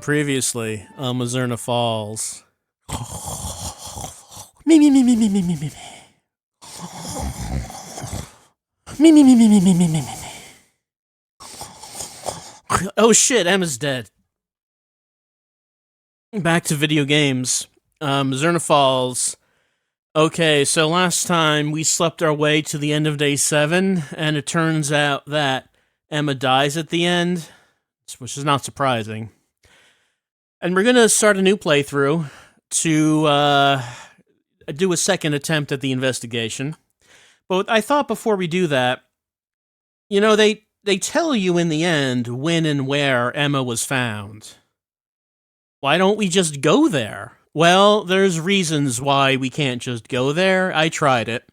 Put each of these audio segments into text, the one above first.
Previously on Mizzurna Falls. Me me me me me me me me me me me me me me me me me. Oh shit, Emma's dead. Back to video games. Mizzurna Falls. Okay, so last time we slept our way to the end of day 7, and it turns out that Emma dies at the end, which is not surprising. And we're gonna start a new playthrough to do a second attempt at the investigation. But I thought before we do that, you know, they tell you in the end when and where Emma was found. Why don't we just go there? Well, there's reasons why we can't just go there. I tried it.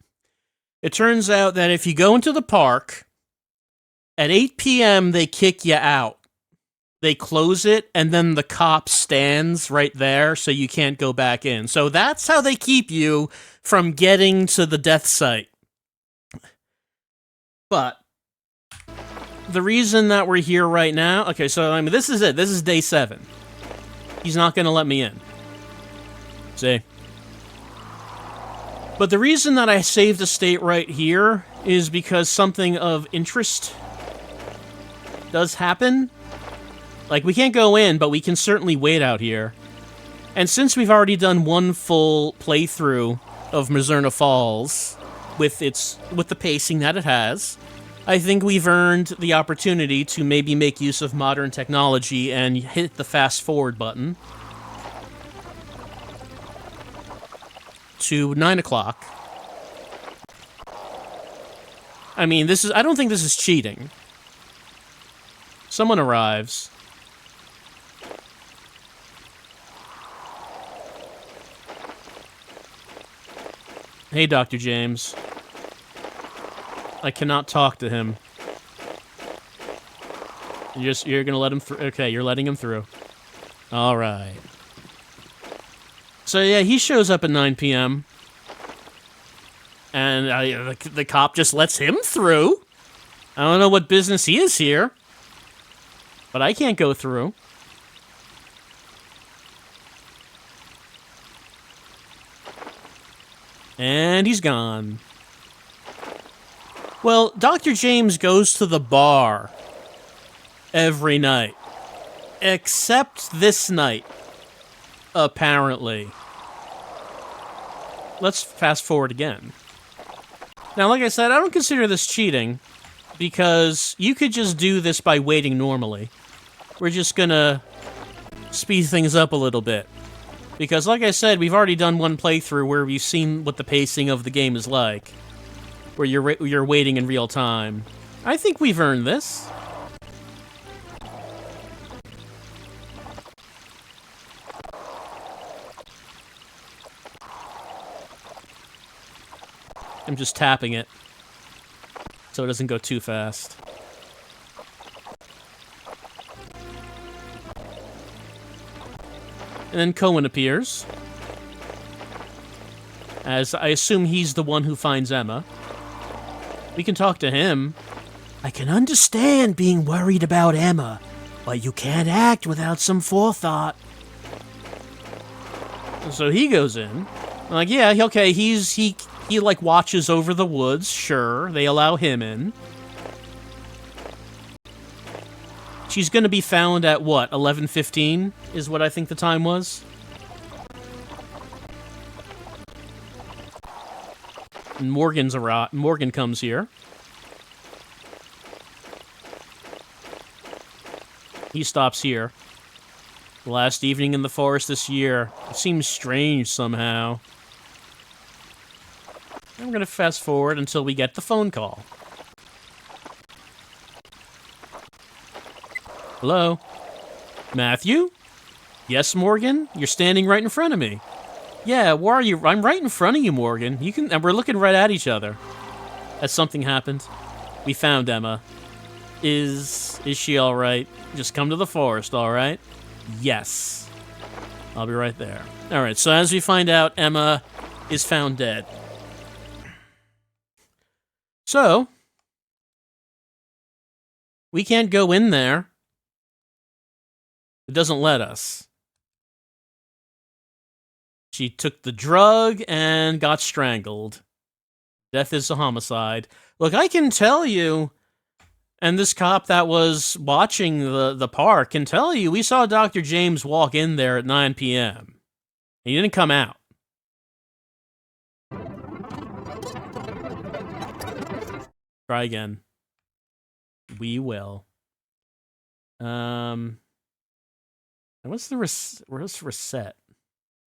It turns out that if you go into the park, at 8 p.m. they kick you out. They close it, and then the cop stands right there, so you can't go back in. So that's how they keep you from getting to the death site. But the reason that we're here right now... Okay, so I mean, this is it. This is day 7. He's not going to let me in. See? But the reason that I saved the state right here is because something of interest does happen. Like, we can't go in, but we can certainly wait out here. And since we've already done one full playthrough of Mizzurna Falls, with the pacing that it has, I think we've earned the opportunity to maybe make use of modern technology and hit the fast-forward button to 9 o'clock. I mean, I don't think this is cheating. Someone arrives. Hey, Dr. James. I cannot talk to him. You're gonna let him through? Okay, you're letting him through. Alright. So yeah, he shows up at 9 p.m. And the cop just lets him through. I don't know what business he is here. But I can't go through. And he's gone. Well, Dr. James goes to the bar every night. Except this night, apparently. Let's fast forward again. Now, like I said, I don't consider this cheating, because you could just do this by waiting normally. We're just gonna speed things up a little bit. Because, like I said, we've already done one playthrough where we've seen what the pacing of the game is like. Where you're waiting in real time. I think we've earned this. I'm just tapping it, so it doesn't go too fast. And then Cohen appears. As I assume he's the one who finds Emma. We can talk to him. I can understand being worried about Emma, but you can't act without some forethought. So he goes in. I'm like, yeah, okay, he like watches over the woods, sure. They allow him in. She's gonna be found at what, 11:15 is what I think the time was? And Morgan comes here. He stops here. The last evening in the forest this year. It seems strange somehow. I'm gonna fast forward until we get the phone call. Hello? Matthew? Yes, Morgan? You're standing right in front of me. Yeah, where are you? I'm right in front of you, Morgan. And we're looking right at each other. As something happened. We found Emma. Is she alright? Just come to the forest, alright? Yes. I'll be right there. Alright, so as we find out, Emma is found dead. So, we can't go in there It doesn't let us. She took the drug and got strangled. Death is a homicide. Look, I can tell you, and this cop that was watching the park can tell you, we saw Dr. James walk in there at 9 p.m. He didn't come out. Try again. We will. What's the where's reset?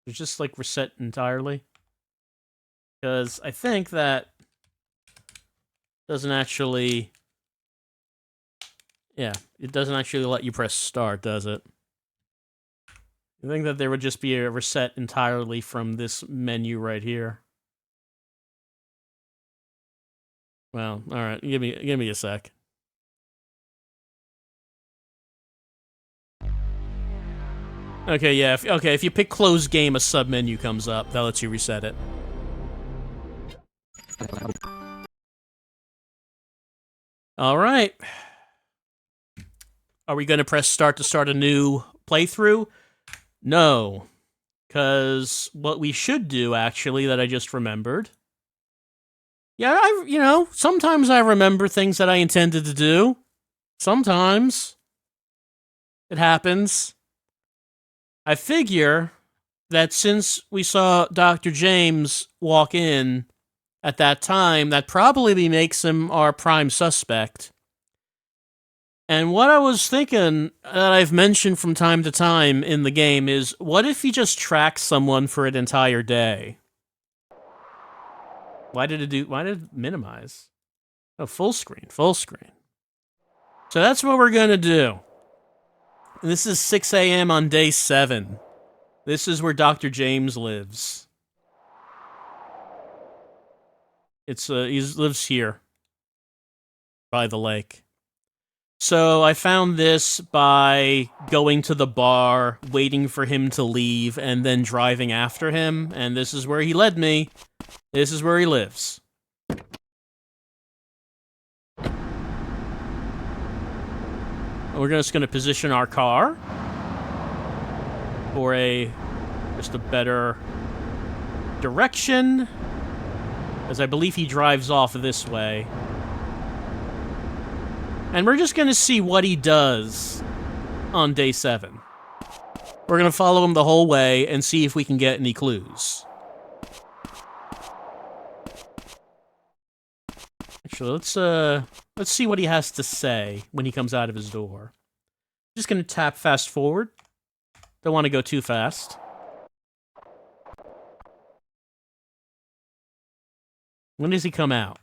It's just like reset entirely. Because I think that doesn't actually... Yeah, it doesn't actually let you press start, does it? I think that there would just be a reset entirely from this menu right here. Well, all right, give me a sec. Okay, yeah. If you pick close game, a sub menu comes up that lets you reset it. All right. Are we going to press start to start a new playthrough? No, because what we should do actually that I just remembered. Yeah, sometimes I remember things that I intended to do. Sometimes it happens. I figure that since we saw Dr. James walk in at that time, that probably makes him our prime suspect. And what I was thinking that I've mentioned from time to time in the game is, what if he just tracks someone for an entire day? Why did it minimize? Oh, full screen. So that's what we're going to do. And this is 6 a.m. on day 7. This is where Dr. James lives. He lives here. By the lake. So I found this by going to the bar, waiting for him to leave, and then driving after him, and this is where he led me. This is where he lives. We're just going to position our car for just a better direction, as I believe he drives off this way. And we're just going to see what he does on day 7. We're going to follow him the whole way and see if we can get any clues. Actually, let's see what he has to say when he comes out of his door. Just going to tap fast forward. Don't want to go too fast. When does he come out?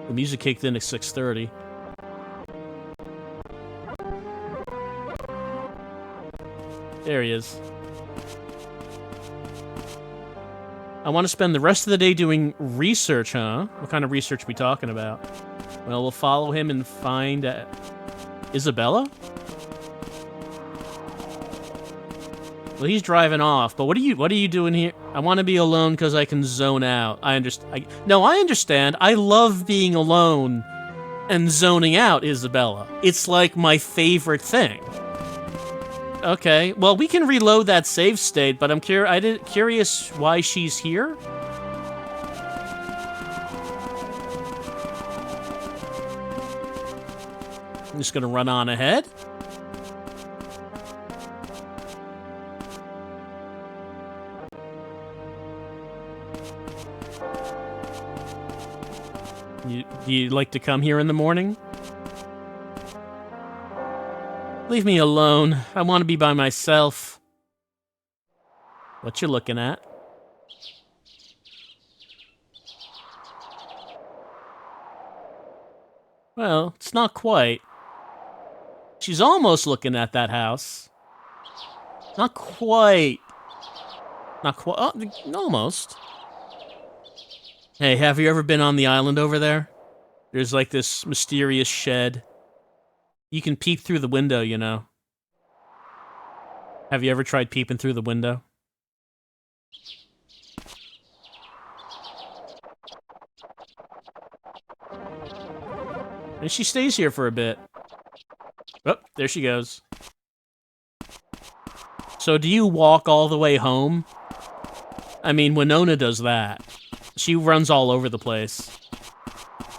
The music kicked in at 6:30. There he is. I want to spend the rest of the day doing research, huh? What kind of research are we talking about? Well, we'll follow him and find Isabella? Well, he's driving off, but what are you doing here? I want to be alone because I can zone out. I understand. I love being alone and zoning out, Isabella. It's like my favorite thing. Okay, well, we can reload that save state, but I'm curious why she's here. I'm just gonna run on ahead. Do you like to come here in the morning? Leave me alone. I want to be by myself. What you looking at? Well, it's not quite. She's almost looking at that house. Not quite. Not quite. Oh, almost. Hey, have you ever been on the island over there? There's like this mysterious shed. You can peep through the window, you know. Have you ever tried peeping through the window? And she stays here for a bit. Oh, there she goes. So do you walk all the way home? I mean, Winona does that. She runs all over the place.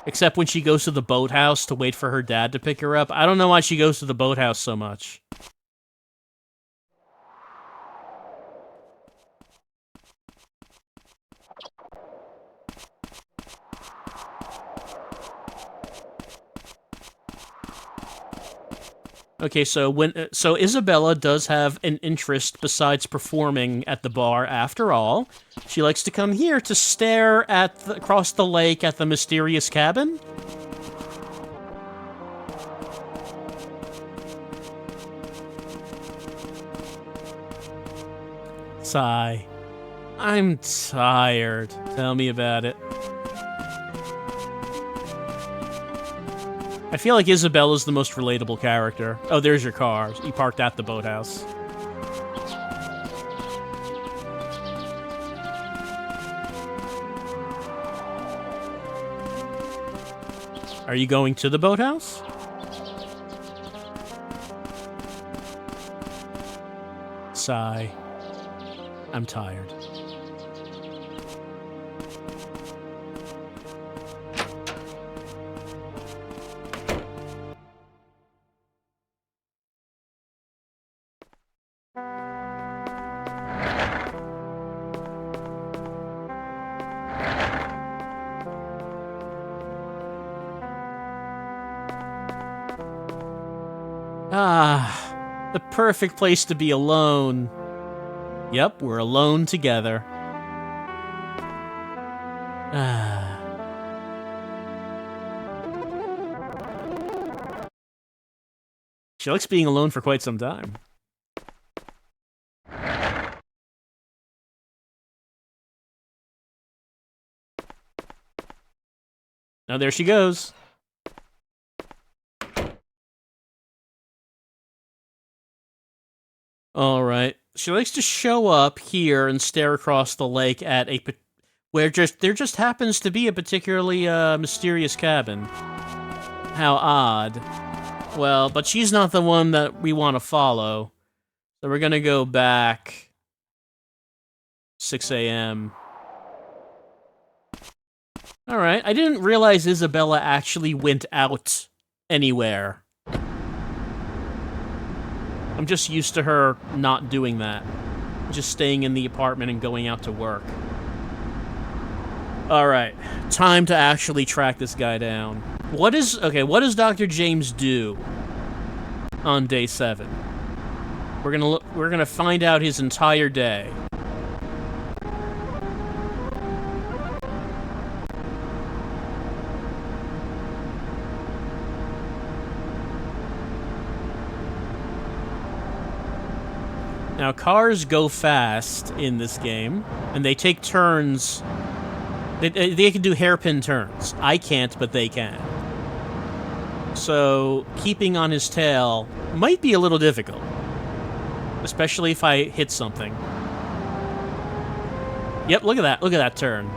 Except when she goes to the boathouse to wait for her dad to pick her up. I don't know why she goes to the boathouse so much. Okay, so Isabella does have an interest besides performing at the bar. After all, she likes to come here to stare at across the lake at the mysterious cabin. Sigh. I'm tired. Tell me about it. I feel like Isabella's the most relatable character. Oh, there's your car. You parked at the boathouse. Are you going to the boathouse? Sigh. I'm tired. Ah, the perfect place to be alone. Yep, we're alone together. Ah. She likes being alone for quite some time. Now there she goes. All right. She likes to show up here and stare across the lake at where there just happens to be a particularly mysterious cabin. How odd. Well, but she's not the one that we want to follow. So we're gonna go back 6 a.m. All right. I didn't realize Isabella actually went out anywhere. I'm just used to her not doing that. Just staying in the apartment and going out to work. Alright, time to actually track this guy down. What does Dr. James do on day 7? We're gonna find out his entire day. Now, cars go fast in this game, and they take turns. They can do hairpin turns. I can't, but they can. So, keeping on his tail might be a little difficult. Especially if I hit something. Yep, look at that. Look at that turn.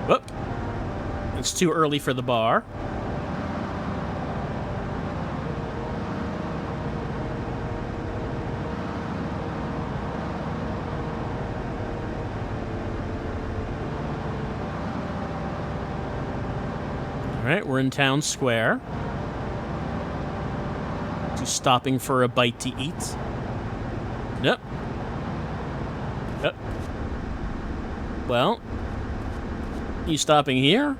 Whoop. It's too early for the bar. Alright, we're in town square. Just stopping for a bite to eat. Nope. Yep. Well, you stopping here?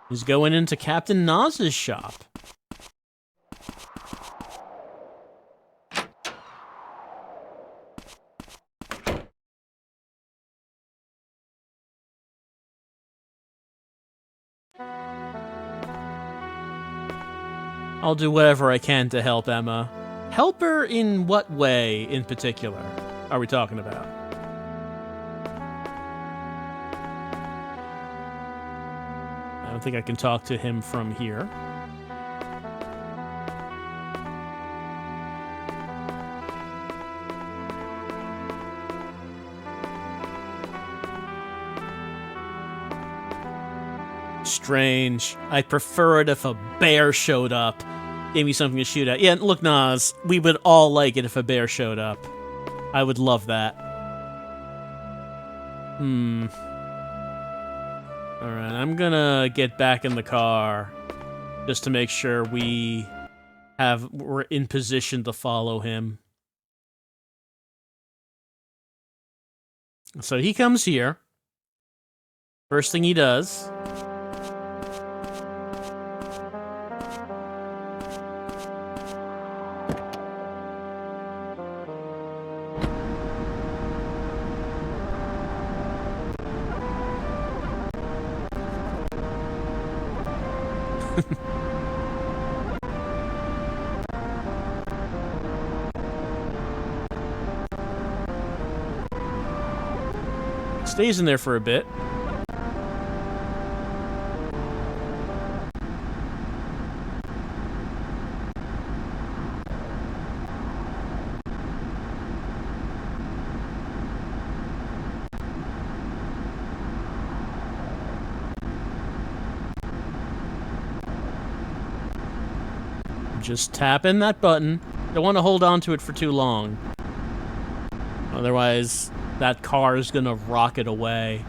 He's going into Captain Naz's shop. I'll do whatever I can to help Emma. Help her in what way, in particular, are we talking about? don't think I can talk to him from here. Strange. I'd prefer it if a bear showed up. Gave me something to shoot at. Yeah, look, Nas, we would all like it if a bear showed up. I would love that. Alright, I'm gonna get back in the car just to make sure we're in position to follow him. So he comes here. First thing he does... Stays in there for a bit. Just tapping that button. Don't want to hold on to it for too long. Otherwise, that car is gonna rocket away.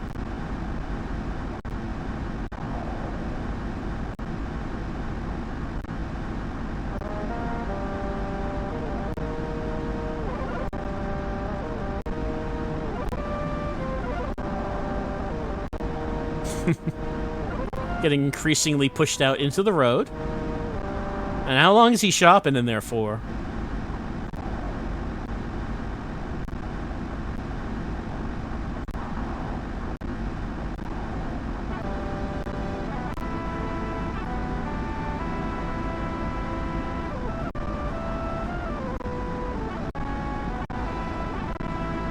Getting increasingly pushed out into the road. And how long is he shopping in there for?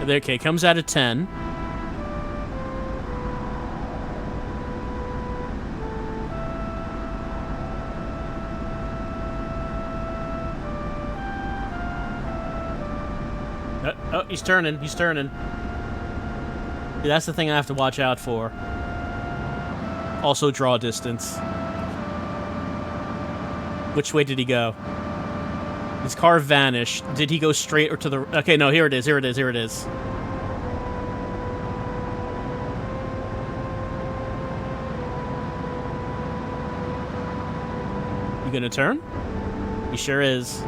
Okay, comes out of 10. Oh, he's turning. He's turning. Yeah, that's the thing I have to watch out for. Also draw distance. Which way did he go? His car vanished. Did he go straight or to the... Okay, no, here it is, here it is, here it is. You gonna turn? He sure is.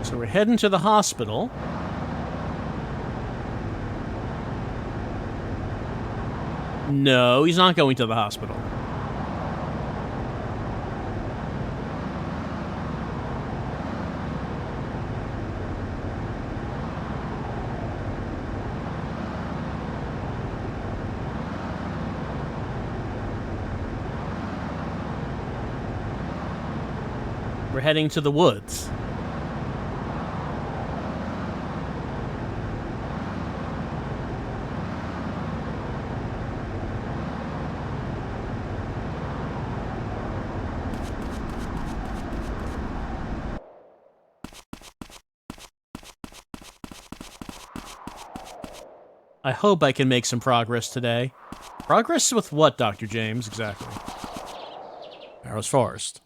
So we're heading to the hospital. No, he's not going to the hospital. We're heading to the woods. I hope I can make some progress today. Progress with what, Dr. James, exactly? Arrows Forest.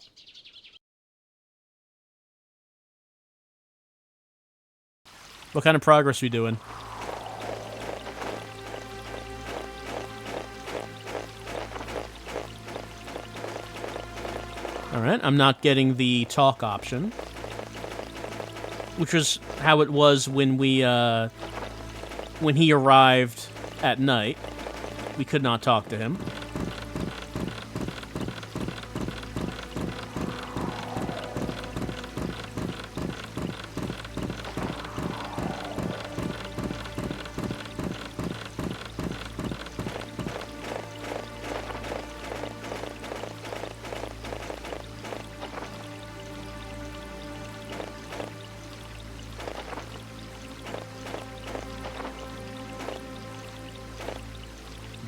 What kind of progress are we doing? Alright, I'm not getting the talk option. Which was how it was when we, when he arrived at night. We could not talk to him.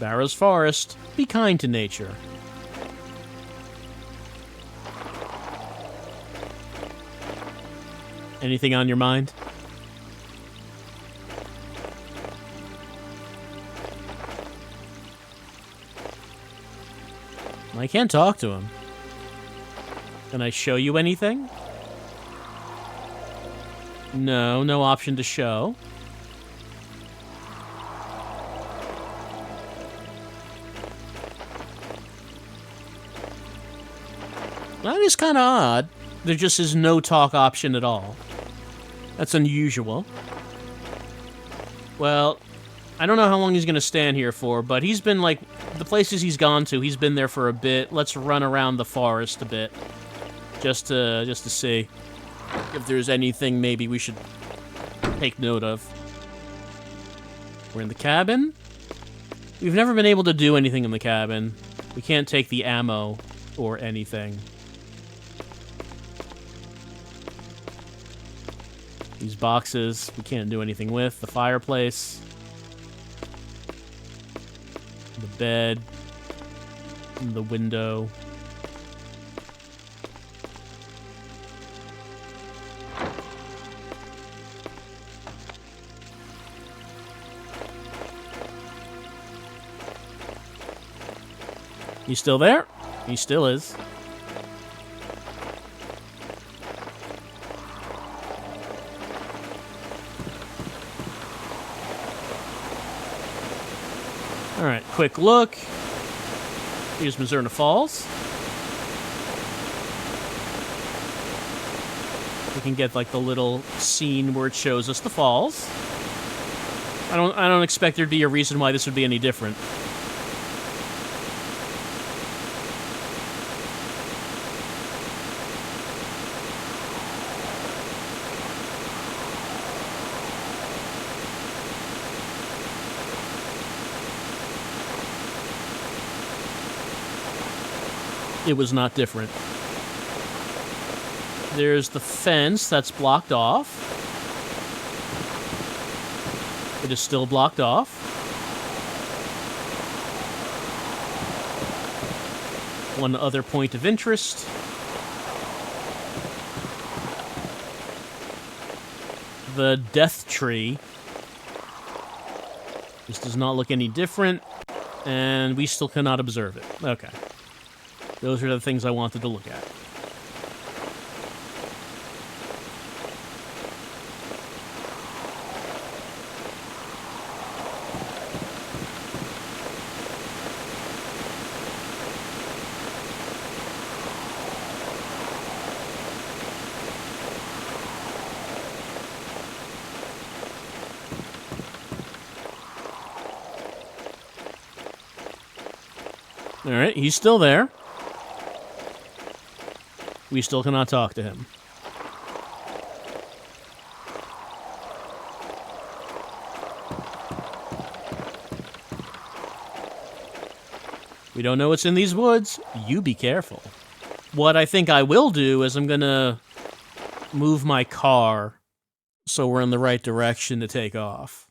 Barrow's Forest. Be kind to nature. Anything on your mind? I can't talk to him. Can I show you anything? No, no option to show. That is kind of odd. There just is no talk option at all. That's unusual. Well, I don't know how long he's going to stand here for, but he's been, like, the places he's gone to, he's been there for a bit. Let's run around the forest a bit. Just to see if there's anything maybe we should take note of. We're in the cabin. We've never been able to do anything in the cabin. We can't take the ammo or anything. These boxes, we can't do anything with. The fireplace. The bed. The window. He's still there? He still is. Alright, quick look. Here's Mizzurna Falls. We can get like the little scene where it shows us the falls. I don't expect there'd be a reason why this would be any different. It was not different. There's the fence that's blocked off. It is still blocked off. One other point of interest. The death tree. This does not look any different, and we still cannot observe it. Okay. Those are the things I wanted to look at. All right, he's still there. We still cannot talk to him. We don't know what's in these woods. You be careful. What I think I will do is I'm gonna move my car so we're in the right direction to take off.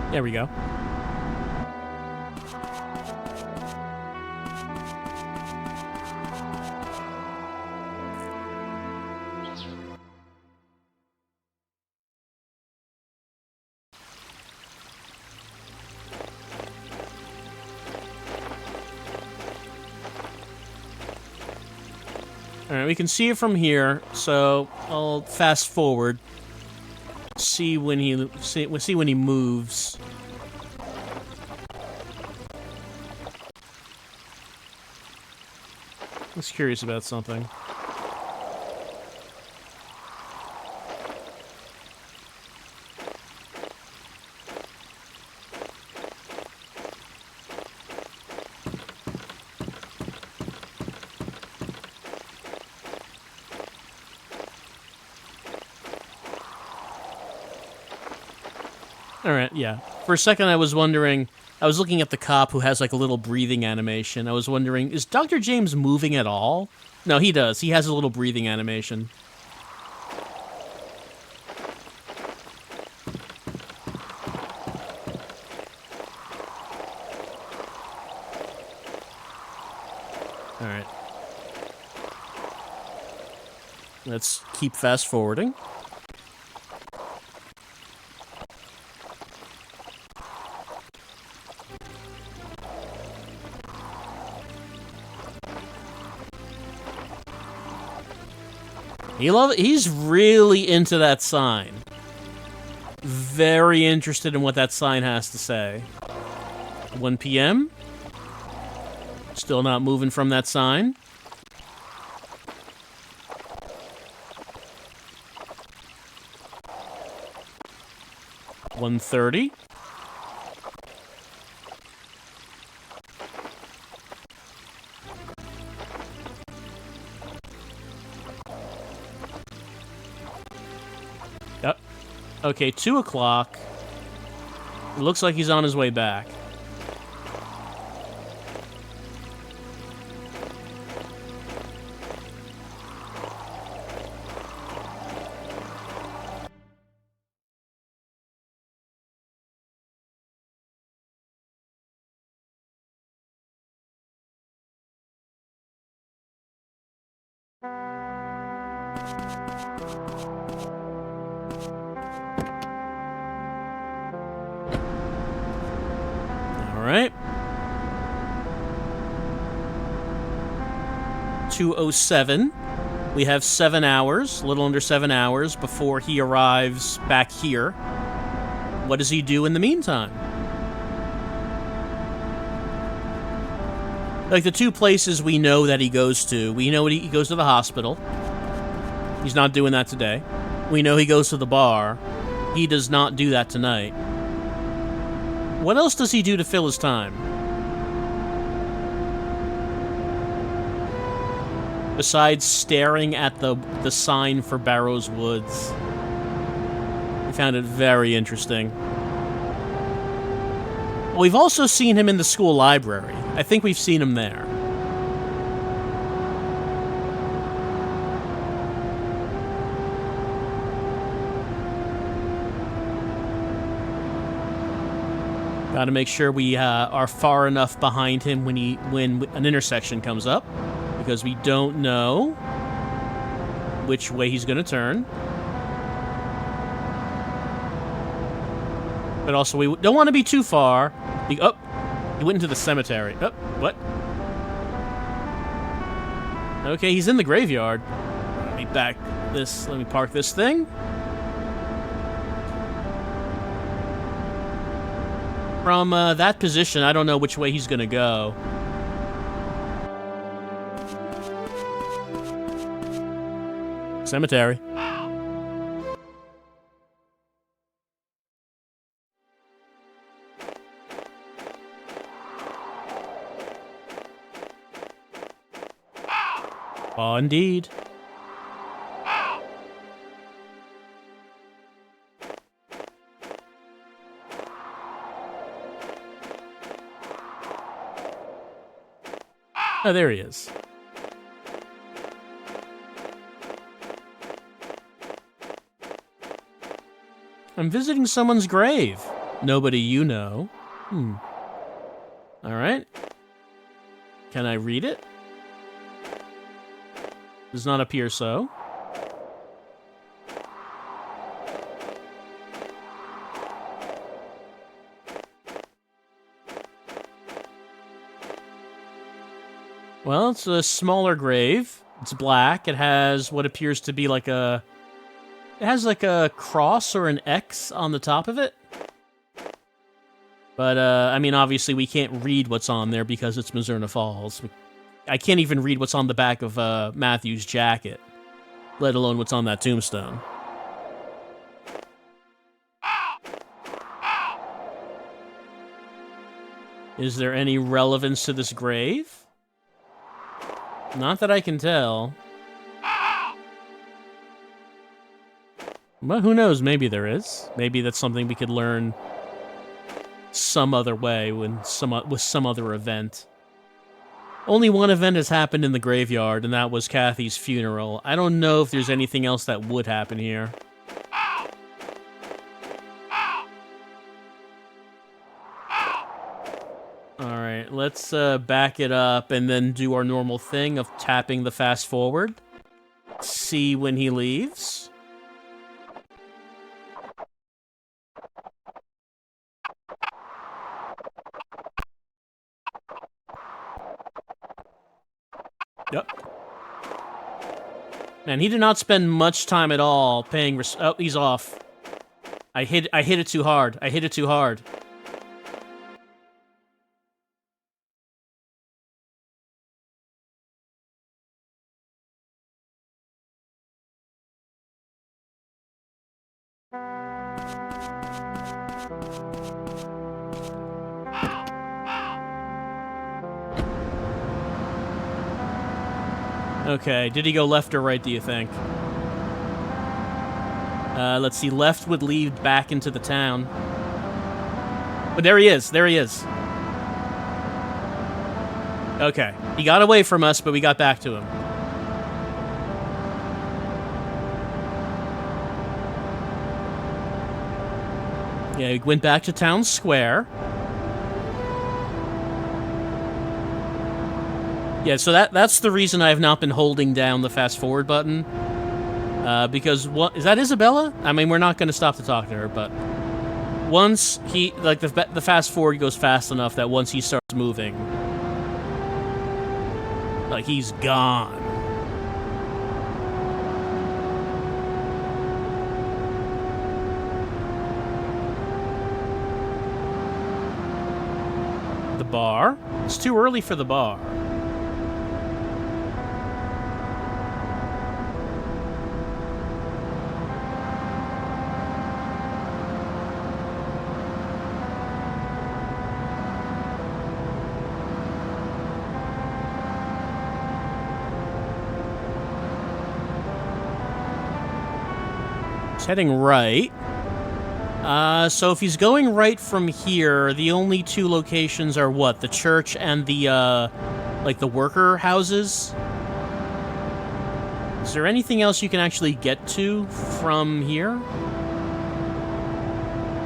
There we go. All right, we can see it from here, so I'll fast forward. See when he moves. I was curious about something. All right, yeah. For a second, I was wondering. I was looking at the cop who has like a little breathing animation. I was wondering, is Dr. James moving at all? No, he does. He has a little breathing animation. All right. Let's keep fast forwarding. He's really into that sign. Very interested in what that sign has to say. 1 p.m. Still not moving from that sign. $1:30. Yep. Okay, 2 o'clock. It looks like he's on his way back. Alright. 2:07. We have 7 hours, a little under 7 hours, before he arrives back here. What does he do in the meantime? Like, the 2 places we know that he goes to. We know he goes to the hospital. He's not doing that today. We know he goes to the bar. He does not do that tonight. What else does he do to fill his time? Besides staring at the sign for Barrows Woods. I found it very interesting. Well, we've also seen him in the school library. I think we've seen him there. Gotta make sure we are far enough behind him when an intersection comes up, because we don't know which way he's gonna turn. But also, we don't want to be too far. Oh, he went into the cemetery. Oh, what? Okay, he's in the graveyard. Let me park this thing. From that position, I don't know which way he's gonna go. Cemetery. Oh, indeed. Oh, there he is. I'm visiting someone's grave. Nobody you know. All right. Can I read it? Does not appear so. Well, it's a smaller grave. It's black. It has what appears to be like a... It has like a cross or an X on the top of it. But, I mean, obviously we can't read what's on there because it's Mizzurna Falls. I can't even read what's on the back of Matthew's jacket, let alone what's on that tombstone. Is there any relevance to this grave? Not that I can tell. Well, who knows? Maybe there is. Maybe that's something we could learn some other way, with some other event. Only one event has happened in the graveyard, and that was Kathy's funeral. I don't know if there's anything else that would happen here. Alright, let's back it up and then do our normal thing of tapping the fast forward. See when he leaves. Yep. Man, he did not spend much time at all paying oh, he's off. I hit it too hard. I hit it too hard. Okay, did he go left or right, do you think? Let's see, left would lead back into the town. But there he is, there he is. Okay, he got away from us, but we got back to him. Yeah, he went back to town square. Yeah, so that's the reason I have not been holding down the fast forward button. Because what is that, Isabella? I mean, we're not going to stop to talk to her, but once he the fast forward goes fast enough that once he starts moving, like he's gone. The bar? It's too early for the bar. Heading right. So if he's going right from here, the only two locations are what? The church and the, like the worker houses? Is there anything else you can actually get to from here?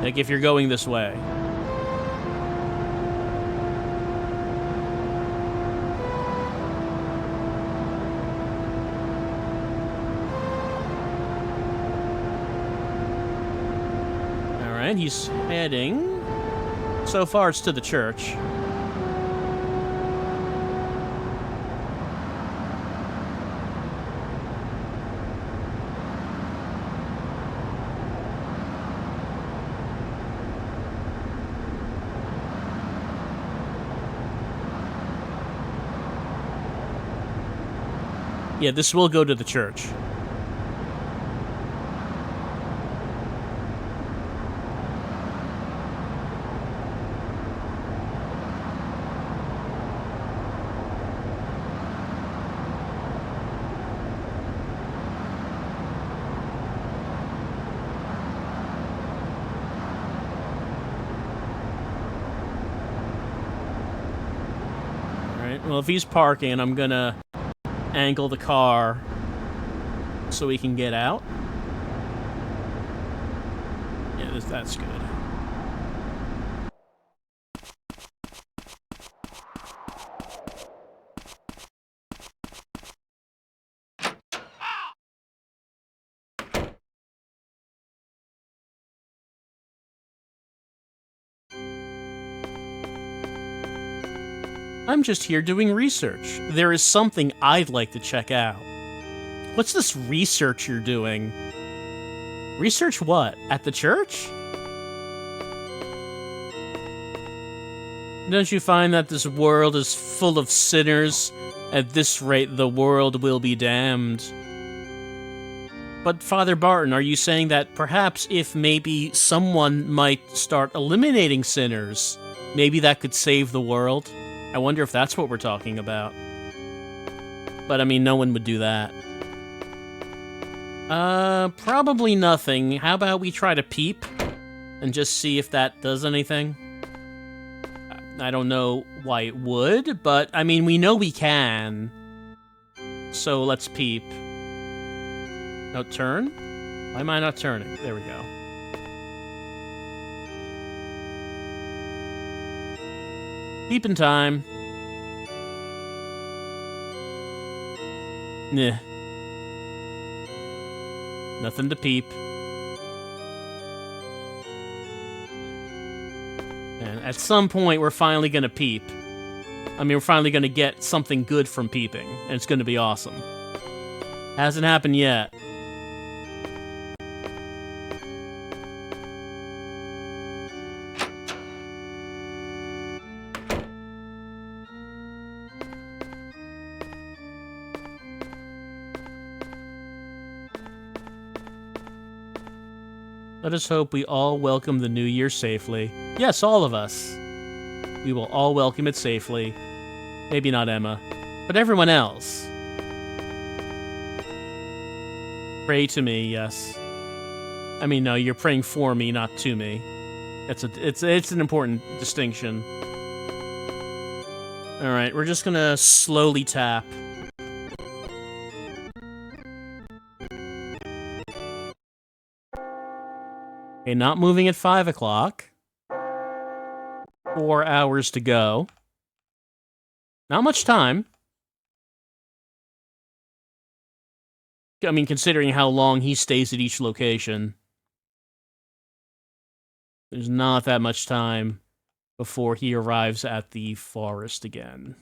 Like if you're going this way. He's heading... So far, it's to the church. Yeah, this will go to the church. Well, if he's parking, I'm gonna angle the car so he can get out. Yeah, that's good. I'm just here doing research. There is something I'd like to check out. What's this research you're doing? Research what? At the church? Don't you find that this world is full of sinners? At this rate, the world will be damned. But Father Barton, are you saying that perhaps if maybe someone might start eliminating sinners, maybe that could save the world? I wonder if that's what we're talking about. But, I mean, no one would do that. Probably nothing. How about we try to peep and just see if that does anything? I don't know why it would, but, I mean, we know we can. So let's peep. No, turn? Why am I not turning? There we go. Peeping time. Nah. Nothing to peep. And at some point, we're finally gonna peep. I mean, we're finally gonna get something good from peeping, and it's gonna be awesome. Hasn't happened yet. Let us hope we all welcome the new year safely. Yes, all of us. We will all welcome it safely. Maybe not Emma, but everyone else. Pray to me, yes. I mean, no, you're praying for me, not to me. It's an important distinction. All right, we're just gonna slowly tap. Okay, not moving at 5 o'clock. 4 hours to go. Not much time. I mean, considering how long he stays at each location. There's not that much time before he arrives at the forest again.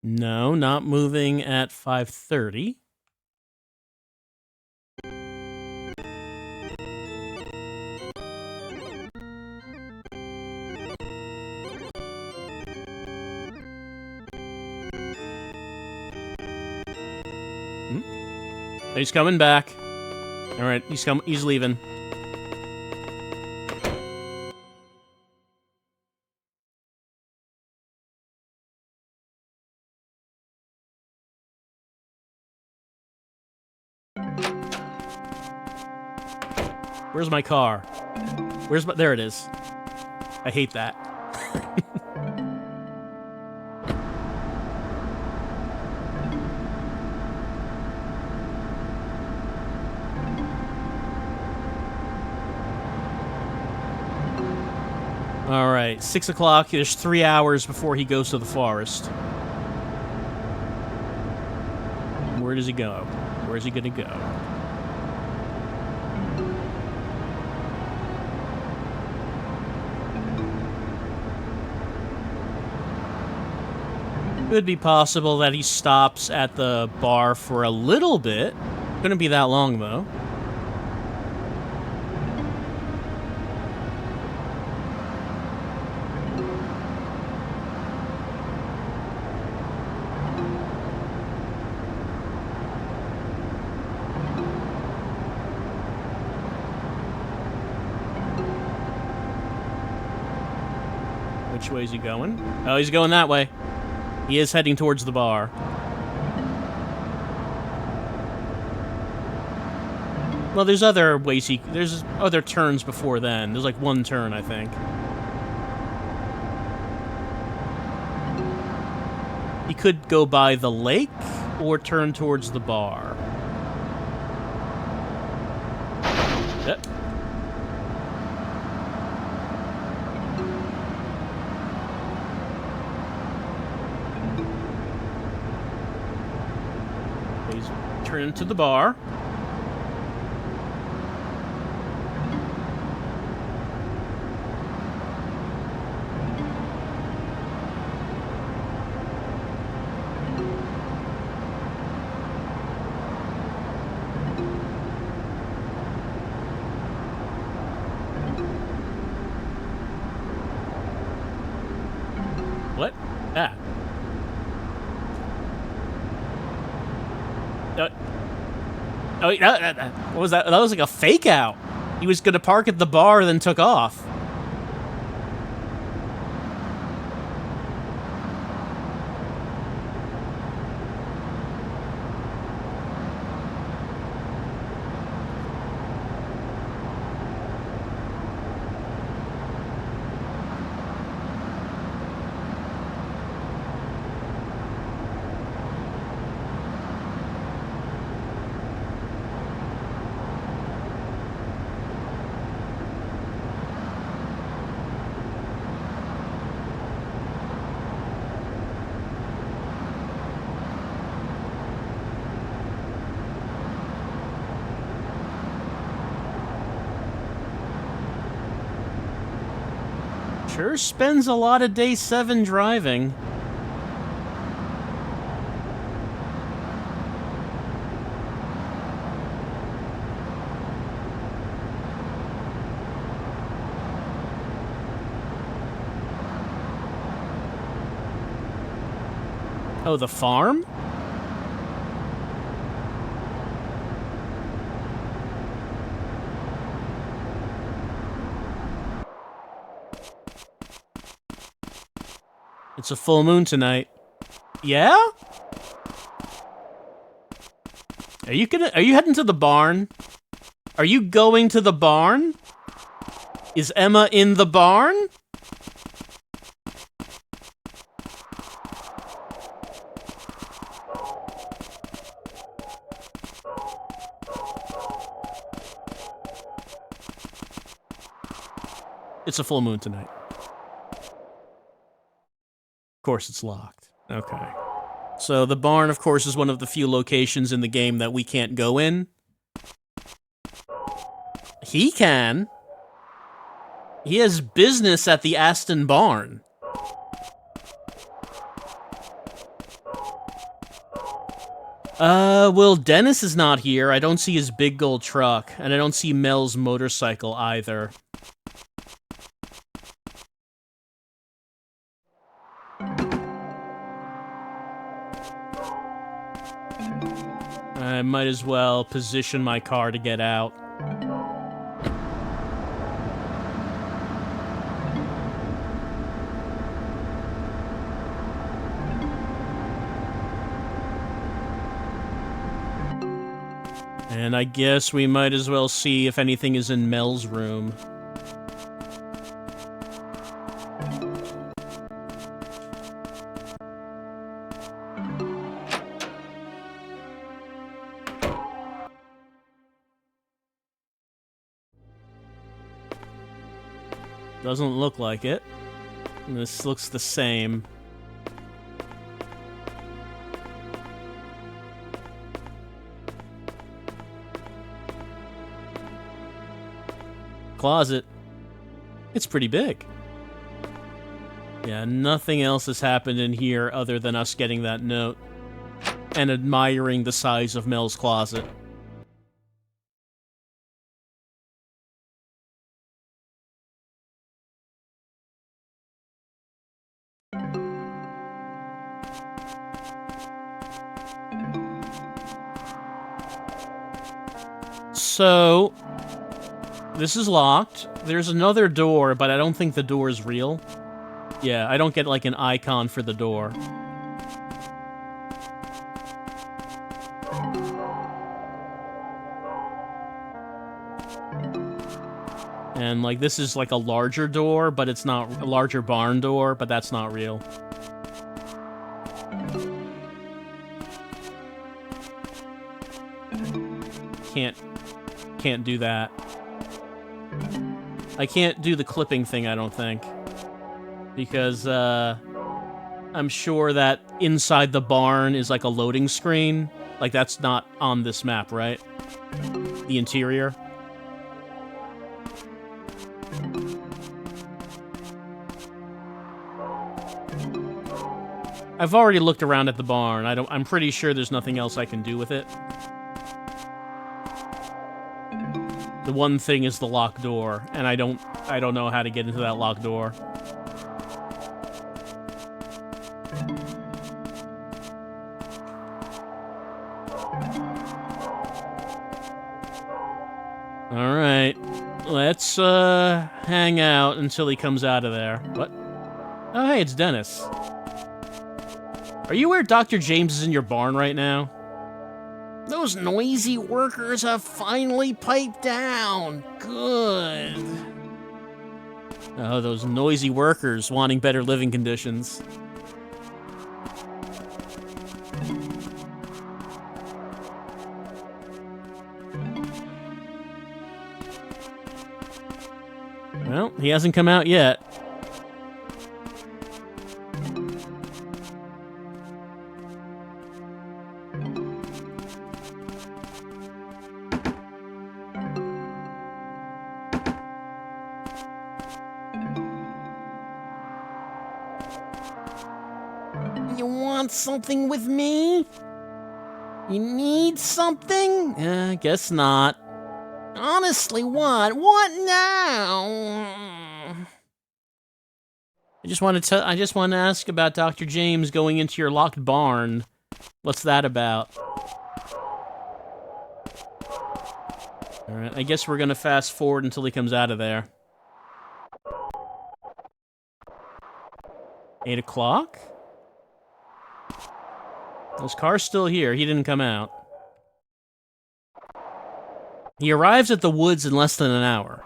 No, not moving at 5:30. He's coming back. All right, he's leaving. Where's my car? There it is. I hate that. All right, 6 o'clock. There's 3 hours before he goes to the forest. Where does he go? Where's he gonna go? Could be possible that he stops at the bar for a little bit. Couldn't be that long, though. Which way is he going? Oh, he's going that way. He is heading towards the bar. Well, there's other ways there's other turns before then. There's like one turn, I think. He could go by the lake or turn towards the bar. Yep. Turn to the bar. What? Ah. Oh, what was that? That was like a fake out. He was going to park at the bar, then took off. Sure spends a lot of day 7 driving. Oh, the farm? It's a full moon tonight. Yeah? Are you heading to the barn? Are you going to the barn? Is Emma in the barn? It's a full moon tonight. Of course it's locked. Okay. So the barn, of course, is one of the few locations in the game that we can't go in. He can. He has business at the Aston barn. Well, Dennis is not here. I don't see his big gold truck, and I don't see Mel's motorcycle either. I might as well position my car to get out. And I guess we might as well see if anything is in Mel's room. Doesn't look like it. This looks the same. Closet. It's pretty big. Yeah, nothing else has happened in here other than us getting that note and admiring the size of Mel's closet. So, this is locked. There's another door, but I don't think the door is real. Yeah, I don't get, like, an icon for the door. And, like, this is, like, a larger door, but it's not a larger barn door, but that's not real. Can't do that. I can't do the clipping thing, I don't think. Because, I'm sure that inside the barn is like a loading screen. Like, that's not on this map, right? The interior. I've already looked around at the barn. I'm pretty sure there's nothing else I can do with it. The one thing is the locked door, and I don't know how to get into that locked door. Alright. Let's, hang out until he comes out of there. What? Oh, hey, it's Dennis. Are you where Dr. James is in your barn right now? Those noisy workers have finally piped down. Good. Oh, those noisy workers wanting better living conditions. Well, he hasn't come out yet. want something with me? You need something? Guess not. Honestly, what? What now? I just want to ask about Dr. James going into your locked barn. What's that about? Alright, I guess we're gonna fast forward until he comes out of there. 8 o'clock? His car's still here. He didn't come out. He arrives at the woods in less than an hour.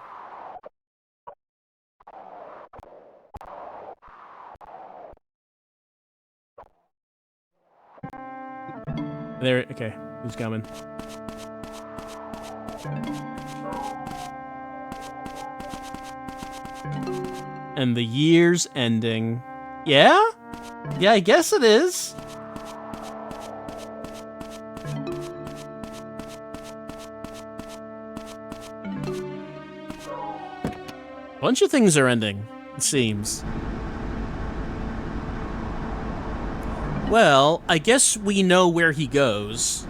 There, okay, he's coming. And the year's ending. Yeah? Yeah, I guess it is. Bunch of things are ending, it seems. Well, I guess we know where he goes.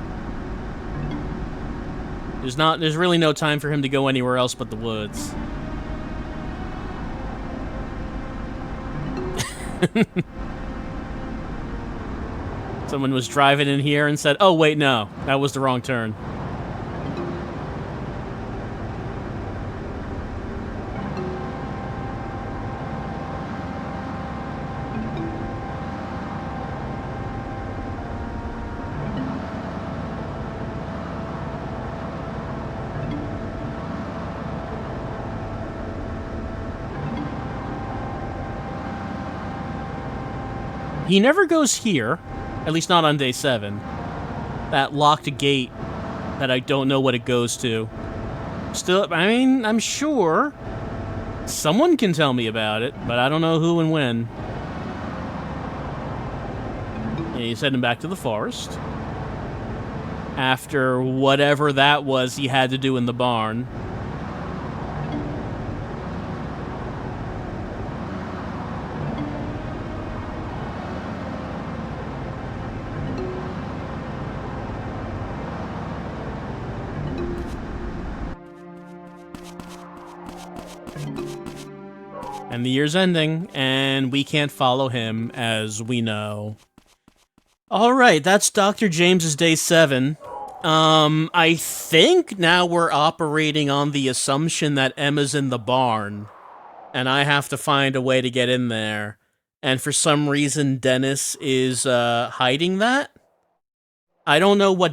There's really no time for him to go anywhere else but the woods. Someone was driving in here and said, "Oh wait, no, that was the wrong turn." He never goes here, at least not on day 7. That locked gate that I don't know what it goes to. Still, I mean, I'm sure someone can tell me about it, but I don't know who and when. And he's heading back to the forest. After whatever that was he had to do in the barn. And the year's ending, and we can't follow him, as we know. Alright, that's Dr. James's day 7. I think now we're operating on the assumption that Emma's in the barn, and I have to find a way to get in there. And for some reason, Dennis is, hiding that? I don't know why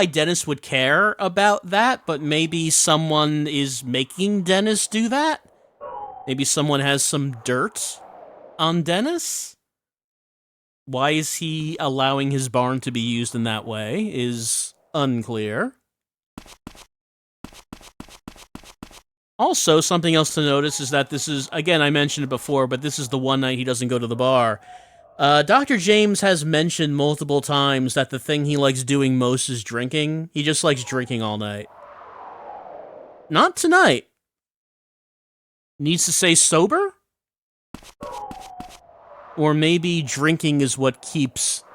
Dennis would care about that, but maybe someone is making Dennis do that? Maybe someone has some dirt on Dennis? Why is he allowing his barn to be used in that way is unclear. Also, something else to notice is that this is, again, I mentioned it before, but this is the one night he doesn't go to the bar. Dr. James has mentioned multiple times that the thing he likes doing most is drinking. He just likes drinking all night. Not tonight. Needs to say sober? Or maybe drinking is what keeps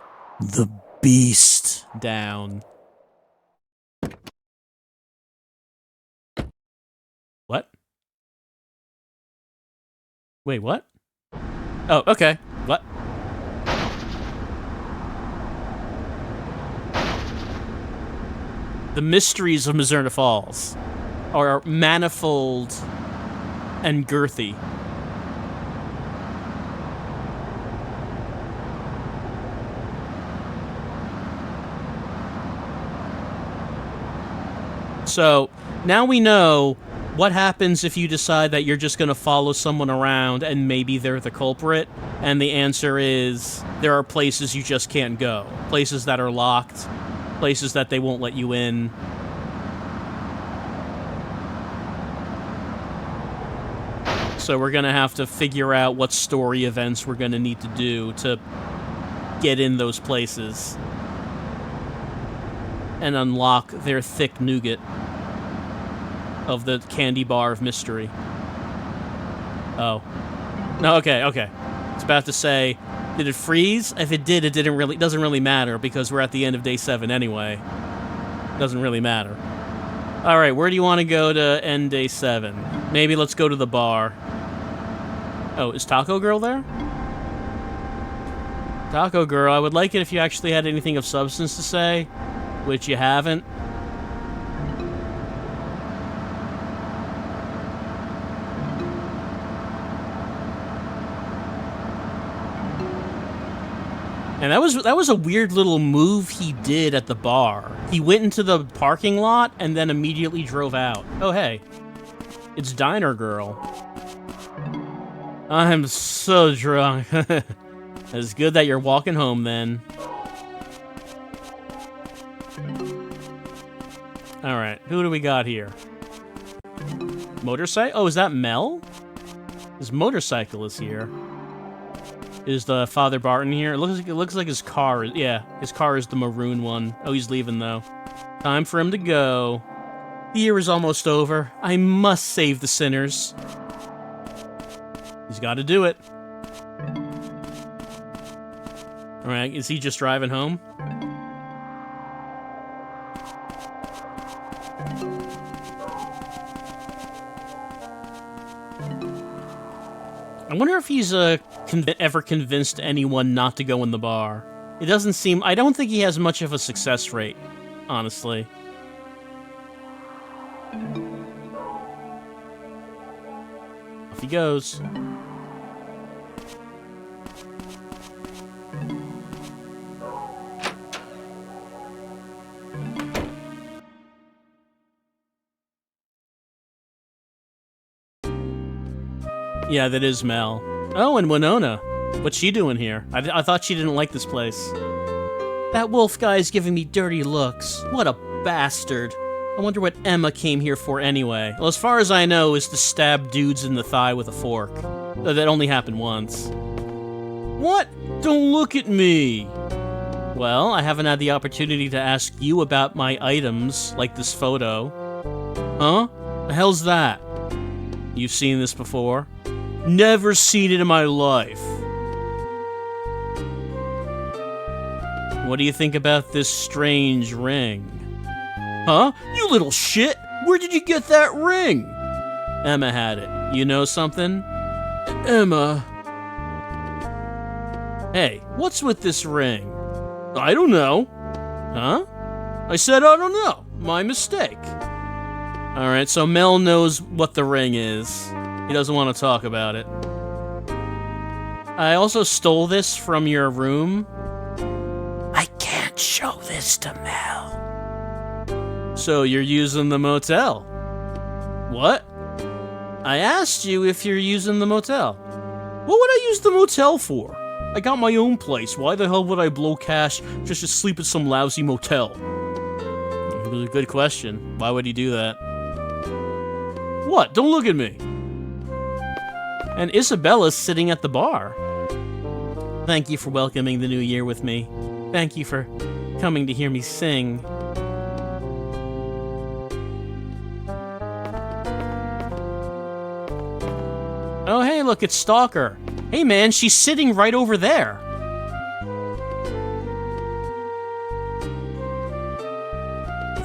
the beast down. What? Wait, what? Oh, okay. What? The mysteries of Mizzurna Falls are manifold and girthy. So, now we know what happens if you decide that you're just going to follow someone around and maybe they're the culprit, and the answer is there are places you just can't go. Places that are locked, places that they won't let you in. So we're going to have to figure out what story events we're going to need to do to get in those places and unlock their thick nougat of the candy bar of mystery. Oh. No, okay. It's about to say, Did it freeze? If it did, it doesn't really matter because we're at the end of day 7 anyway. Doesn't really matter. All right, where do you want to go to end day 7? Maybe let's go to the bar. Oh, is Taco Girl there? Taco Girl, I would like it if you actually had anything of substance to say, which you haven't. And that was a weird little move he did at the bar. He went into the parking lot and then immediately drove out. Oh, hey. It's Diner Girl. I'm so drunk. It's good that you're walking home, then. Alright, who do we got here? Motorcycle? Oh, is that Mel? His motorcycle is here. Is the Father Barton here? It looks like his car is... Yeah, his car is the maroon one. Oh, he's leaving, though. Time for him to go. The year is almost over. I must save the sinners. He's got to do it. Alright, is he just driving home? I wonder if he's ever convinced anyone not to go in the bar. It doesn't seem... I don't think he has much of a success rate, honestly. Off he goes. Yeah, that is Mel. Oh, and Winona. What's she doing here? I thought she didn't like this place. That wolf guy's giving me dirty looks. What a bastard. I wonder what Emma came here for anyway. Well, as far as I know, is to stab dudes in the thigh with a fork. That only happened once. What? Don't look at me! Well, I haven't had the opportunity to ask you about my items, like this photo. Huh? The hell's that? You've seen this before? Never seen it in my life. What do you think about this strange ring? Huh? You little shit! Where did you get that ring? Emma had it. You know something? Emma. Hey, what's with this ring? I don't know. Huh? I said I don't know. My mistake. Alright, so Mel knows what the ring is. He doesn't want to talk about it. I also stole this from your room. I can't show this to Mel. So you're using the motel? What? I asked you if you're using the motel. What would I use the motel for? I got my own place. Why the hell would I blow cash just to sleep at some lousy motel? It was a good question. Why would he do that? What? Don't look at me. And Isabella's sitting at the bar. Thank you for welcoming the new year with me. Thank you for coming to hear me sing. Oh, hey, look, it's Stalker. Hey, man, she's sitting right over there.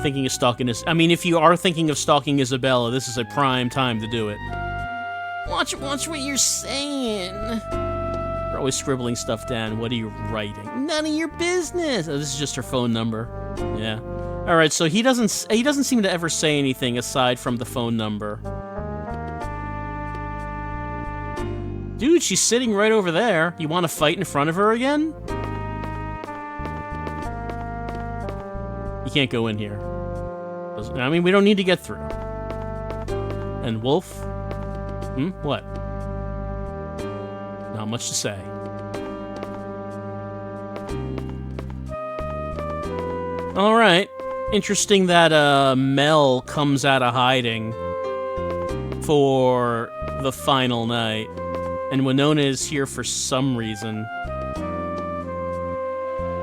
Thinking of stalking I mean, if you are thinking of stalking Isabella, this is a prime time to do it. Watch what you're saying. You're always scribbling stuff down. What are you writing? None of your business. Oh, this is just her phone number. Yeah. All right. So he doesn't seem to ever say anything aside from the phone number. Dude, she's sitting right over there. You want to fight in front of her again? You can't go in here. I mean, we don't need to get through. And Wolf? What? Not much to say. Alright. Interesting that Mel comes out of hiding for the final night. And Winona is here for some reason.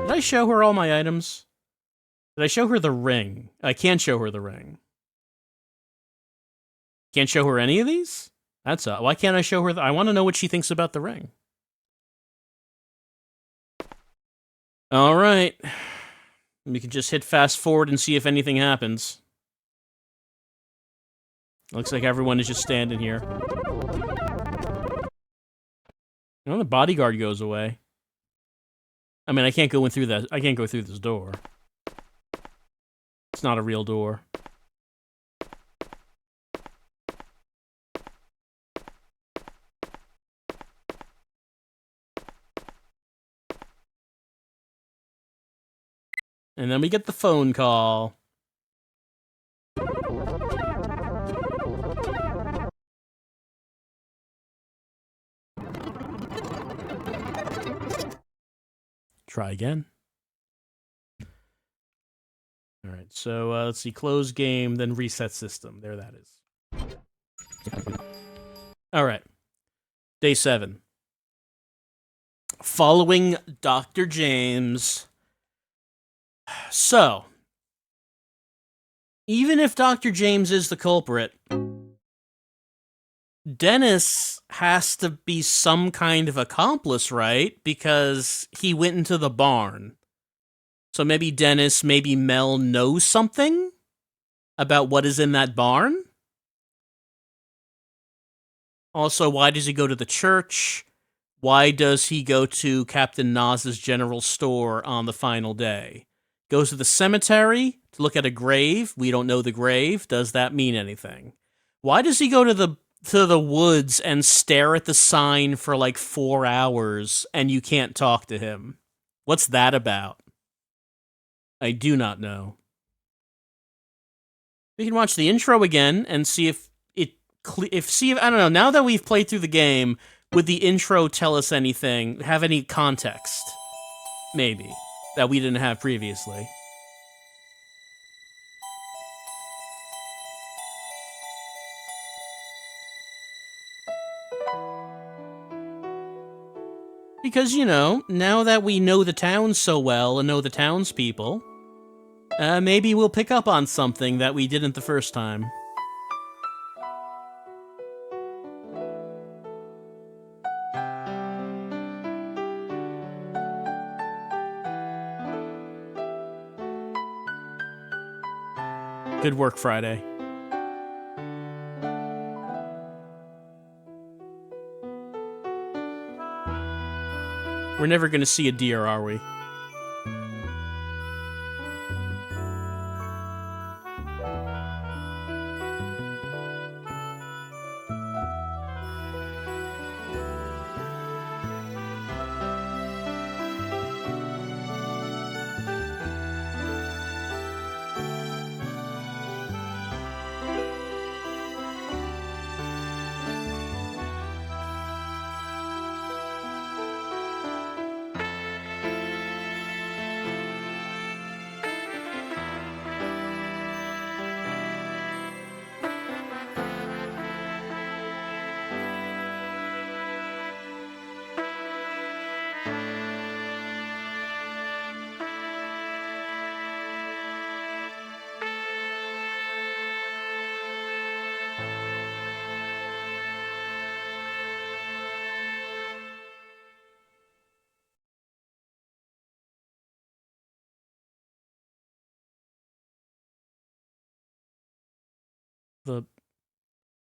Did I show her all my items? Did I show her the ring? I can't show her the ring. Can't show her any of these? Why can't I show her I want to know what she thinks about the ring. All right. We can just hit fast forward and see if anything happens. Looks like everyone is just standing here. Oh, the bodyguard goes away. I mean, I can't go in through that. I can't go through this door. It's not a real door. And then we get the phone call. Try again. All right, so let's see. Close game, then reset system. There that is. All right. Day 7. Following Dr. James. So, even if Dr. James is the culprit, Dennis has to be some kind of accomplice, right? Because he went into the barn. So maybe Dennis, maybe Mel knows something about what is in that barn? Also, why does he go to the church? Why does he go to Captain Naz's general store on the final day? Goes to the cemetery to look at a grave. We don't know the grave. Does that mean anything? Why does he go to the woods and stare at the sign for like 4 hours and you can't talk to him? What's that about? I do not know. We can watch the intro again and see if I don't know, now that we've played through the game, would the intro tell us anything, have any context? Maybe. That we didn't have previously. Because, you know, now that we know the town so well and know the townspeople, maybe we'll pick up on something that we didn't the first time. Good work, Friday. We're never gonna see a deer, are we?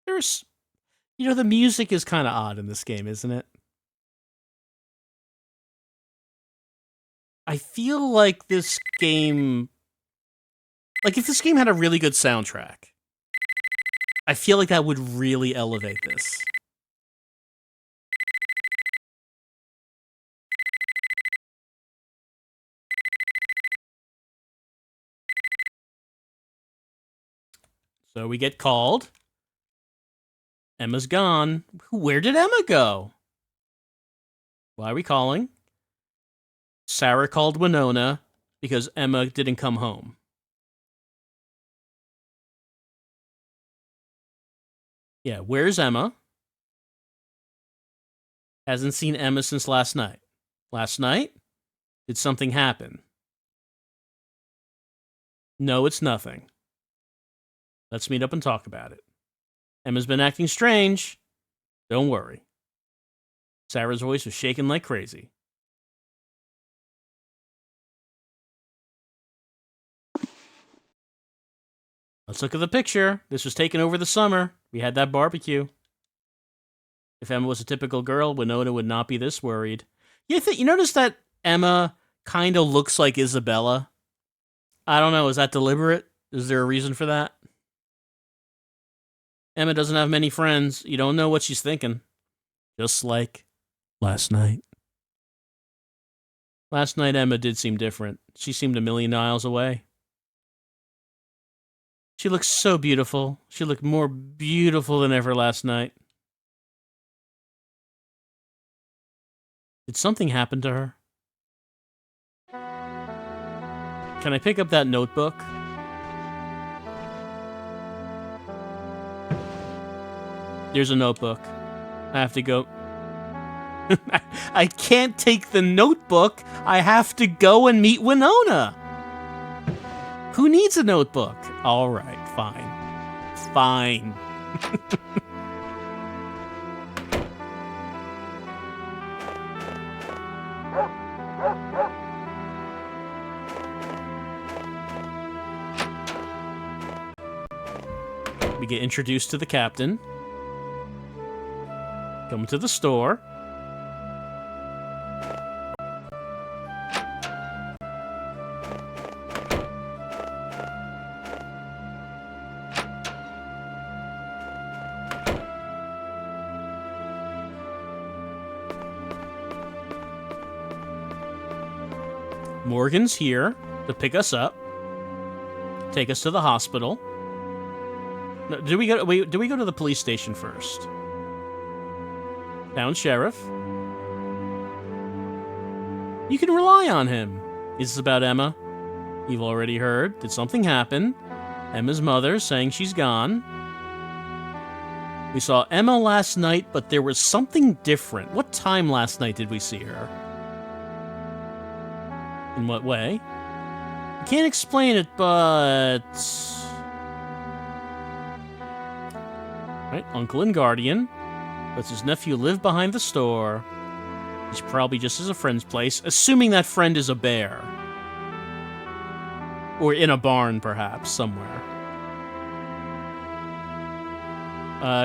There's, you know, the music is kind of odd in this game, isn't it? I feel like this game, like if this game had a really good soundtrack, I feel like that would really elevate this. So we get called. Emma's gone. Where did Emma go? Why are we calling? Sarah called Winona because Emma didn't come home. Yeah, where's Emma? Hasn't seen Emma since last night. Last night? Did something happen? No, it's nothing. Let's meet up and talk about it. Emma's been acting strange. Don't worry. Sarah's voice was shaking like crazy. Let's look at the picture. This was taken over the summer. We had that barbecue. If Emma was a typical girl, Winona would not be this worried. You notice that Emma kind of looks like Isabella? I don't know. Is that deliberate? Is there a reason for that? Emma doesn't have many friends. You don't know what she's thinking. Just like last night. Last night, Emma did seem different. She seemed a million miles away. She looked so beautiful. She looked more beautiful than ever last night. Did something happen to her? Can I pick up that notebook? There's a notebook. I have to go. I can't take the notebook. I have to go and meet Winona. Who needs a notebook? All right, fine. Fine. We get introduced to the captain. Come to the store. Morgan's here to pick us up, take us to the hospital. No, do we go to the police station first? Town sheriff. You can rely on him. Is this about Emma? You've already heard. Did something happen? Emma's mother saying she's gone. We saw Emma last night, but there was something different. What time last night did we see her? In what way? I can't explain it, but... Right, uncle and guardian. Lets his nephew live behind the store. He's probably just at a friend's place, assuming that friend is a bear. Or in a barn, perhaps, somewhere.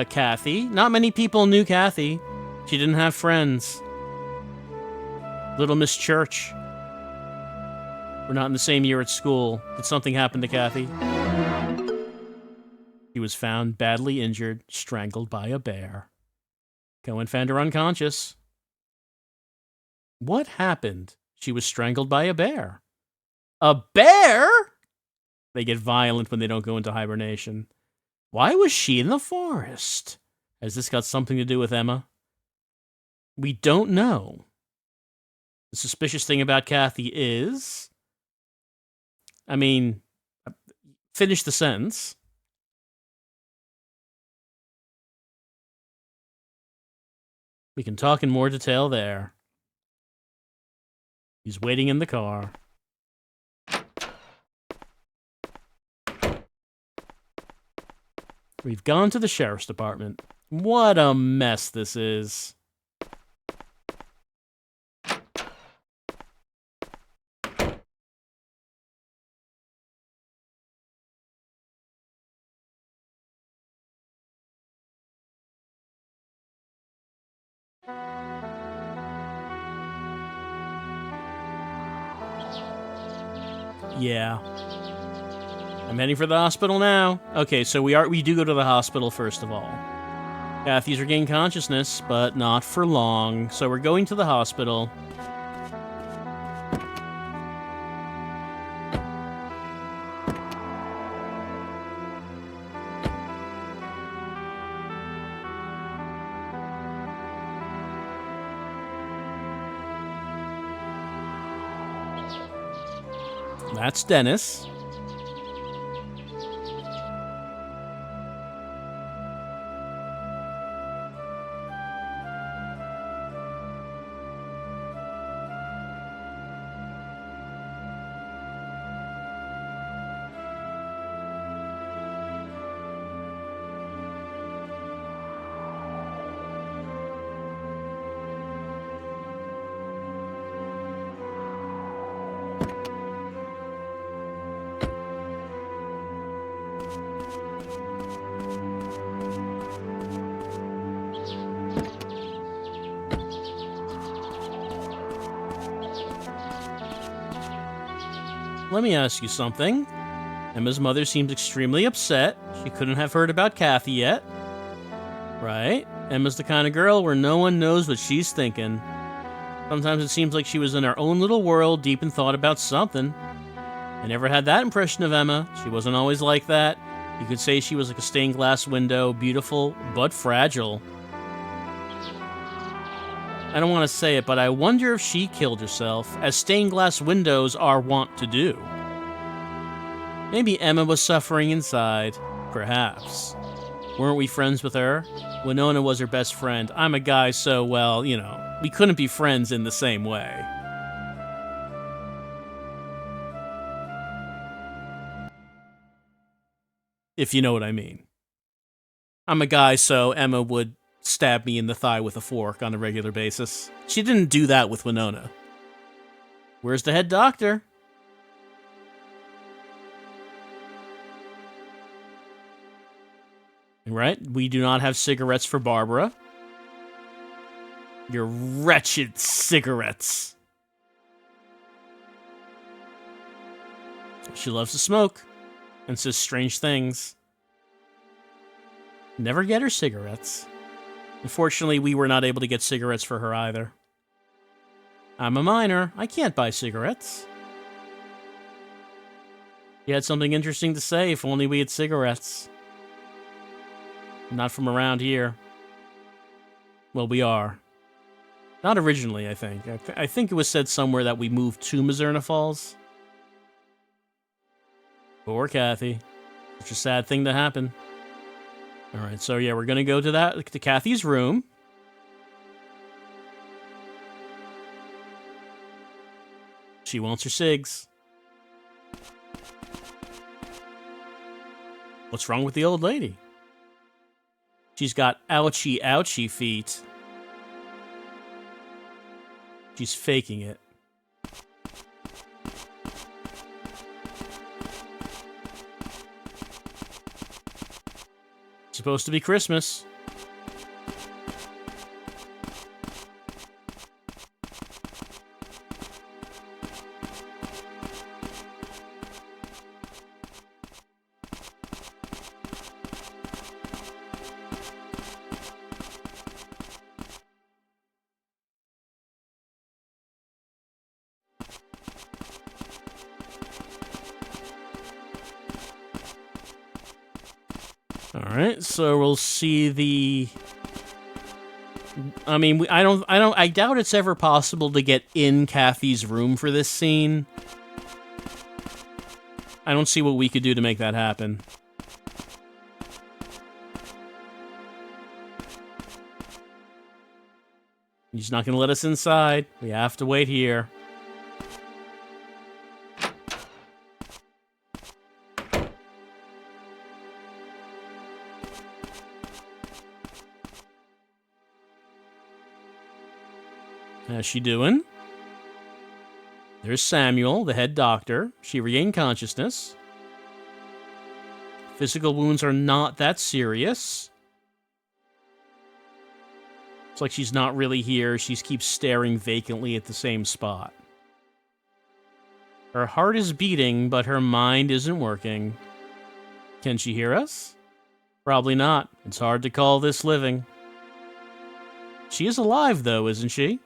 Kathy. Not many people knew Kathy. She didn't have friends. Little Miss Church. We're not in the same year at school. Did something happen to Kathy? She was found badly injured, strangled by a bear. Cohen found her unconscious. What happened? She was strangled by a bear. A bear? They get violent when they don't go into hibernation. Why was she in the forest? Has this got something to do with Emma? We don't know. The suspicious thing about Kathy is... I mean, finish the sentence. We can talk in more detail there. He's waiting in the car. We've gone to the sheriff's department. What a mess this is. Yeah. I'm heading for the hospital now. Okay, so we do go to the hospital first of all. Kathy's regained consciousness, but not for long. So we're going to the hospital. That's Dennis. let me ask you something. Emma's mother seems extremely upset. She couldn't have heard about Kathy yet. Right? Emma's the kind of girl where no one knows what she's thinking. Sometimes it seems like she was in her own little world, deep in thought about something. I never had that impression of Emma. She wasn't always like that. You could say she was like a stained glass window, beautiful but fragile. I don't want to say it, but I wonder if she killed herself, as stained glass windows are wont to do. Maybe Emma was suffering inside. Perhaps. Weren't we friends with her? Winona was her best friend. I'm a guy, so, well, you know, we couldn't be friends in the same way. If you know what I mean. I'm a guy, so Emma would stab me in the thigh with a fork on a regular basis. She didn't do that with Winona. Where's the head doctor? Right? We do not have cigarettes for Barbara. Your wretched cigarettes. She loves to smoke and says strange things. Never get her cigarettes. Unfortunately, we were not able to get cigarettes for her either. I'm a minor. I can't buy cigarettes. You had something interesting to say. If only we had cigarettes. Not from around here. Well, we are. Not originally, I think. I think it was said somewhere that we moved to Mizzurna Falls. Poor Kathy. Such a sad thing to happen. Alright, so yeah, we're gonna go to Kathy's room. She wants her cigs. What's wrong with the old lady? She's got ouchy, ouchy feet. She's faking it. It's supposed to be Christmas. Alright, so we'll see the... I mean, I doubt it's ever possible to get in Kathy's room for this scene. I don't see what we could do to make that happen. He's not gonna let us inside. We have to wait here. How's she doing? There's Samuel, the head doctor. She regained consciousness. Physical wounds are not that serious. It's like she's not really here. She keeps staring vacantly at the same spot. Her heart is beating, but her mind isn't working. Can she hear us? Probably not. It's hard to call this living. She is alive, though, isn't she?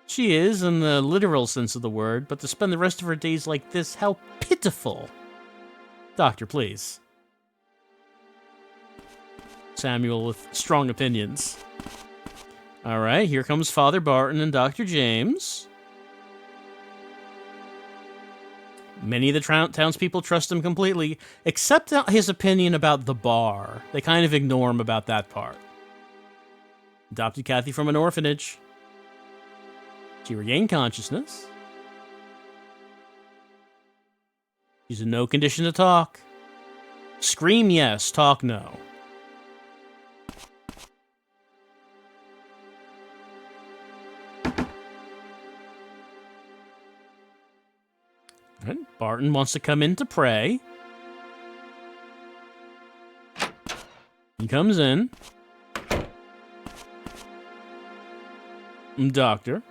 She is, in the literal sense of the word, but to spend the rest of her days like this, how pitiful. Doctor, please. Samuel with strong opinions. Alright, here comes Father Barton and Dr. James. Many of the townspeople trust him completely, except his opinion about the bar. They kind of ignore him about that part. Adopted Kathy from an orphanage. She regained consciousness. She's in no condition to talk. Scream yes, talk no. Right. Barton wants to come in to pray. He comes in. Doctor.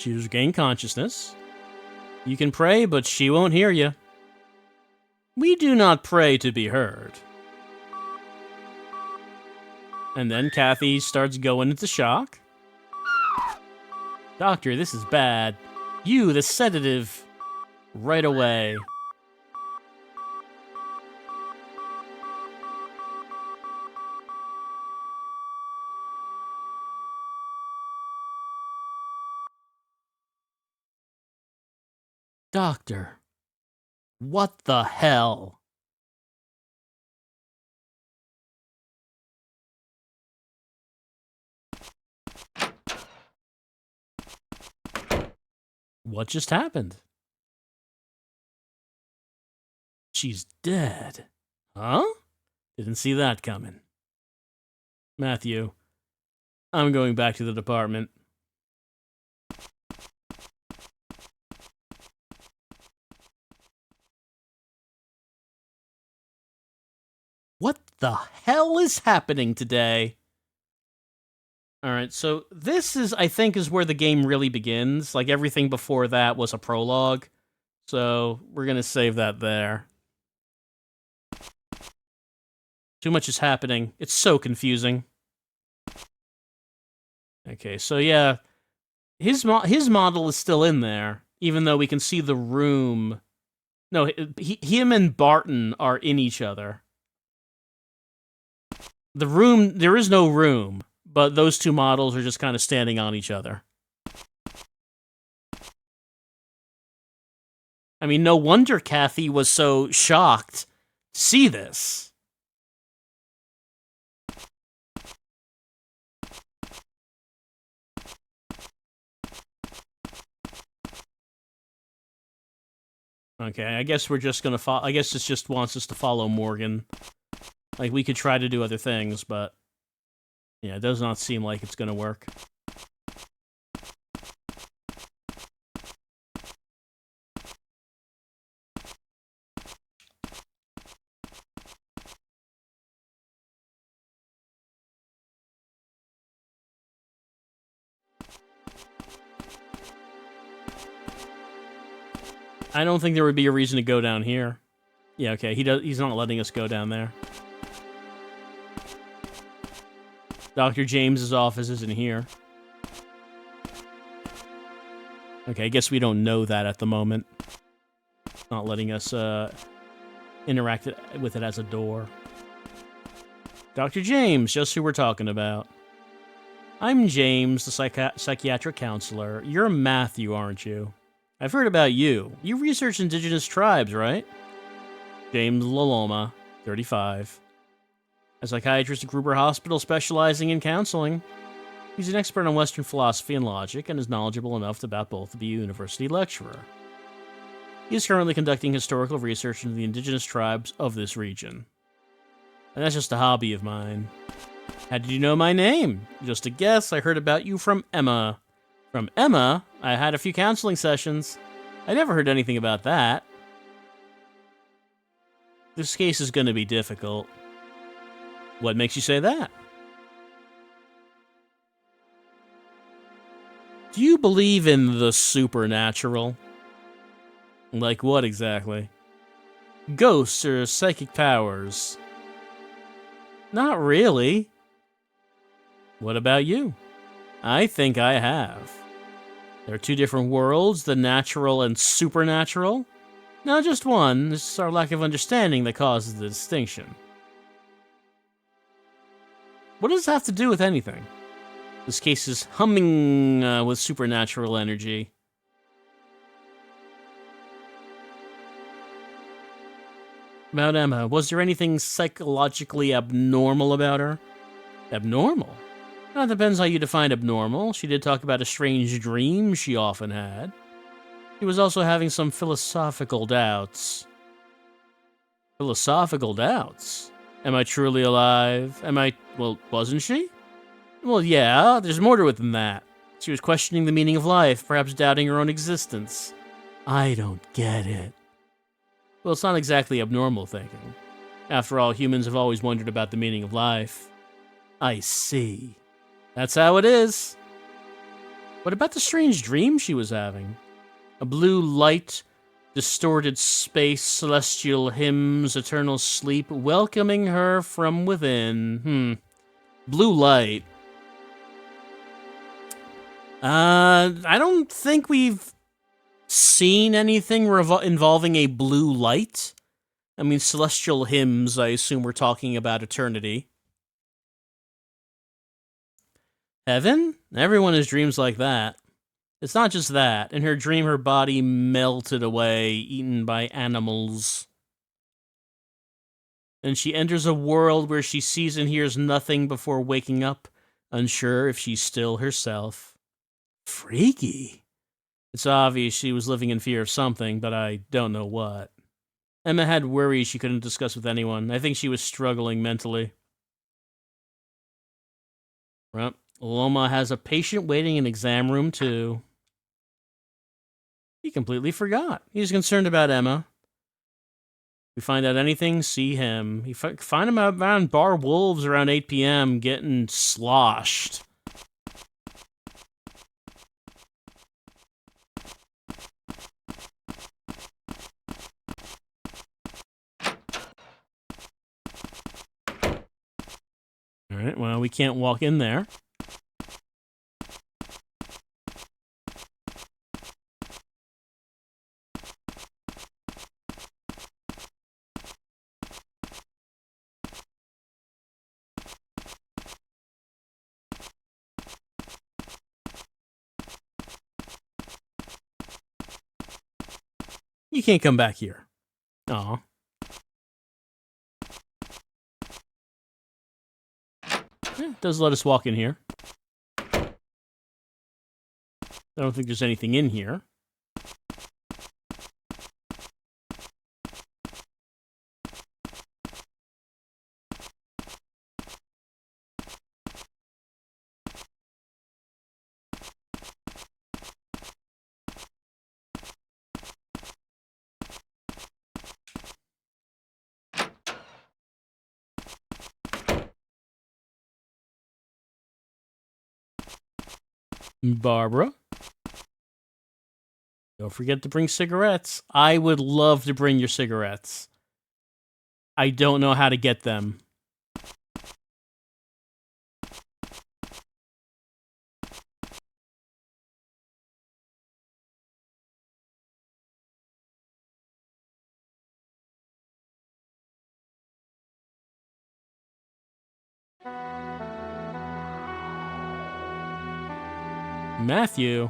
She's regained consciousness. You can pray, but she won't hear you. We do not pray to be heard. And then Kathy starts going into shock. Doctor, this is bad. You, the sedative. Right away. Doctor, what the hell? What just happened? She's dead. Huh? Didn't see that coming. Matthew, I'm going back to the department. What the hell is happening today? Alright, so this is, I think, is where the game really begins. Like, everything before that was a prologue. So, we're gonna save that there. Too much is happening. It's so confusing. Okay, so yeah. His model is still in there, even though we can see the room. No, him and Barton are in each other. The room, there is no room, but those two models are just kind of standing on each other. I mean, no wonder Kathy was so shocked to see this. Okay, I guess we're just gonna follow. I guess it just wants us to follow Morgan. Like, we could try to do other things, but yeah, it does not seem like it's gonna work. I don't think there would be a reason to go down here. Yeah, okay, he's not letting us go down there. Dr. James's office isn't here. Okay, I guess we don't know that at the moment. Not letting us interact with it as a door. Dr. James, just who we're talking about. I'm James, the psychiatric counselor. You're Matthew, aren't you? I've heard about you. You research indigenous tribes, right? James Laloma, 35. A psychiatrist at Gruber Hospital specializing in counseling. He's an expert on Western philosophy and logic and is knowledgeable enough about both to be a university lecturer. He is currently conducting historical research into the indigenous tribes of this region. And that's just a hobby of mine. How did you know my name? Just a guess, I heard about you from Emma. From Emma, I had a few counseling sessions. I never heard anything about that. This case is going to be difficult. What makes you say that? Do you believe in the supernatural? Like what exactly? Ghosts or psychic powers? Not really. What about you? I think I have. There are two different worlds, the natural and supernatural. No, just one. It's our lack of understanding that causes the distinction. What does this have to do with anything? This case is humming with supernatural energy. About Emma, was there anything psychologically abnormal about her? Abnormal? That depends how you define abnormal. She did talk about a strange dream she often had. She was also having some philosophical doubts. Philosophical doubts? Am I truly alive? Well, wasn't she? Well, yeah, there's more to it than that. She was questioning the meaning of life, perhaps doubting her own existence. I don't get it. Well, it's not exactly abnormal thinking. After all, humans have always wondered about the meaning of life. I see. That's how it is. What about the strange dream she was having? A blue light, distorted space, celestial hymns, eternal sleep, welcoming her from within. Blue light. I don't think we've seen anything involving a blue light. I mean, celestial hymns, I assume we're talking about eternity. Heaven? Everyone has dreams like that. It's not just that. In her dream, her body melted away, eaten by animals. And she enters a world where she sees and hears nothing before waking up, unsure if she's still herself. Freaky. It's obvious she was living in fear of something, but I don't know what. Emma had worries she couldn't discuss with anyone. I think she was struggling mentally. Well, Loma has a patient waiting in exam room, too. He completely forgot. He's concerned about Emma. We find out anything, see him. You find him out around Bar Wolves around 8 p.m. getting sloshed. Alright, well, we can't walk in there. You can't come back here. Aw. Yeah, does let us walk in here. I don't think there's anything in here. Barbara. Don't forget to bring cigarettes. I would love to bring your cigarettes. I don't know how to get them. Matthew?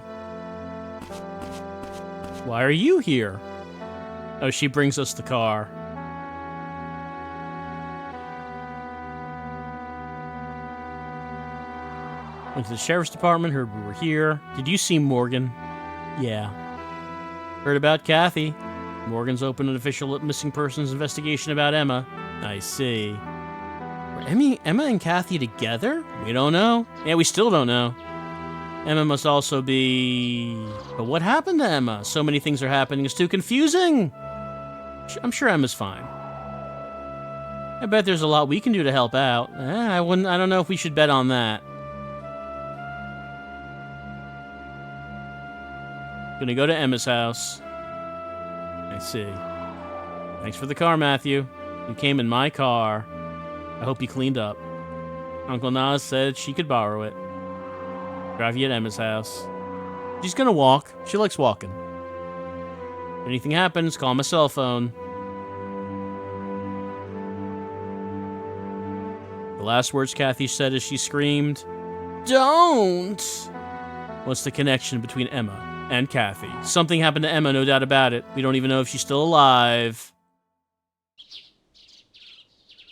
Why are you here? Oh, she brings us the car. Went to the sheriff's department, heard we were here. Did you see Morgan? Yeah. Heard about Kathy. Morgan's opened an official missing persons investigation about Emma. I see. Were Emma and Kathy together? We don't know. Yeah, we still don't know. Emma must also be... But what happened to Emma? So many things are happening, it's too confusing. I'm sure Emma's fine. I bet there's a lot we can do to help out. I don't know if we should bet on that. Gonna go to Emma's house. I see. Thanks for the car, Matthew. You came in my car. I hope you cleaned up. Uncle Nas said she could borrow it. Drive you at Emma's house. She's gonna walk. She likes walking. If anything happens, call my cell phone. The last words Kathy said as she screamed, "Don't!" What's the connection between Emma and Kathy? Something happened to Emma, no doubt about it. We don't even know if she's still alive.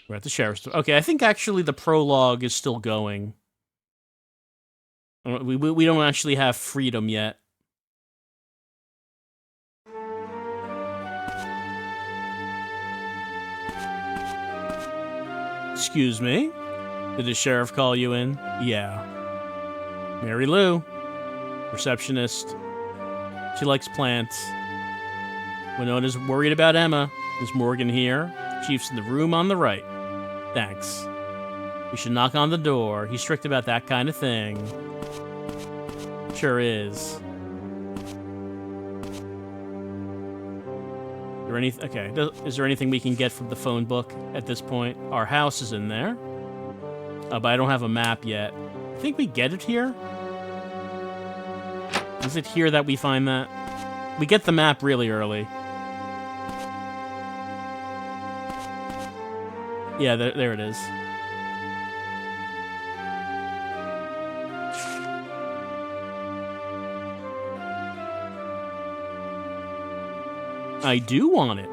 We're at the sheriff's. Okay, I think actually the prologue is still going. We don't actually have freedom yet. Excuse me? Did the sheriff call you in? Yeah. Mary Lou. Receptionist. She likes plants. Winona's worried about Emma. Is Morgan here? Chief's in the room on the right. Thanks. We should knock on the door. He's strict about that kind of thing. Sure is. Okay, is there anything we can get from the phone book at this point? Our house is in there. But I don't have a map yet. I think we get it here? Is it here that we find that? We get the map really early. Yeah, there it is. I do want it.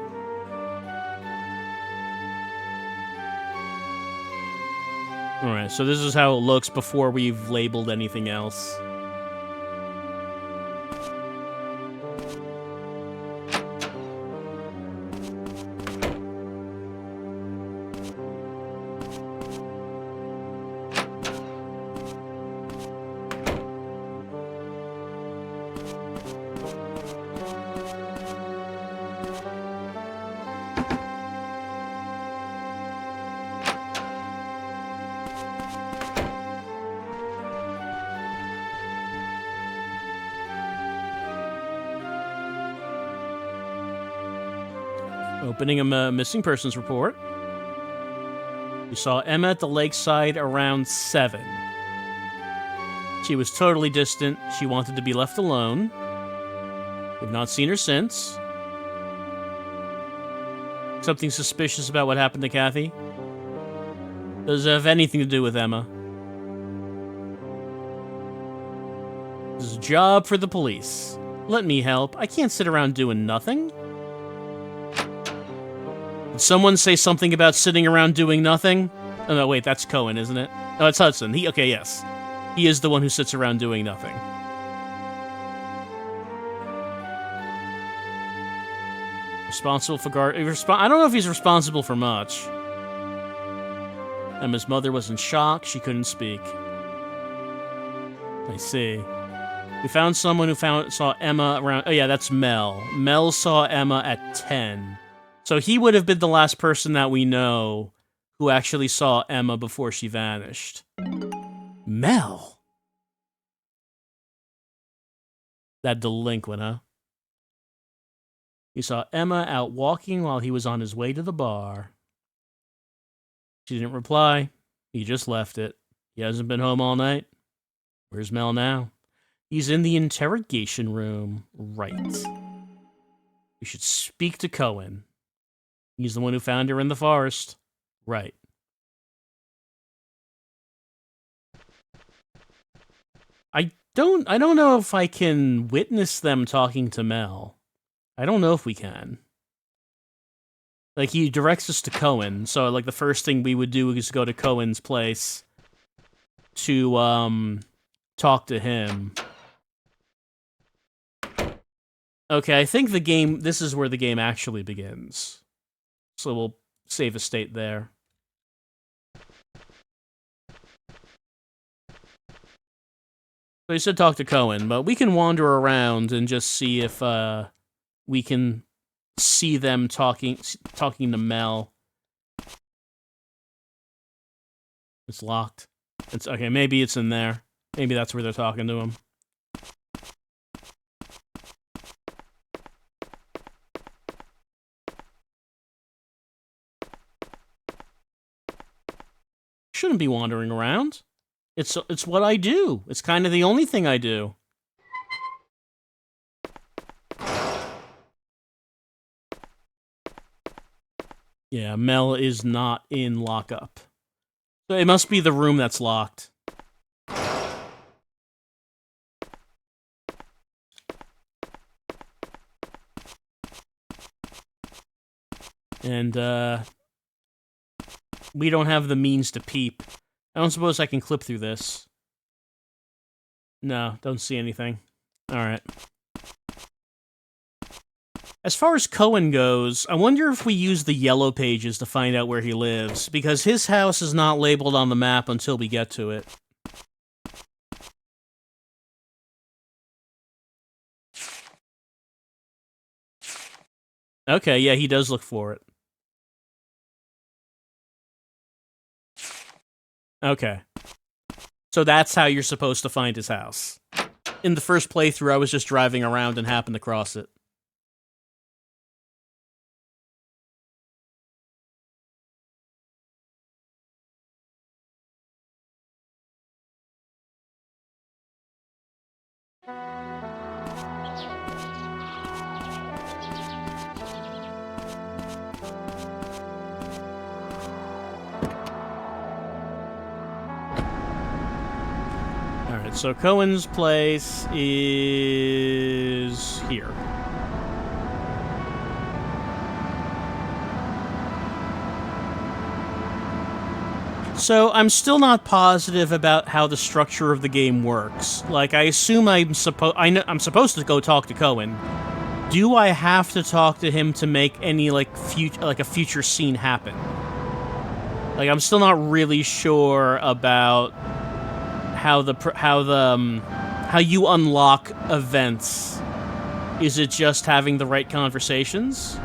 Alright, so this is how it looks before we've labeled anything else. Opening a missing persons report. We saw Emma at the lakeside around 7. She was totally distant. She wanted to be left alone. We've not seen her since. Something suspicious about what happened to Kathy? Does it have anything to do with Emma? This is a job for the police. Let me help. I can't sit around doing nothing. Did someone say something about sitting around doing nothing? Oh, no, wait, that's Cohen, isn't it? Oh, it's Hudson. Okay, yes. He is the one who sits around doing nothing. Responsible for I don't know if he's responsible for much. Emma's mother was in shock. She couldn't speak. I see. We found someone who saw Emma around... Oh, yeah, that's Mel. Mel saw Emma at 10. So he would have been the last person that we know who actually saw Emma before she vanished. Mel? That delinquent, huh? He saw Emma out walking while he was on his way to the bar. She didn't reply. He just left it. He hasn't been home all night. Where's Mel now? He's in the interrogation room. Right. We should speak to Cohen. He's the one who found her in the forest. Right. I don't know if I can witness them talking to Mel. I don't know if we can. Like, he directs us to Cohen, so, like, the first thing we would do is go to Cohen's place to, talk to him. Okay, I think this is where the game actually begins. So we'll save a state there. So he said talk to Cohen, but we can wander around and just see if we can see them talking to Mel. It's locked. It's okay, maybe it's in there. Maybe that's where they're talking to him. Shouldn't be wandering around. It's what I do. It's kind of the only thing I do. Yeah, Mel is not in lockup. So it must be the room that's locked. And, we don't have the means to peep. I don't suppose I can clip through this. No, don't see anything. Alright. As far as Cohen goes, I wonder if we use the yellow pages to find out where he lives, because his house is not labeled on the map until we get to it. Okay, yeah, he does look for it. Okay. So that's how you're supposed to find his house. in the first playthrough, I was just driving around and happened to cross it. Alright, so Cohen's place is here. So I'm still not positive about how the structure of the game works. Like, I assume I'm supposed to go talk to Cohen. Do I have to talk to him to make any a future scene happen? Like, I'm still not really sure about how you unlock events. Is it just having the right conversations?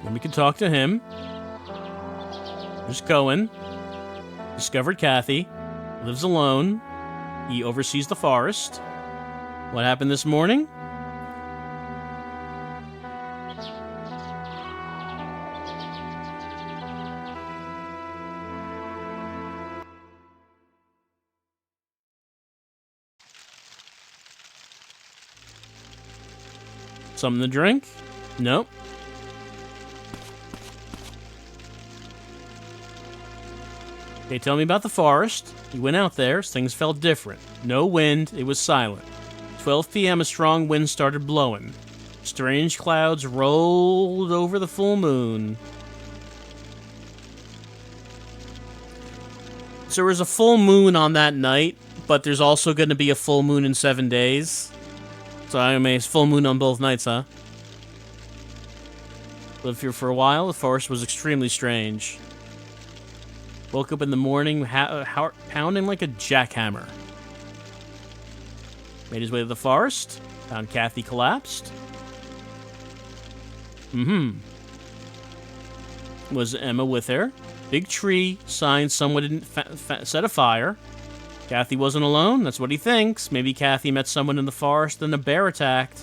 Then we can talk to him. There's Cohen. Discovered Kathy. Lives alone. He oversees the forest. What happened this morning? Something to drink? Nope. Okay, tell me about the forest. You went out there, things felt different. No wind, it was silent. 12 p.m., a strong wind started blowing. Strange clouds rolled over the full moon. So there was a full moon on that night, but there's also going to be a full moon in 7 days. So I mean, it's full moon on both nights, huh? Lived here for a while, the forest was extremely strange. Woke up in the morning, pounding like a jackhammer. Made his way to the forest. Found Kathy collapsed. Was Emma with her? Big tree, sign someone didn't set a fire. Kathy wasn't alone, that's what he thinks. Maybe Kathy met someone in the forest and a bear attacked.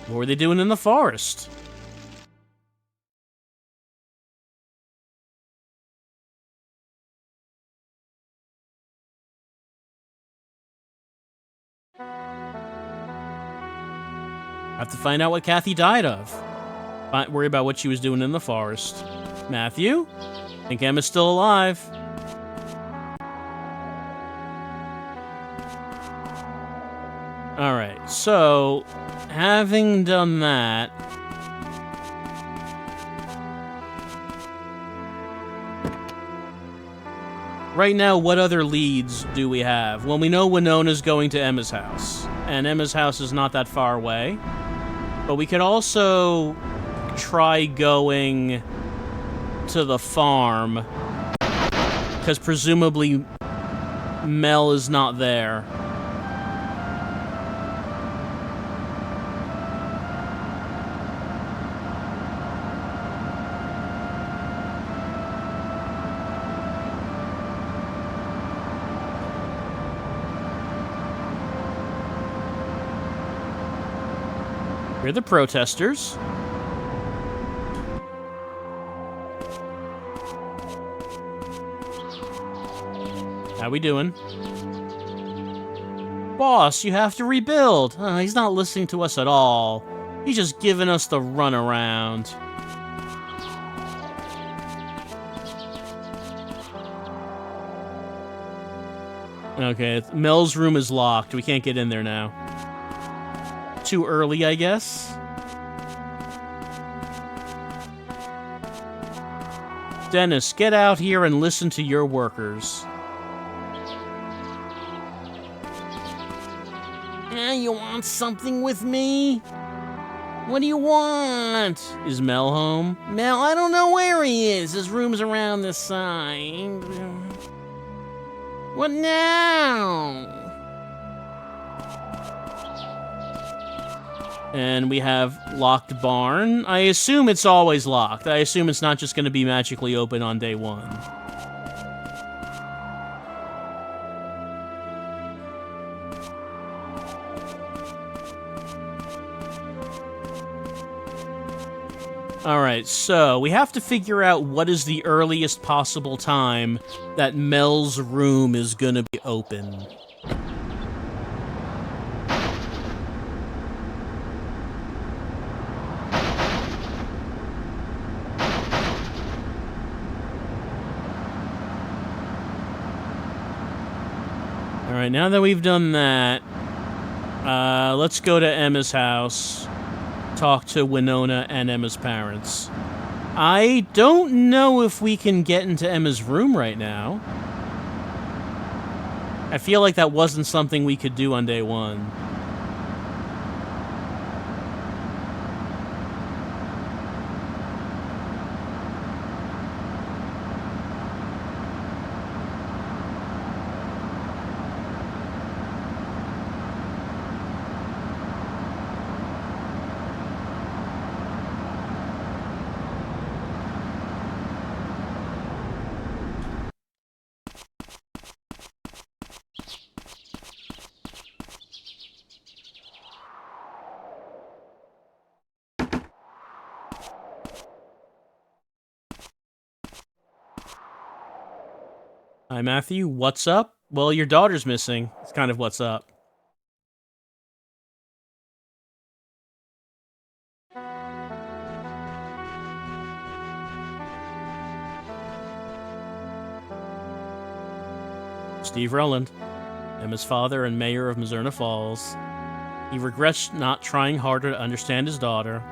What were they doing in the forest? Have to find out what Kathy died of. Worry about what she was doing in the forest. Matthew? Think Emma's still alive. Alright, so, having done that... Right now, what other leads do we have? Well, we know Winona's going to Emma's house. And Emma's house is not that far away. But we could also try going to the farm. Because presumably Mel is not there. We're the protesters. How we doing? Boss, you have to rebuild. He's not listening to us at all. He's just giving us the runaround. Okay, Mel's room is locked. We can't get in there now. Too early, I guess. Dennis, get out here and listen to your workers. You want something with me? What do you want? Is Mel home? Mel, I don't know where he is. His room's around this side. What now? And we have locked barn. I assume it's always locked. I assume it's not just going to be magically open on day one. Alright, so we have to figure out what is the earliest possible time that Mel's room is going to be open. Alright, now that we've done that, let's go to Emma's house, talk to Winona and Emma's parents. I don't know if we can get into Emma's room right now. I feel like that wasn't something we could do on day one. Hi, Matthew. What's up? Well, your daughter's missing. It's kind of what's up. Steve Rowland, Emma's father and mayor of Mizzurna Falls. He regrets not trying harder to understand his daughter.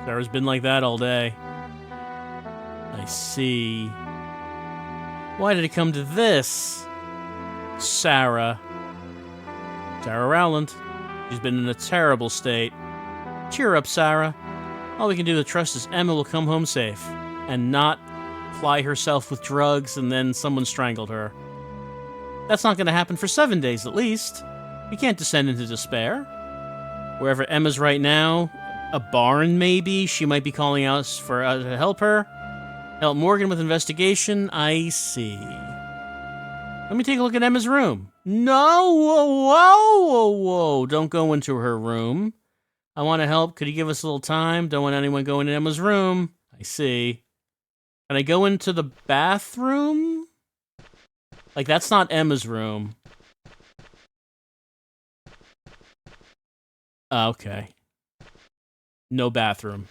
Sarah's been like that all day. I see. Why did it come to this? Sarah. Sarah Rowland. She's been in a terrible state. Cheer up, Sarah. All we can do to trust is Emma will come home safe and not ply herself with drugs and then someone strangled her. That's not going to happen for 7 days at least. We can't descend into despair. Wherever Emma's right now, a barn maybe, she might be calling us for to help her. Help Morgan with investigation, I see. Let me take a look at Emma's room. No, whoa, don't go into her room. I want to help. Could you give us a little time? Don't want anyone going in Emma's room. I see. Can I go into the bathroom? Like, that's not Emma's room. Okay. No bathroom.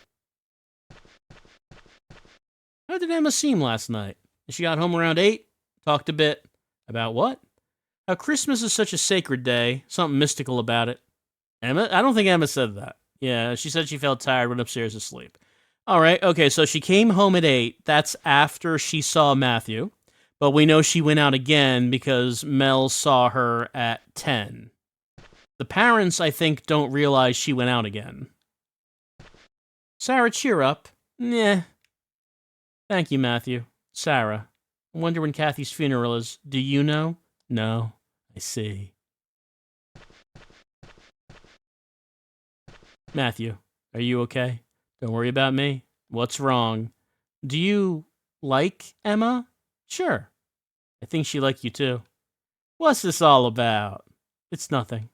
How did Emma seem last night? She got home around 8, talked a bit. About what? How Christmas is such a sacred day, something mystical about it. Emma? I don't think Emma said that. Yeah, she said she felt tired, went upstairs to sleep. Alright, okay, so she came home at 8. That's after she saw Matthew. But we know she went out again because Mel saw her at 10. The parents, I think, don't realize she went out again. Sarah, cheer up. Nah. Thank you, Matthew. Sarah. I wonder when Kathy's funeral is. Do you know? No. I see. Matthew, are you okay? Don't worry about me. What's wrong? Do you like Emma? Sure. I think she liked you too. What's this all about? It's nothing.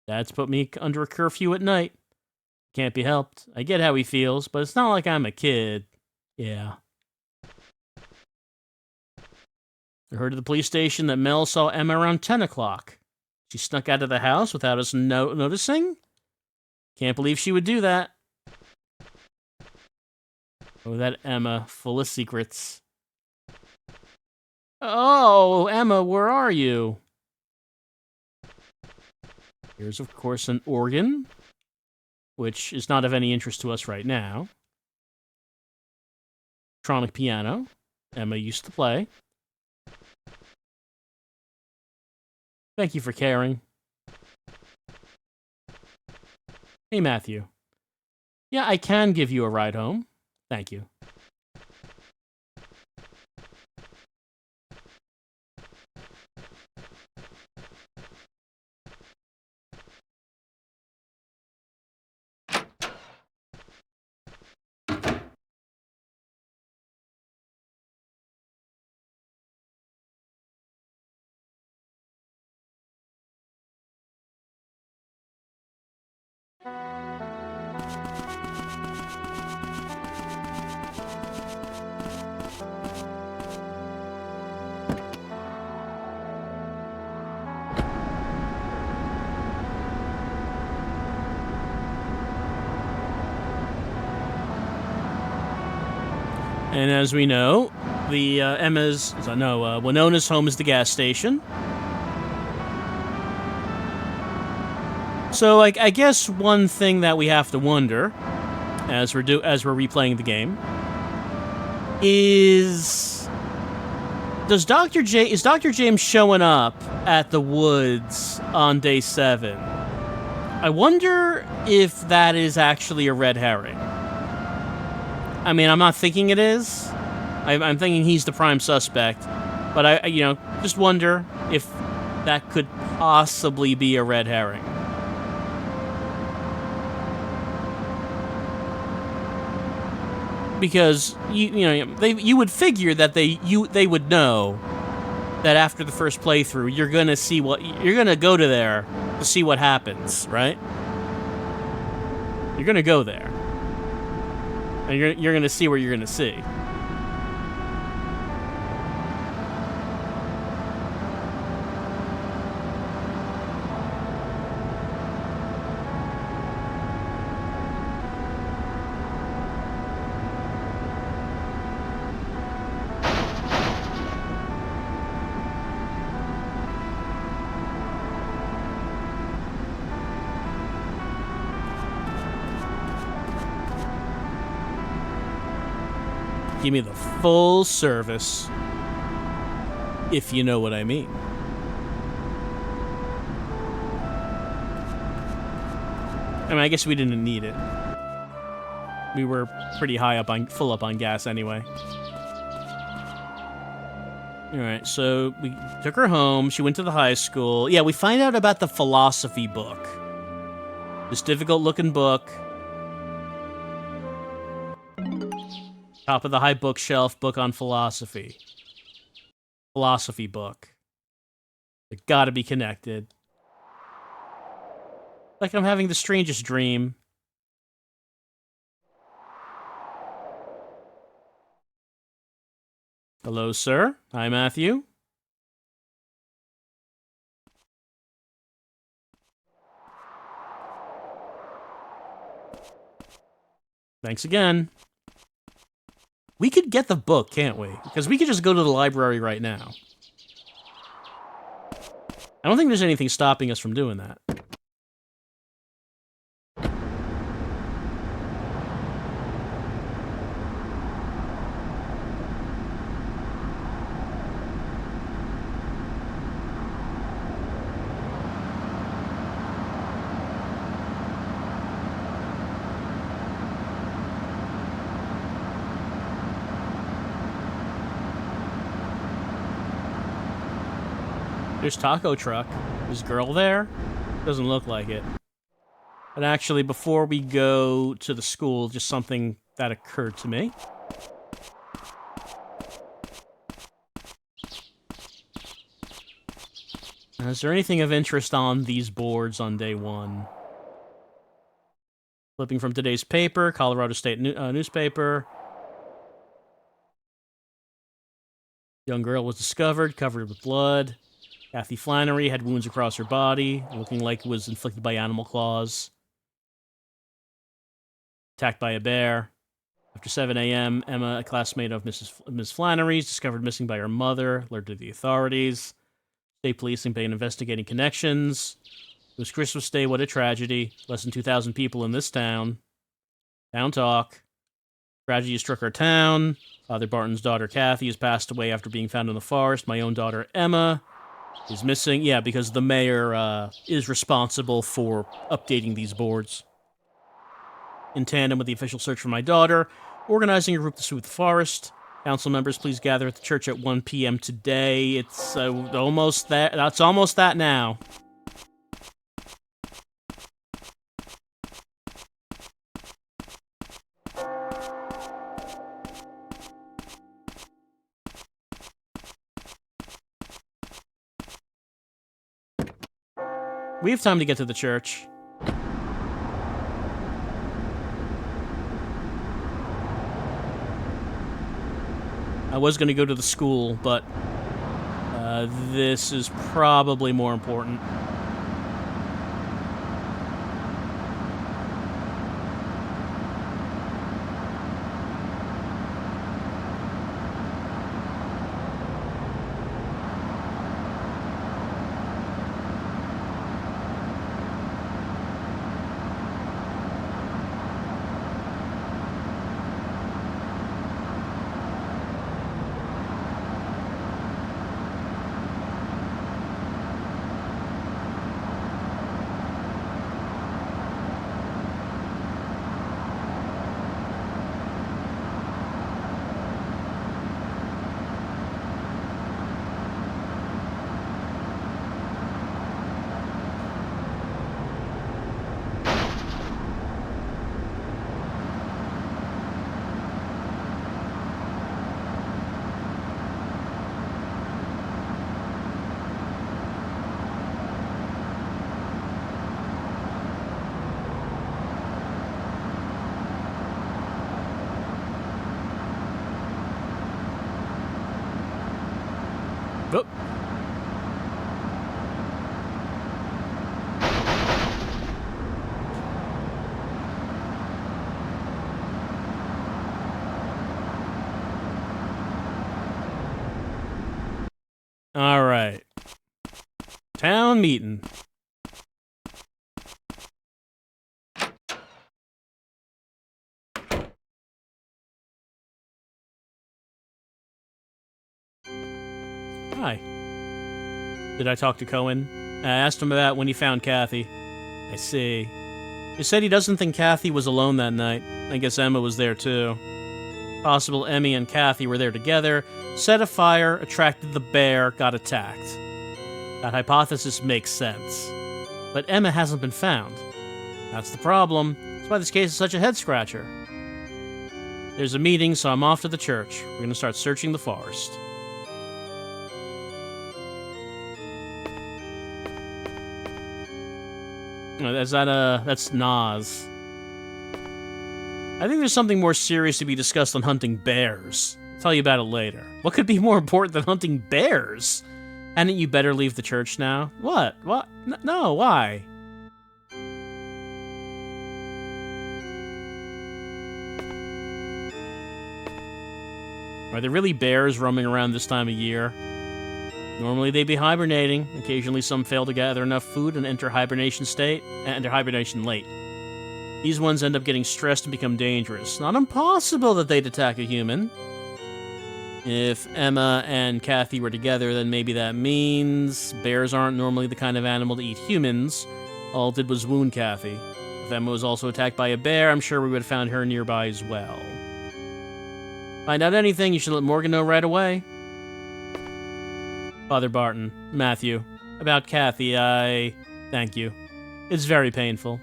Dad's put me under a curfew at night. Can't be helped. I get how he feels, but it's not like I'm a kid. Yeah. I heard at the police station that Mel saw Emma around 10 o'clock. She snuck out of the house without us noticing? Can't believe she would do that. Oh, that Emma, full of secrets. Oh, Emma, where are you? Here's, of course, an organ, which is not of any interest to us right now. Electronic piano. Emma used to play. Thank you for caring. Hey, Matthew. Yeah, I can give you a ride home. Thank you. And as we know, the Winona's home is the gas station. So, like, I guess one thing that we have to wonder as we're replaying the game is is Dr. James showing up at the woods on day 7? I wonder if that is actually a red herring. I mean, I'm not thinking it is. I'm thinking he's the prime suspect, but I just wonder if that could possibly be a red herring. Because you would figure that they would know that after the first playthrough you're gonna go to there to see what happens, right? You're gonna go there, and you're gonna see what you're gonna see. Give me the full service, if you know what I mean. I mean, I guess we didn't need it. We were pretty full up on gas anyway. Alright, so we took her home. She went to the high school. Yeah, we find out about the philosophy book. This difficult-looking book. Top of the high bookshelf, book on philosophy. Philosophy book. They gotta be connected. Like I'm having the strangest dream. Hello, sir. Hi, Matthew. Thanks again. We could get the book, can't we? Because we could just go to the library right now. I don't think there's anything stopping us from doing that. There's taco truck. Is girl there? Doesn't look like it. But actually, before we go to the school, just something that occurred to me. Is there anything of interest on these boards on day 1? Flipping from today's paper, Colorado State newspaper. Young girl was discovered, covered with blood. Kathy Flannery had wounds across her body, looking like it was inflicted by animal claws. Attacked by a bear. After 7 a.m., Emma, a classmate of Ms. Flannery's, discovered missing by her mother, alerted the authorities. State police began investigating connections. It was Christmas Day, what a tragedy. Less than 2,000 people in this town. Town talk. Tragedy struck our town. Father Barton's daughter, Kathy, has passed away after being found in the forest. My own daughter, Emma, Is missing? Yeah, because the mayor is responsible for updating these boards. In tandem with the official search for my daughter, organizing a group to sweep the forest. Council members, please gather at the church at 1 p.m. today. It's almost that. That's almost that now. We have time to get to the church. I was going to go to the school, but this is probably more important. Oh. All right. Town meeting. Hi. Did I talk to Cohen? I asked him about when he found Kathy. I see. He said he doesn't think Kathy was alone that night. I guess Emma was there too. Possible Emmy and Kathy were there together, set a fire, attracted the bear, got attacked. That hypothesis makes sense. But Emma hasn't been found. That's the problem. That's why this case is such a head-scratcher. There's a meeting, so I'm off to the church. We're gonna start searching the forest. That's Nas. I think there's something more serious to be discussed than hunting bears. I'll tell you about it later. What could be more important than hunting bears? Hadn't you better leave the church now? What? What? No, why? Are there really bears roaming around this time of year? Normally they'd be hibernating. Occasionally some fail to gather enough food and enter hibernation late. These ones end up getting stressed and become dangerous. Not impossible that they'd attack a human. If Emma and Kathy were together, then maybe that means bears aren't normally the kind of animal to eat humans. All it did was wound Kathy. If Emma was also attacked by a bear, I'm sure we would have found her nearby as well. Find out anything, you should let Morgan know right away. Father Barton, Matthew, about Kathy, thank you. It's very painful.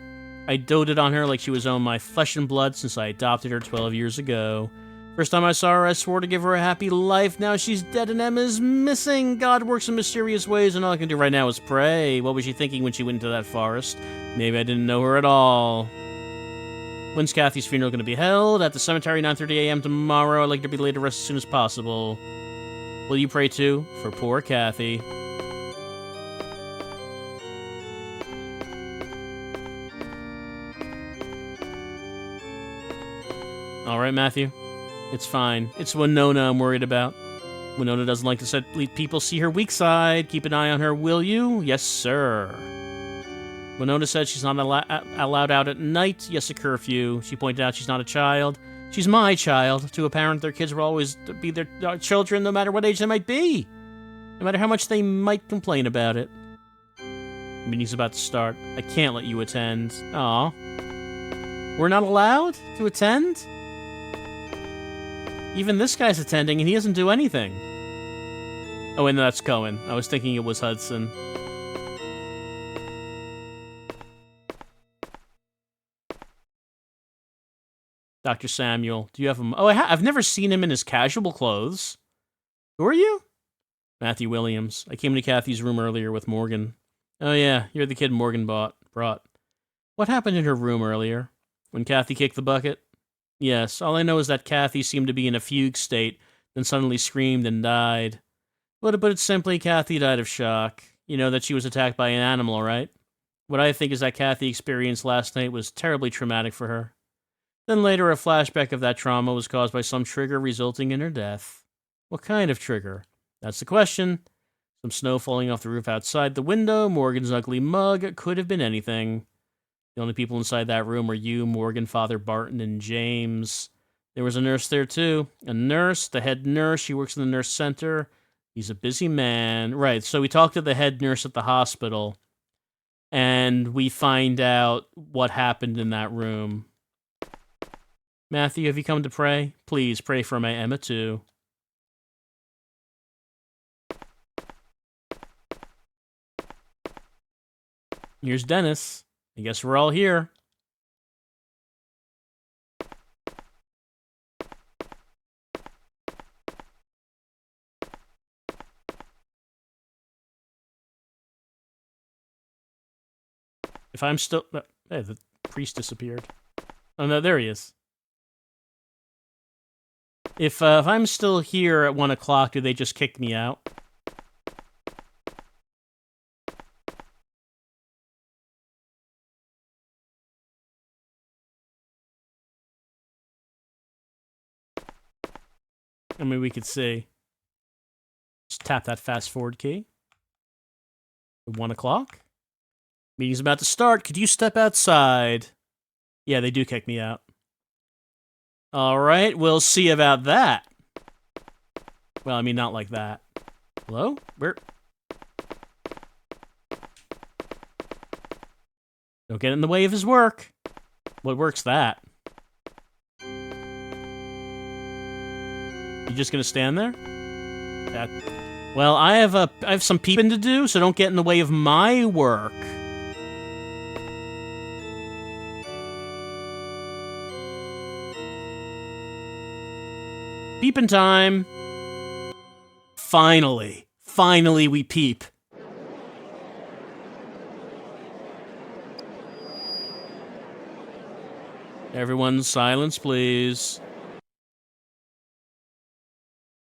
I doted on her like she was owned my flesh and blood since I adopted her 12 years ago. First time I saw her, I swore to give her a happy life. Now she's dead and Emma's missing. God works in mysterious ways, and all I can do right now is pray. What was she thinking when she went into that forest? Maybe I didn't know her at all. When's Kathy's funeral going to be held? At the cemetery, 9:30 a.m. tomorrow. I'd like to be laid to rest as soon as possible. Will you pray too? For poor Kathy. Alright, Matthew. It's fine. It's Winona I'm worried about. Winona doesn't like to let people see her weak side. Keep an eye on her, will you? Yes, sir. Winona said she's not allowed out at night. Yes, a curfew. She pointed out she's not a child. She's my child. To a parent, their kids will always be their children, no matter what age they might be. no matter how much they might complain about it. The meeting's about to start. I can't let you attend. Aw. We're not allowed to attend? Even this guy's attending, and he doesn't do anything. Oh, and that's Cohen. I was thinking it was Hudson. Dr. Samuel, do you have him? Oh, I've never seen him in his casual clothes. Who are you? Matthew Williams. I came to Kathy's room earlier with Morgan. Oh yeah, you're the kid Morgan brought. What happened in her room earlier? When Kathy kicked the bucket? Yes, all I know is that Kathy seemed to be in a fugue state, then suddenly screamed and died. But to put it simply, Kathy died of shock. You know that she was attacked by an animal, right? What I think is that Kathy experienced last night was terribly traumatic for her. Then later, a flashback of that trauma was caused by some trigger resulting in her death. What kind of trigger? That's the question. Some snow falling off the roof outside the window, Morgan's ugly mug, could have been anything. The only people inside that room were you, Morgan, Father Barton, and James. There was a nurse there, too. A nurse, the head nurse. She works in the nurse center. He's a busy man. Right, so we talked to the head nurse at the hospital, and we find out what happened in that room. Matthew, have you come to pray? Please, pray for my Emma, too. Here's Dennis. I guess we're all here. If I'm still... Hey, the priest disappeared. Oh, no, there he is. If I'm still here at 1 o'clock, do they just kick me out? I mean, we could see. Just tap that fast forward key. 1 o'clock. Meeting's about to start. Could you step outside? Yeah, they do kick me out. All right, we'll see about that. Well, I mean, not like that. Hello? Where? Don't get in the way of his work. What work's that? You just gonna stand there? That... Well, I have some peeping to do, so don't get in the way of my work. Peeping time. Finally we peep. Everyone, silence, please.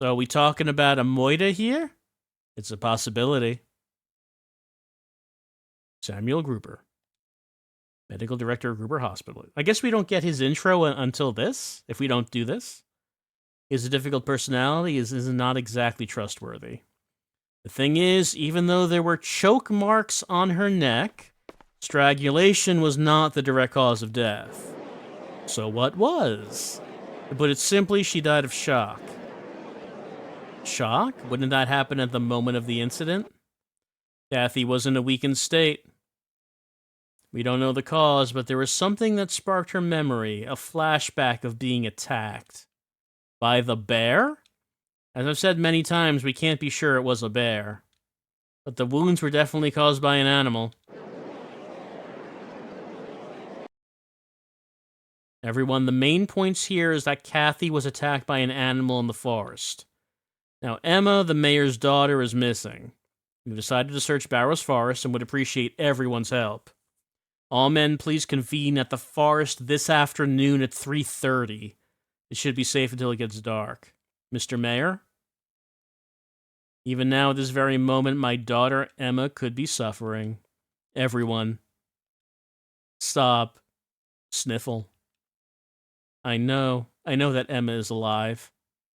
So are we talking about a moida here? It's a possibility. Samuel Gruber, medical director of Gruber Hospital. I guess we don't get his intro until this, if we don't do this. His difficult personality is not exactly trustworthy. The thing is, even though there were choke marks on her neck, strangulation was not the direct cause of death. So what was? To put it simply, she died of shock. Shock? Wouldn't that happen at the moment of the incident? Kathy was in a weakened state. We don't know the cause, but there was something that sparked her memory, a flashback of being attacked. By the bear? As I've said many times, we can't be sure it was a bear. But the wounds were definitely caused by an animal. Everyone, the main points here is that Kathy was attacked by an animal in the forest. Now, Emma, the mayor's daughter, is missing. We've decided to search Barrow's Forest and would appreciate everyone's help. All men, please convene at the forest this afternoon at 3:30. It should be safe until it gets dark. Mr. Mayor? Even now, at this very moment, my daughter, Emma, could be suffering. Everyone. Stop. Sniffle. I know that Emma is alive.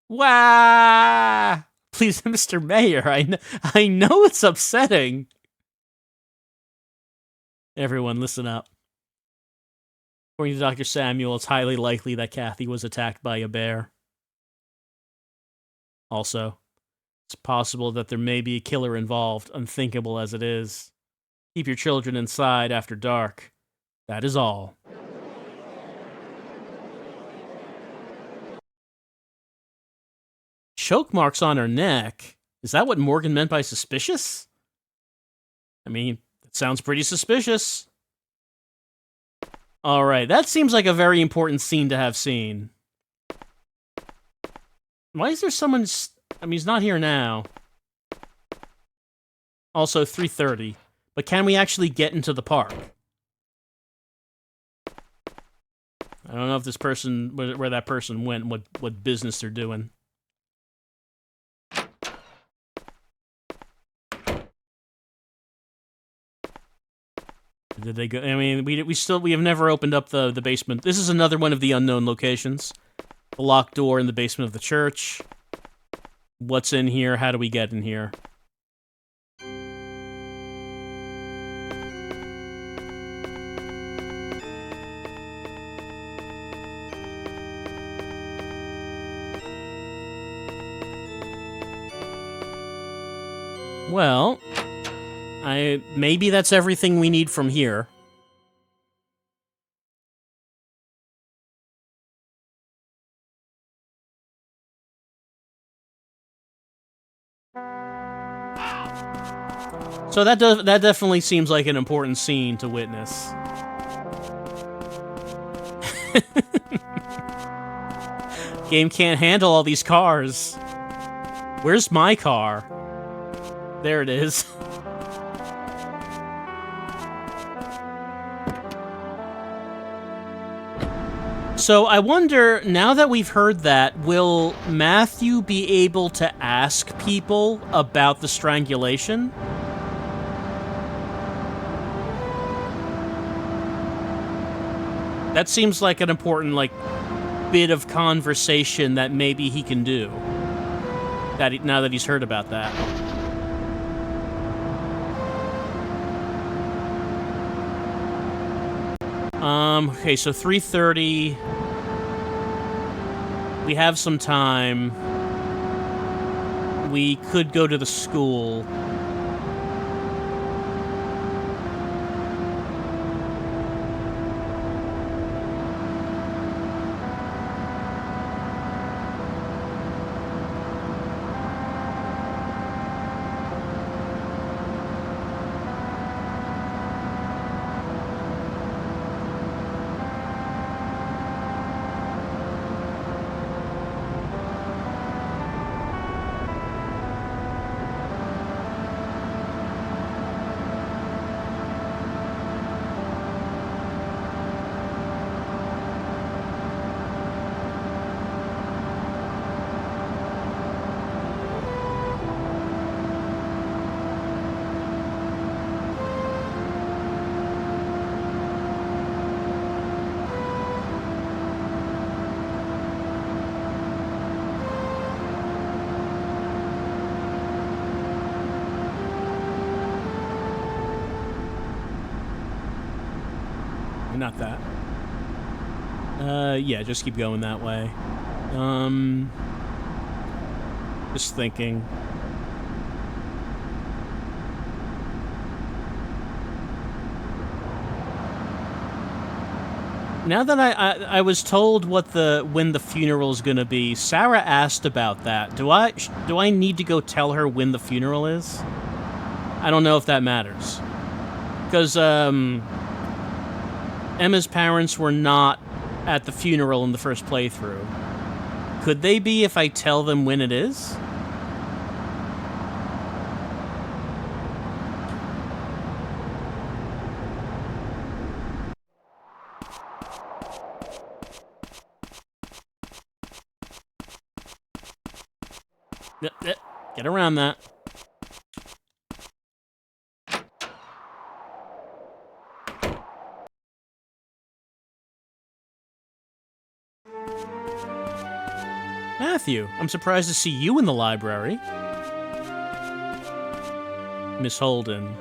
Wah! Please, Mr. Mayor, I know it's upsetting. Everyone, listen up. According to Dr. Samuel, it's highly likely that Kathy was attacked by a bear. Also, It's possible that there may be a killer involved, unthinkable as it is. Keep your children inside after dark. That is all. Choke marks on her neck? Is that what Morgan meant by suspicious? I mean, that sounds pretty suspicious. Alright, that seems like a very important scene to have seen. Why is there someone... I mean, he's not here now. Also, 3:30. But can we actually get into the park? I don't know if this person... where that person went, what business they're doing. Did they go? I mean, we have never opened up the basement. This is another one of the unknown locations. The locked door in the basement of the church. What's in here? How do we get in here? Well, maybe that's everything we need from here. So that definitely seems like an important scene to witness. Game can't handle all these cars. Where's my car? There it is. So I wonder, now that we've heard that, will Matthew be able to ask people about the strangulation? That seems like an important, bit of conversation that maybe he can do. Now that he's heard about that. Okay, so 3:30. We have some time. We could go to the school. Not that. Yeah, just keep going that way. Just thinking. Now that I was told when the funeral is gonna be, Sarah asked about that. Do I need to go tell her when the funeral is? I don't know if that matters. Because, Emma's parents were not at the funeral in the first playthrough. Could they be if I tell them when it is? Get around that. Matthew, I'm surprised to see you in the library. Miss Holden.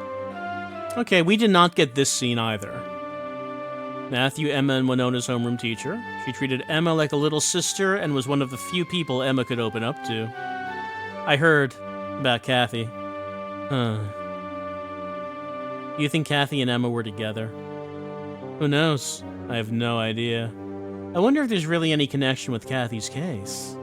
Okay, we did not get this scene either. Matthew, Emma, and Winona's homeroom teacher. She treated Emma like a little sister and was one of the few people Emma could open up to. I heard About Kathy. Huh. Do you think Kathy and Emma were together? Who knows? I have no idea. I wonder if there's really any connection with Kathy's case.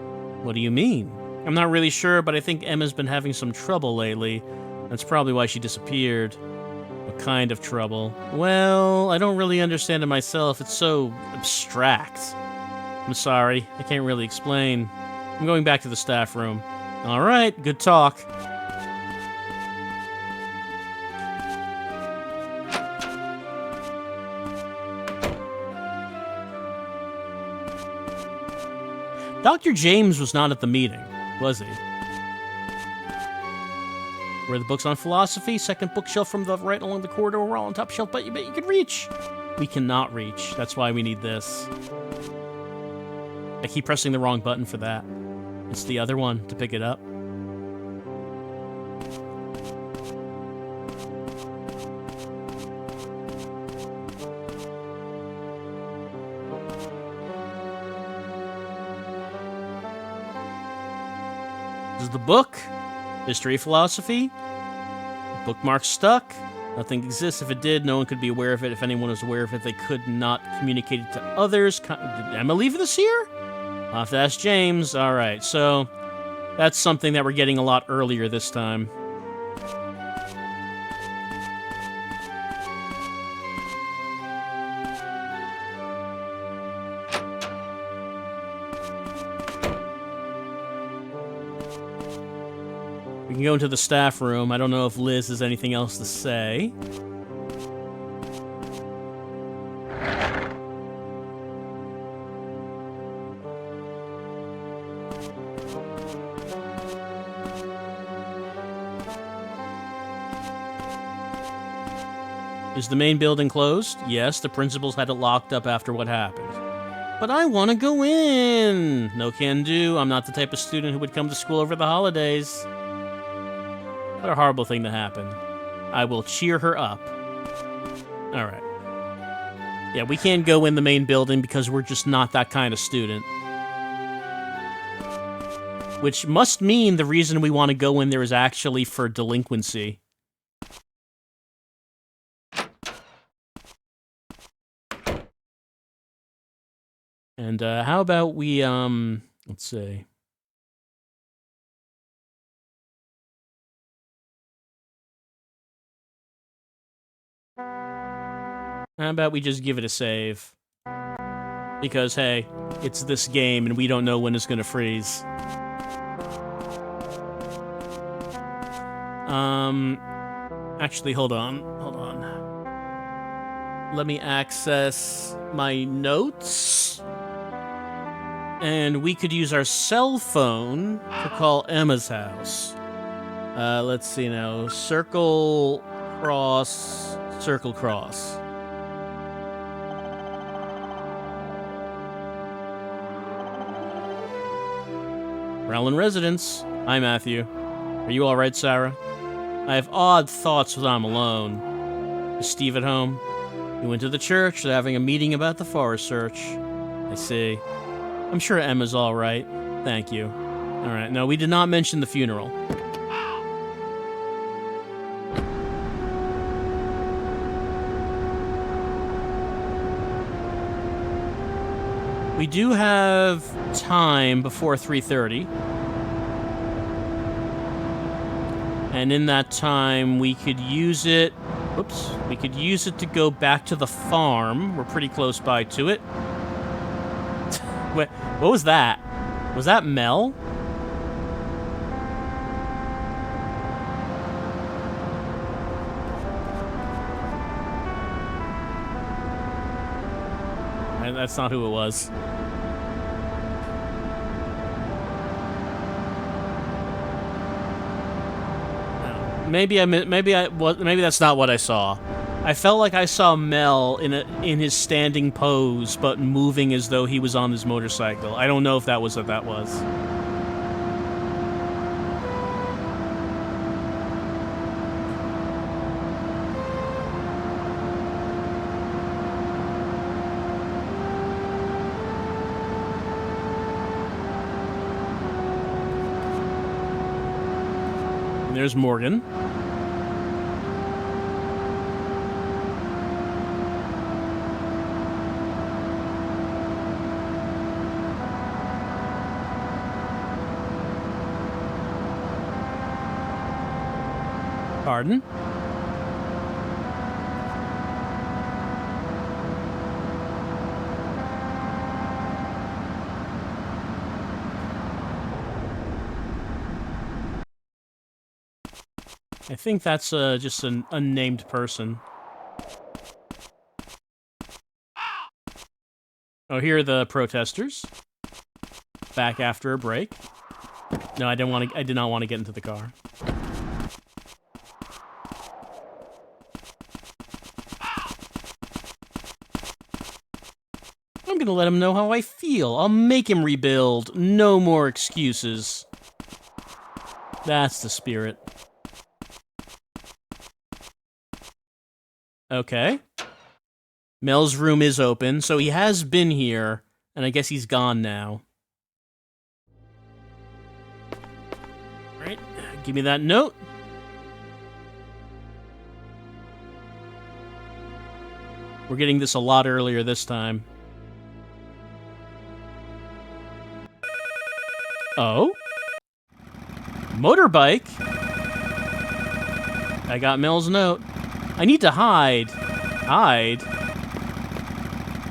What do you mean? I'm not really sure, but I think Emma's been having some trouble lately. That's probably why she disappeared. What kind of trouble? Well, I don't really understand it myself. It's so abstract. I'm sorry. I can't really explain. I'm going back to the staff room. All right, good talk. Dr. James was not at the meeting, was he? Where the books on philosophy, second bookshelf from the right along the corridor, we're all on top shelf, but you bet you could reach. We cannot reach. That's why we need this. I keep pressing the wrong button for that. It's the other one to pick it up. This is the book. History, philosophy. Bookmark stuck. Nothing exists. If it did, no one could be aware of it. If anyone was aware of it, they could not communicate it to others. Did Emma leave this here? I'll have to ask James. All right, so that's something that we're getting a lot earlier this time. We can go into the staff room. I don't know if Liz has anything else to say. Is the main building closed? Yes, the principals had it locked up after what happened. But I want to go in! No can do. I'm not the type of student who would come to school over the holidays. What a horrible thing to happen. I will cheer her up. Alright. Yeah, we can't go in the main building because we're just not that kind of student. Which must mean the reason we want to go in there is actually for delinquency. And how about we, let's see. How about we just give it a save? Because, hey, it's this game and we don't know when it's gonna freeze. Actually, hold on. Let me access my notes. And we could use our cell phone to call Emma's house. Let's see now. Circle, cross, circle, cross. Rowland residence. Hi, Matthew. Are you alright, Sarah? I have odd thoughts when I'm alone. Is Steve at home? He went to the church. They're having a meeting about the forest search. I see. I'm sure Emma's alright. Thank you. Alright, no, we did not mention the funeral. We do have time before 3:30. And in that time, we could use it... Whoops. We could use it to go back to the farm. We're pretty close by to it. What was that? Was that Mel? That's not who it was. Maybe that's not what I saw. I felt like I saw Mel in his standing pose, but moving as though he was on his motorcycle. I don't know if that was what that was. There's Morgan. Pardon? I think that's just an unnamed person. Oh, here are the protesters. Back after a break. No, I did not want to get into the car. I'm gonna let him know how I feel. I'll make him rebuild. No more excuses. That's the spirit. Okay. Mel's room is open, so he has been here, and I guess he's gone now. Alright, give me that note. We're getting this a lot earlier this time. Oh? Motorbike? I got Mel's note. I need to hide. Hide?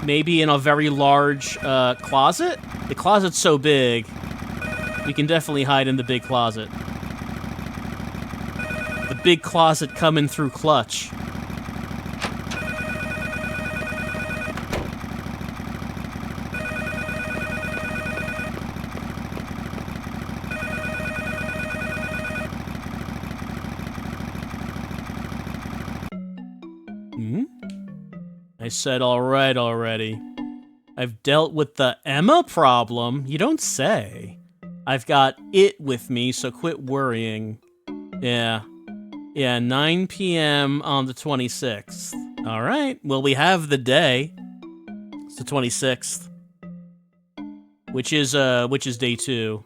Maybe in a very large closet? The closet's so big. We can definitely hide in the big closet. The big closet coming through clutch. I said alright already. I've dealt with the Emma problem? You don't say. I've got it with me, so quit worrying. Yeah. Yeah, 9 p.m. on the 26th. Alright, well we have the day. It's the 26th. Which is day 2.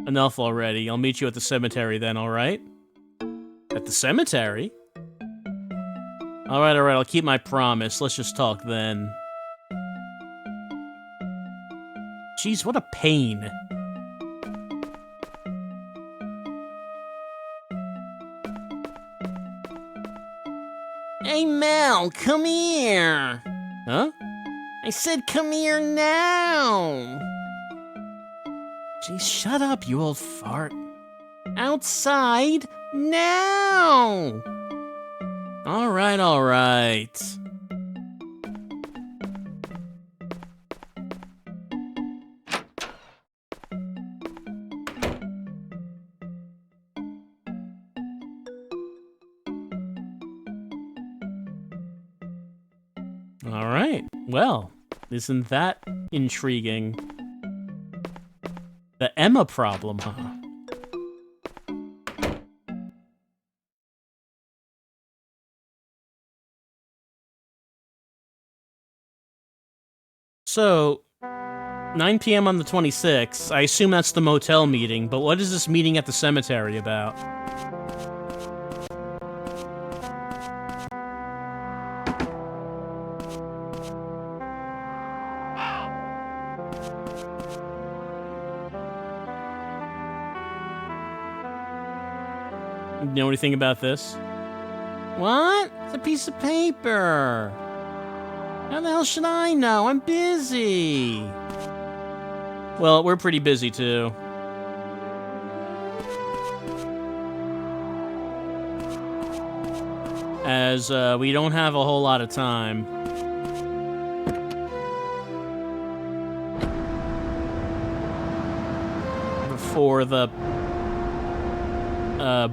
Enough already. I'll meet you at the cemetery then, alright? At the cemetery? Alright, I'll keep my promise. Let's just talk then. Jeez, what a pain. Hey, Mel, come here. Huh? I said come here now. Jeez, shut up, you old fart. Outside now. Alright, alright. Alright, well, isn't that intriguing? The Emma problem, huh? So, 9 p.m. on the 26th, I assume that's the motel meeting, but what is this meeting at the cemetery about? You know anything about this? What? It's a piece of paper. How the hell should I know? I'm busy. Well, we're pretty busy too. As we don't have a whole lot of time. Before the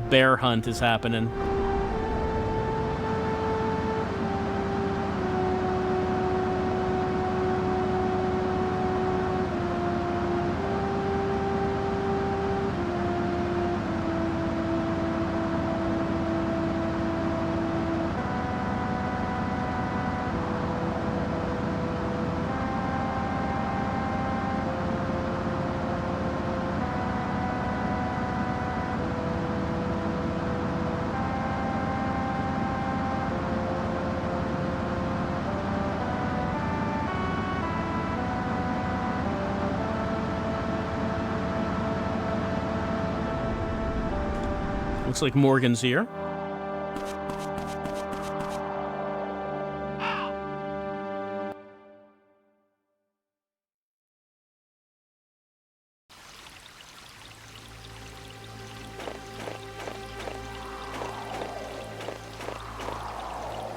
bear hunt is happening. Looks like Morgan's here.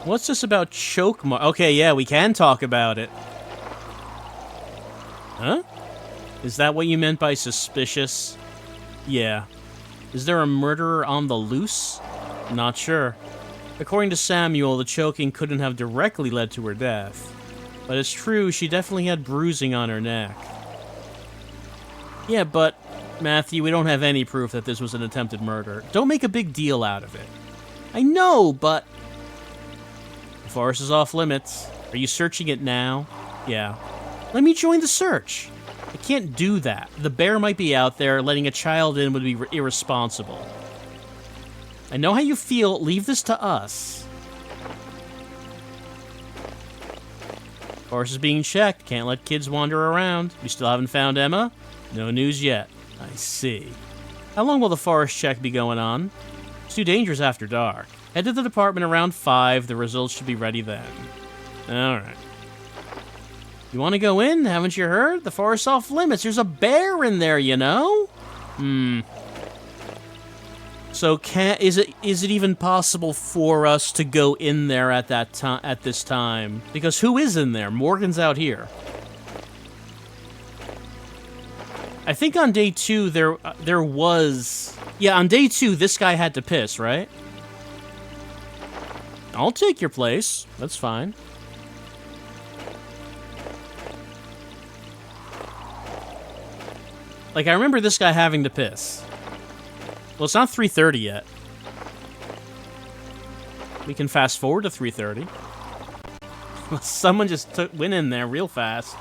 What's this about choke mark? Okay, yeah, we can talk about it. Huh? Is that what you meant by suspicious? Yeah. Is there a murderer on the loose? Not sure. According to Samuel, the choking couldn't have directly led to her death. But it's true, she definitely had bruising on her neck. Yeah, but, Matthew, we don't have any proof that this was an attempted murder. Don't make a big deal out of it. I know, but... The forest is off limits. Are you searching it now? Yeah. Let me join the search. I can't do that. The bear might be out there. Letting a child in would be irresponsible. I know how you feel. Leave this to us. Forest is being checked. Can't let kids wander around. You still haven't found Emma? No news yet. I see. How long will the forest check be going on? It's too dangerous after dark. Head to the department around 5. The results should be ready then. Alright. You want to go in? Haven't you heard? The forest's off limits. There's a bear in there, you know? So is it even possible for us to go in there at this time? Because who is in there? Morgan's out here. I think on day 2 there was... Yeah, on day 2 this guy had to piss, right? I'll take your place. That's fine. Like, I remember this guy having to piss. Well, it's not 3:30 yet. We can fast forward to 3:30. Someone just went in there real fast.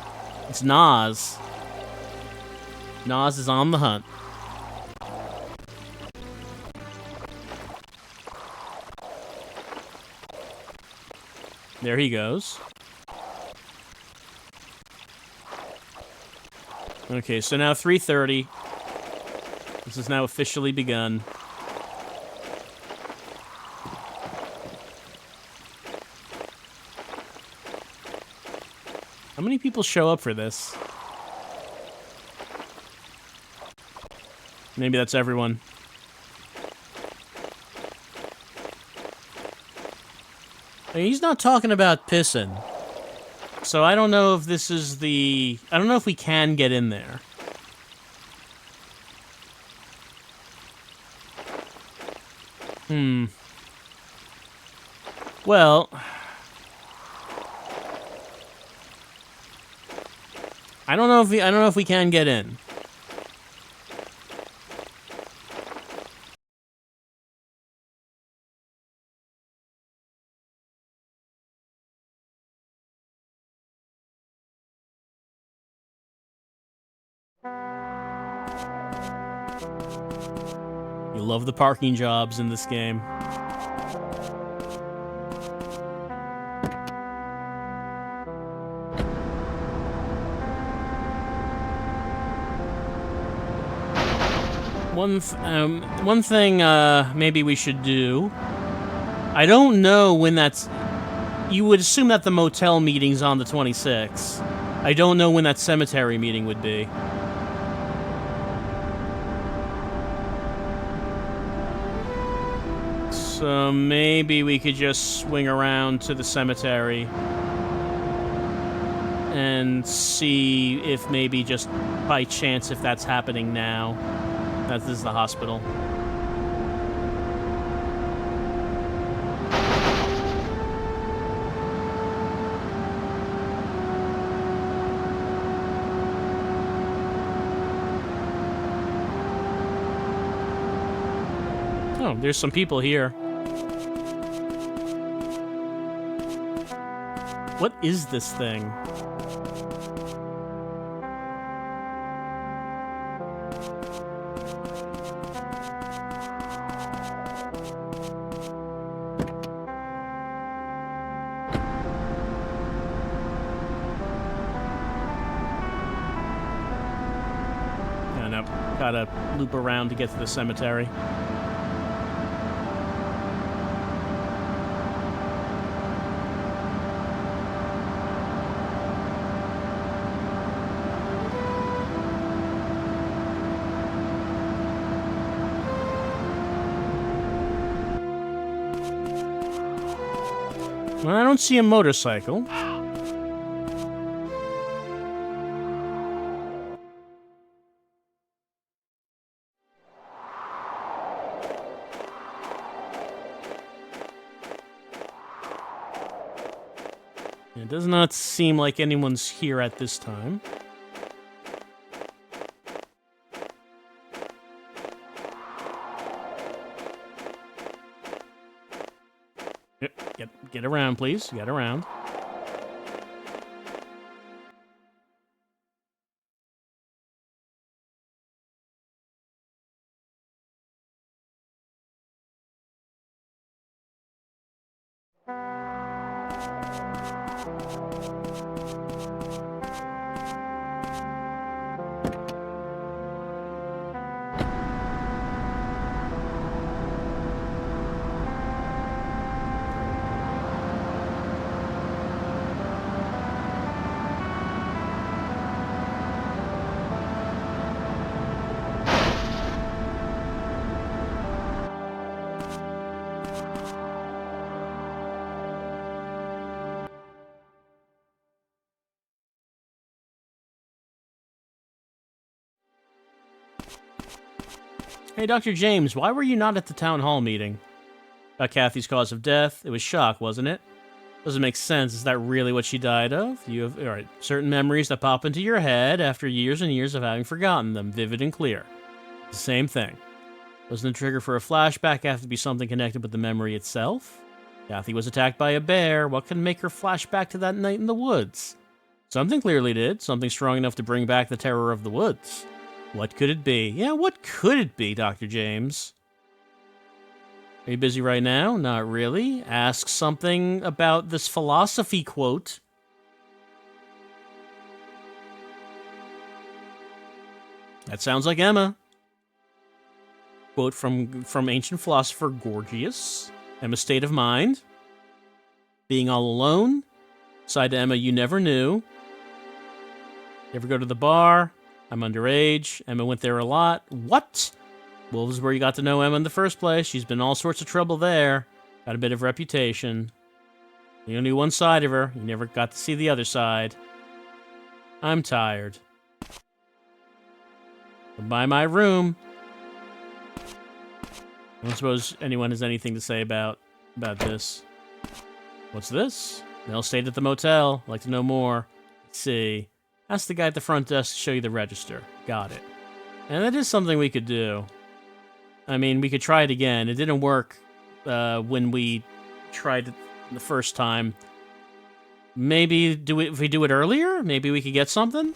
It's Nas. Nas is on the hunt. There he goes. Okay, so now 3:30. This has now officially begun. How many people show up for this? Maybe that's everyone. I mean, he's not talking about pissing. So I don't know if this is the... I don't know if we can get in there. Well... I don't know if we can get in. You love the parking jobs in this game. One thing maybe we should do. I don't know when that's... You would assume that the motel meeting's on the 26th. I don't know when that cemetery meeting would be. So maybe we could just swing around to the cemetery and see if maybe just by chance if that's happening now. That this is the hospital. Oh, there's some people here. What is this thing? Gotta loop around to get to the cemetery. Well, I don't see a motorcycle. It does not seem like anyone's here at this time. Get around, please. Get around. Hey, Dr. James, why were you not at the town hall meeting? About Kathy's cause of death? It was shock, wasn't it? Doesn't make sense. Is that really what she died of? You have certain memories that pop into your head after years and years of having forgotten them, vivid and clear. It's the same thing. Doesn't the trigger for a flashback have to be something connected with the memory itself? Kathy was attacked by a bear. What can make her flash back to that night in the woods? Something clearly did. Something strong enough to bring back the terror of the woods. What could it be? Yeah, what could it be, Dr. James? Are you busy right now? Not really. Ask something about this philosophy quote. That sounds like Emma. Quote from ancient philosopher Gorgias. Emma's state of mind. Being all alone. Side to Emma, you never knew. You ever go to the bar? I'm underage. Emma went there a lot. What? Well, this is where you got to know Emma in the first place. She's been all sorts of trouble there. Got a bit of reputation. You only knew one side of her. You never got to see the other side. I'm tired. Goodbye, my room. I don't suppose anyone has anything to say about this. What's this? Mel stayed at the motel. I'd like to know more. Let's see. Ask the guy at the front desk to show you the register. Got it. And that is something we could do. I mean, we could try it again. It didn't work when we tried it the first time. Maybe if we do it earlier, maybe we could get something?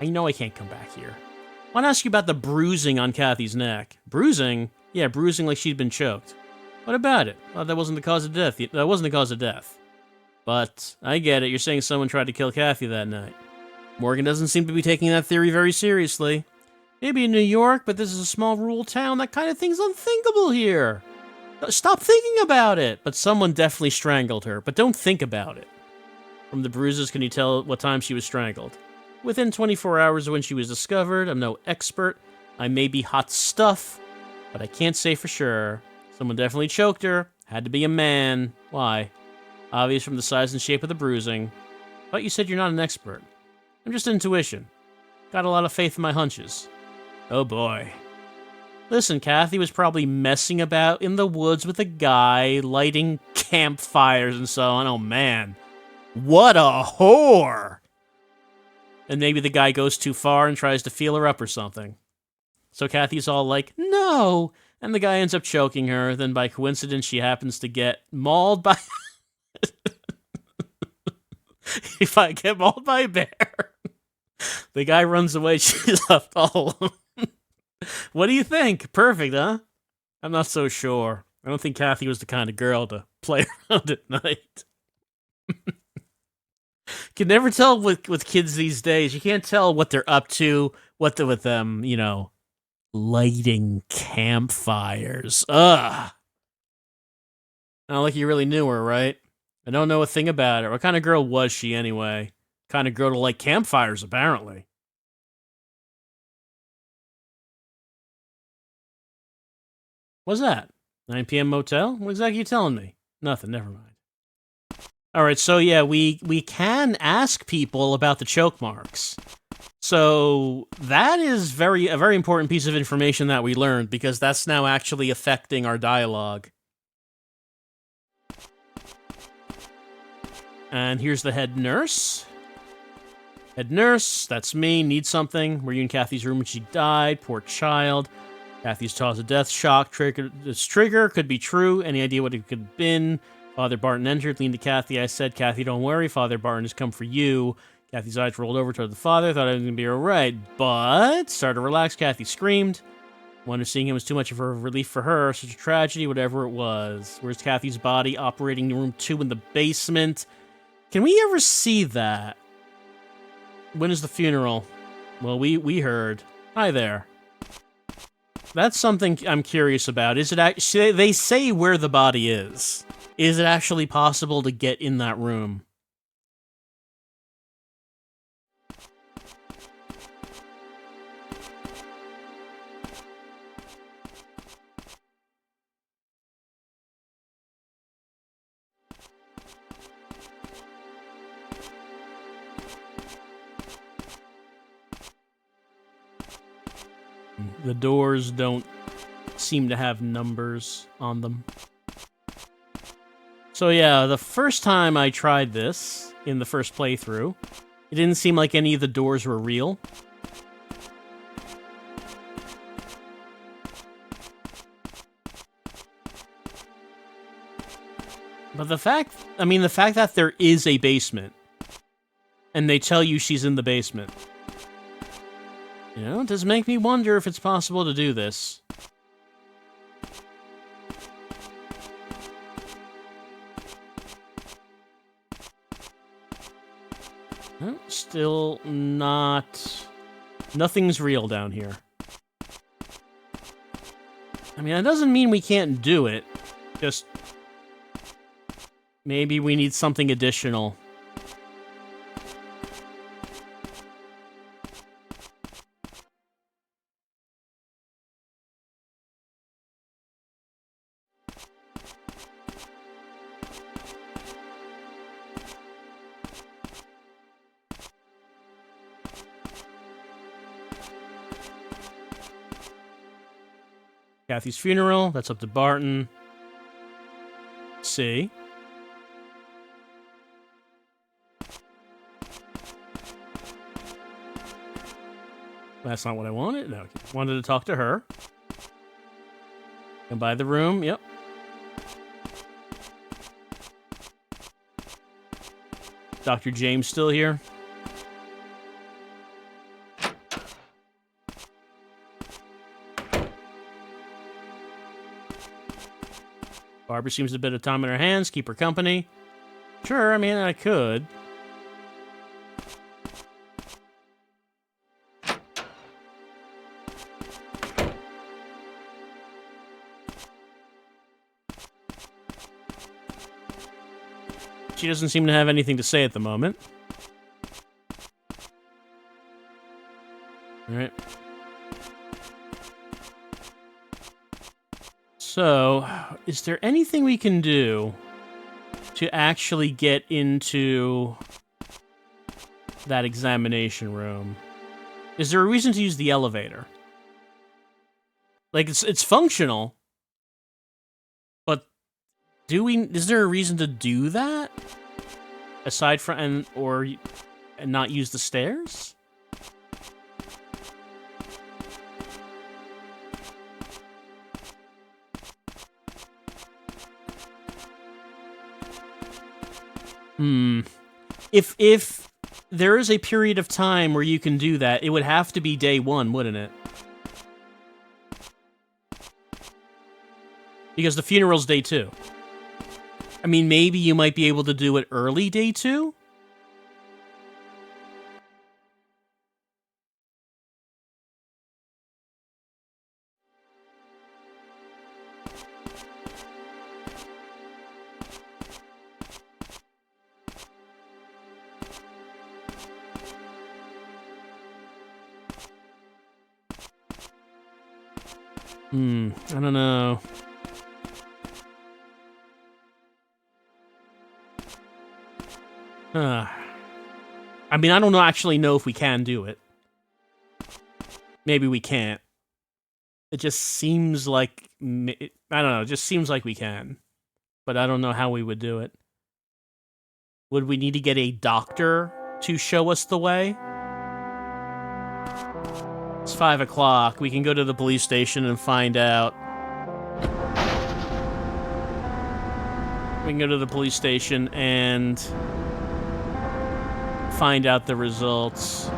I know I can't come back here. I want to ask you about the bruising on Kathy's neck. Bruising? Yeah, bruising like she'd been choked. What about it? Oh, that wasn't the cause of death. That wasn't the cause of death. But I get it. You're saying someone tried to kill Kathy that night. Morgan doesn't seem to be taking that theory very seriously. Maybe in New York, but this is a small rural town. That kind of thing's unthinkable here. Stop thinking about it. But someone definitely strangled her. But don't think about it. From the bruises, can you tell what time she was strangled? Within 24 hours of when she was discovered. I'm no expert. I may be hot stuff, but I can't say for sure. Someone definitely choked her. Had to be a man. Why? Obvious from the size and shape of the bruising. But you said you're not an expert. I'm just intuition. Got a lot of faith in my hunches. Oh boy. Listen, Kathy was probably messing about in the woods with a guy, lighting campfires and so on. Oh man. What a whore! And maybe the guy goes too far and tries to feel her up or something. So Kathy's all like, no! And the guy ends up choking her. Then by coincidence, she happens to get mauled by... If I get mauled by a bear, the guy runs away, she's left all alone. What do you think? Perfect, huh? I'm not so sure. I don't think Kathy was the kind of girl to play around at night. Can never tell with kids these days. You can't tell what they're up to, what they're with them, lighting campfires. Ugh. Not like you really knew her, right? I don't know a thing about her. What kind of girl was she anyway? Kind of girl to like campfires, apparently. What's that? 9 p.m. motel? What exactly are you telling me? Nothing, never mind. Alright, so yeah, we can ask people about the choke marks. So that is a very important piece of information that we learned, because that's now actually affecting our dialogue. And here's the head nurse. Head nurse, that's me, need something. Were you in Kathy's room when she died? Poor child. Kathy's cause of death, shock, this trigger, could be true. Any idea what it could have been? Father Barton entered, leaned to Kathy. I said, Kathy, don't worry. Father Barton has come for you. Kathy's eyes rolled over toward the father. Thought I was going to be all right, but started to relax. Kathy screamed. Wonder seeing him was too much of a relief for her. Such a tragedy, whatever it was. Where's Kathy's body? Operating room 2 in the basement. Can we ever see that? When is the funeral? Well, we heard. Hi there. That's something I'm curious about. Is it actually... They say where the body is. Is it actually possible to get in that room? The doors don't seem to have numbers on them. So yeah, the first time I tried this, in the first playthrough, it didn't seem like any of the doors were real. But the fact that there is a basement, and they tell you she's in the basement, you know, it does make me wonder if it's possible to do this. Well, still not... Nothing's real down here. I mean, that doesn't mean we can't do it. Just... maybe we need something additional. Kathy's funeral, that's up to Barton. See? That's not what I wanted. No, wanted to talk to her. Come by the room, yep. Dr. James still here? Barbara seems a bit of time in her hands. Keep her company. Sure, I mean, I could. She doesn't seem to have anything to say at the moment. Alright. So, is there anything we can do to actually get into that examination room? Is there a reason to use the elevator? Like, it's functional, but is there a reason to do that? Aside from, and not use the stairs? If there is a period of time where you can do that, it would have to be day 1, wouldn't it? Because the funeral's day 2. I mean, maybe you might be able to do it early day 2? I don't know. I mean, I don't actually know if we can do it. Maybe we can't. It just seems like... I don't know, it just seems like we can. But I don't know how we would do it. Would we need to get a doctor to show us the way? It's 5 o'clock. We can go to the police station and find out. We can go to the police station and find out the results.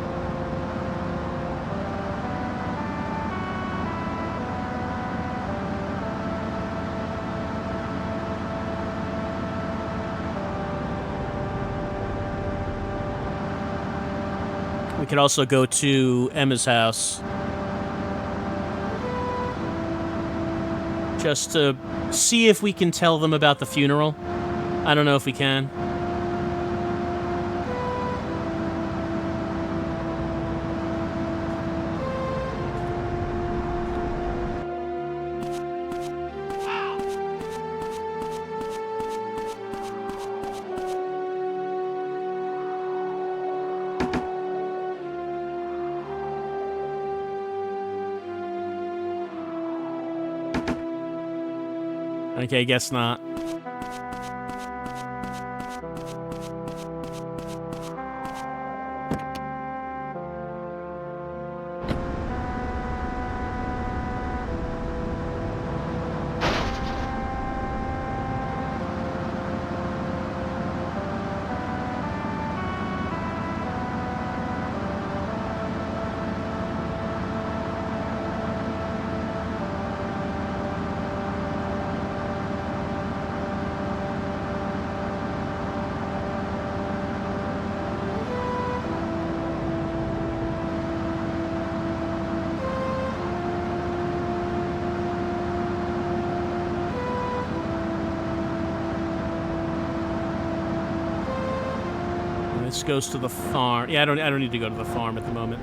We could also go to Emma's house. Just to see if we can tell them about the funeral. I don't know if we can. Okay, guess not. This goes to the farm. Yeah, I don't need to go to the farm at the moment.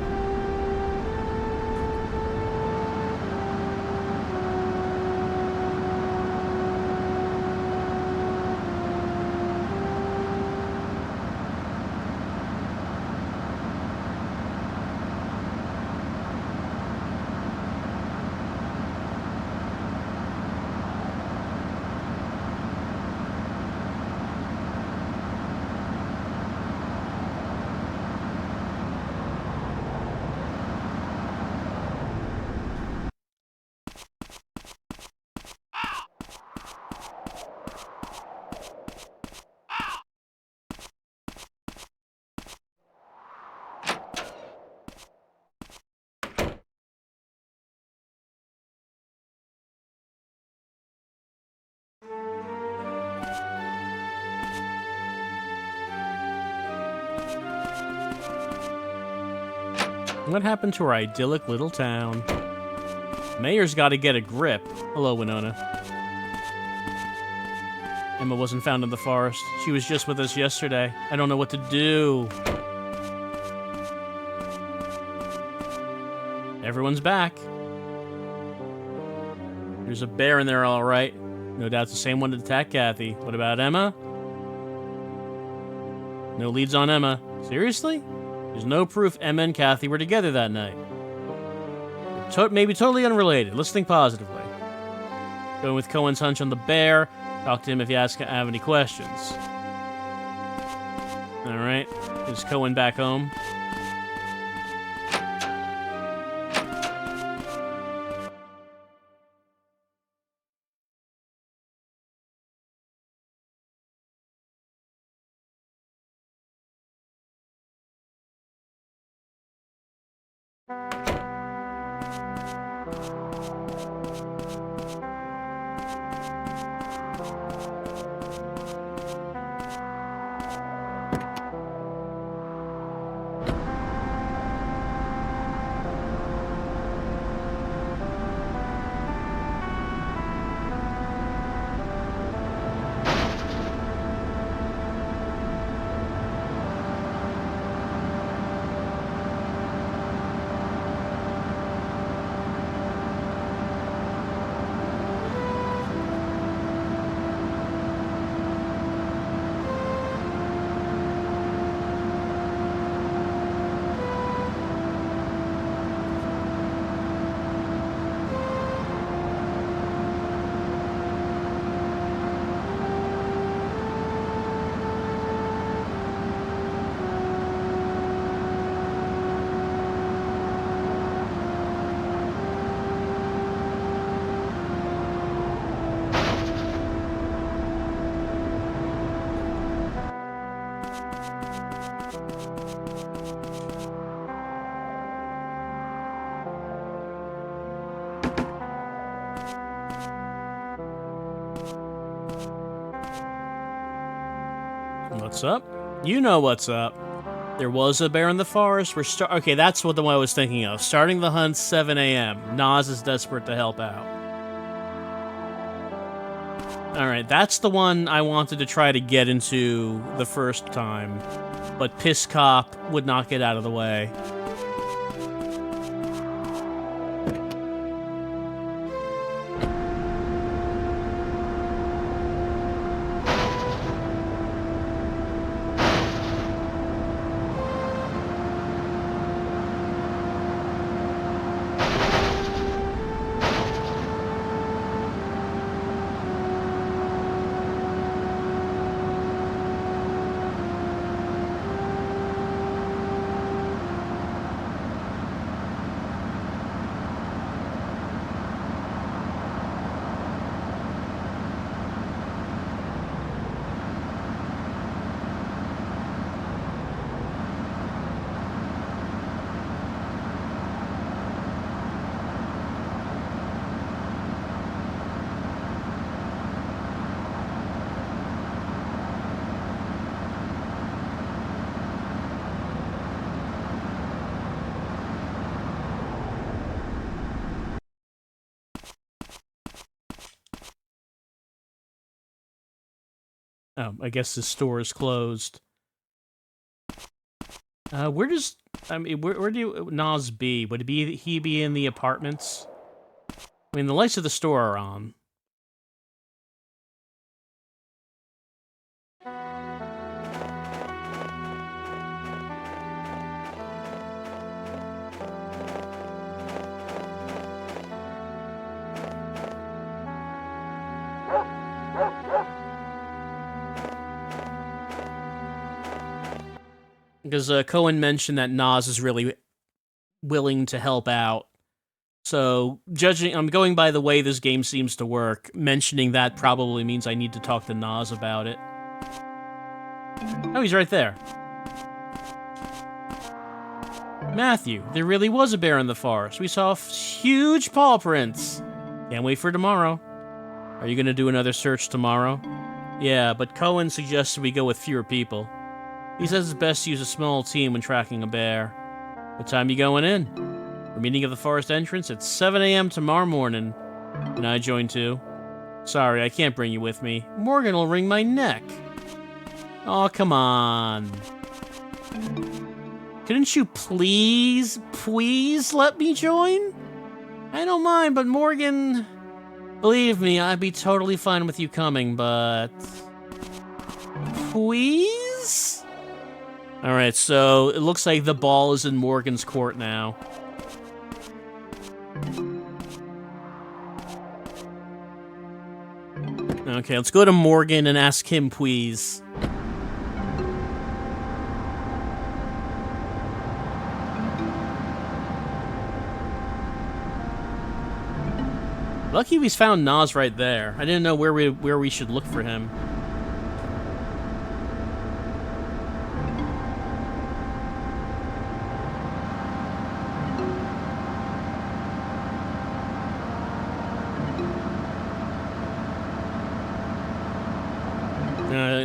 What happened to our idyllic little town? Mayor's got to get a grip. Hello, Winona. Emma wasn't found in the forest. She was just with us yesterday. I don't know what to do. Everyone's back. There's a bear in there, all right. No doubt it's the same one that attacked Kathy. What about Emma? No leads on Emma. Seriously? There's no proof Emma and Kathy were together that night. Maybe totally unrelated. Let's think positively. Going with Cohen's hunch on the bear. Talk to him if you have any questions. Alright. Is Cohen back home? What's up? You know what's up. There was a bear in the forest. Okay, that's what the one I was thinking of. Starting the hunt 7 a.m. Nas is desperate to help out. Alright, that's the one I wanted to try to get into the first time, but Piss Cop would not get out of the way. Oh, I guess the store is closed. Where do Nas be? Would he be in the apartments? I mean, the lights of the store are on. Because Cohen mentioned that Nas is really willing to help out. So, I'm going by the way this game seems to work, mentioning that probably means I need to talk to Nas about it. Oh, he's right there. Matthew, there really was a bear in the forest. We saw huge paw prints. Can't wait for tomorrow. Are you going to do another search tomorrow? Yeah, but Cohen suggested we go with fewer people. He says it's best to use a small team when tracking a bear. What time you going in? We're meeting at the forest entrance at 7 a.m. tomorrow morning. Can I join too? Sorry, I can't bring you with me. Morgan will wring my neck. Oh, come on. Couldn't you please let me join? I don't mind, but Morgan... Believe me, I'd be totally fine with you coming, but... Please? Alright, so it looks like the ball is in Morgan's court now. Okay, let's go to Morgan and ask him, please. Lucky we found Nas right there. I didn't know where we should look for him.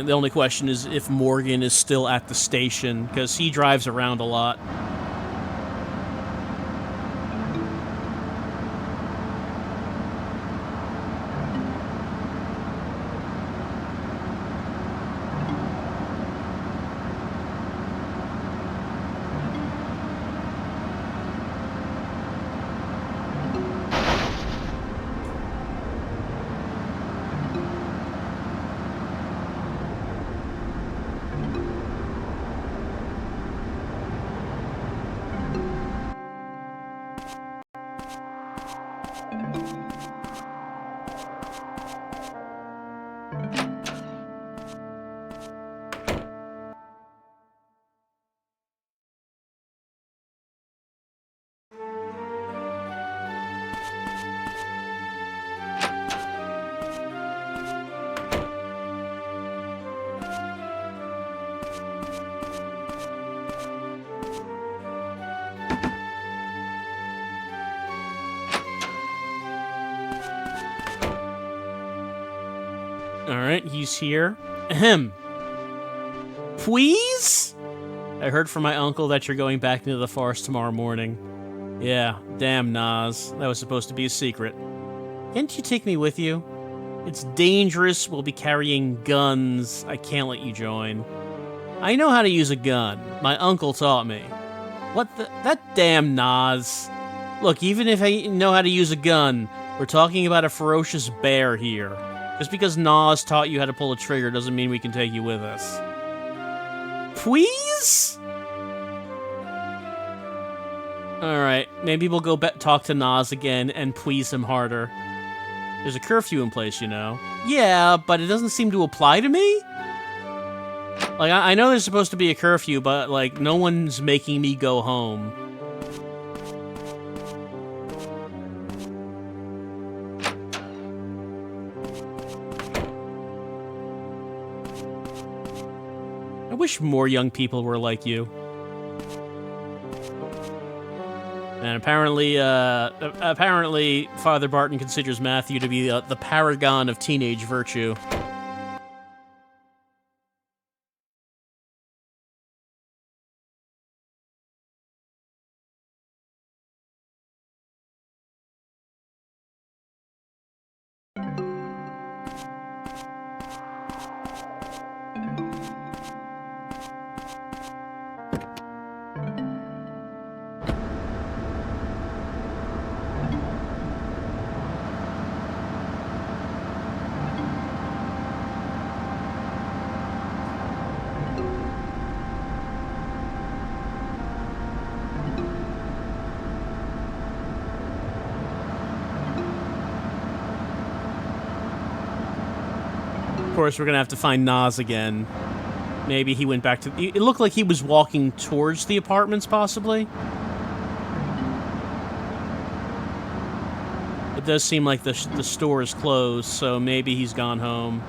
The only question is if Morgan is still at the station, because he drives around a lot. Alright, he's here. Ahem. Please? I heard from my uncle that you're going back into the forest tomorrow morning. Yeah, damn, Nas. That was supposed to be a secret. Can't you take me with you? It's dangerous. We'll be carrying guns. I can't let you join. I know how to use a gun. My uncle taught me. What the? That damn Nas. Look, even if I know how to use a gun, we're talking about a ferocious bear here. Just because Nas taught you how to pull a trigger doesn't mean we can take you with us. Please? Alright, maybe we'll go talk to Nas again and please him harder. There's a curfew in place, you know. Yeah, but it doesn't seem to apply to me? Like, I know there's supposed to be a curfew, but, like, no one's making me go home. I wish more young people were like you. And apparently, Father Barton considers Matthew to be the paragon of teenage virtue. Of course, we're gonna have to find Nas again. Maybe he went back to... It looked like he was walking towards the apartments, possibly. It does seem like the store is closed, so maybe he's gone home.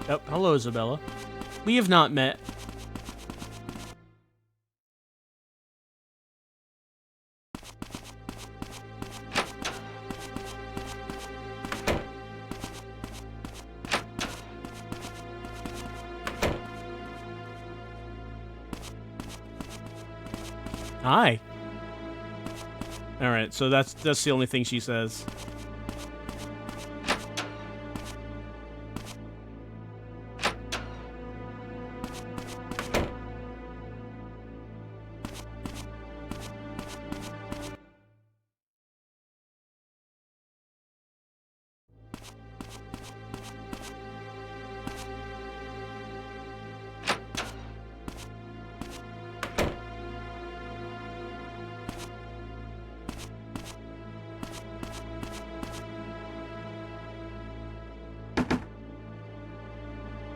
Oh, hello, Isabella. We have not met. Hi. Alright, so that's the only thing she says.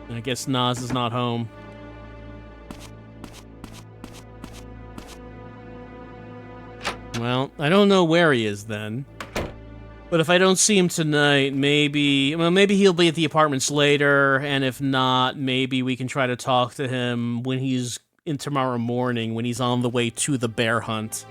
I guess Nas is not home. Well, I don't know where he is then. But if I don't see him tonight, maybe he'll be at the apartments later, and if not, maybe we can try to talk to him when he's in tomorrow morning, when he's on the way to the bear hunt.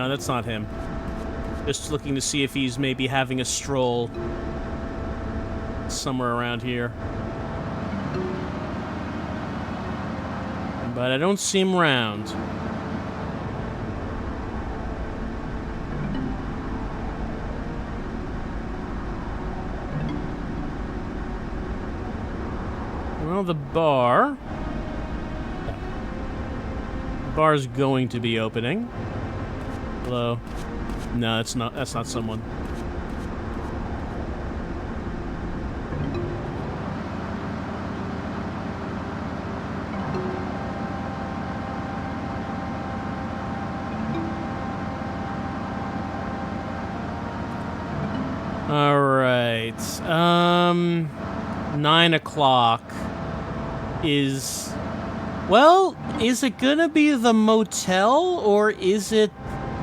No, that's not him. Just looking to see if he's maybe having a stroll somewhere around here. But I don't see him around. Well, the bar... The bar's going to be opening. Hello? No, that's not someone. All right. 9 o'clock is... Well, is it gonna be the motel, or is it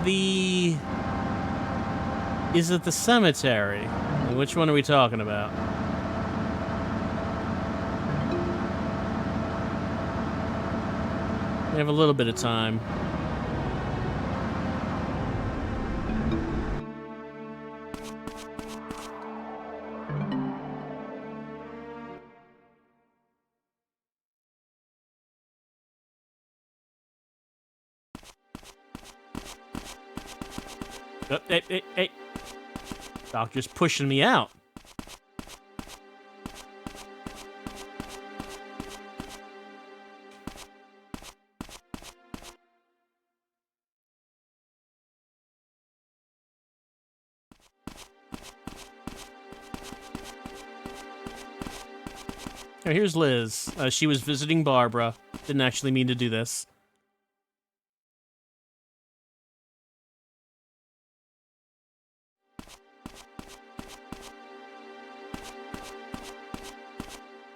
the... Is it the cemetery? Which one are we talking about? We have a little bit of time. Oh, hey. Doctor's pushing me out. Oh, here's Liz. She was visiting Barbara. Didn't actually mean to do this.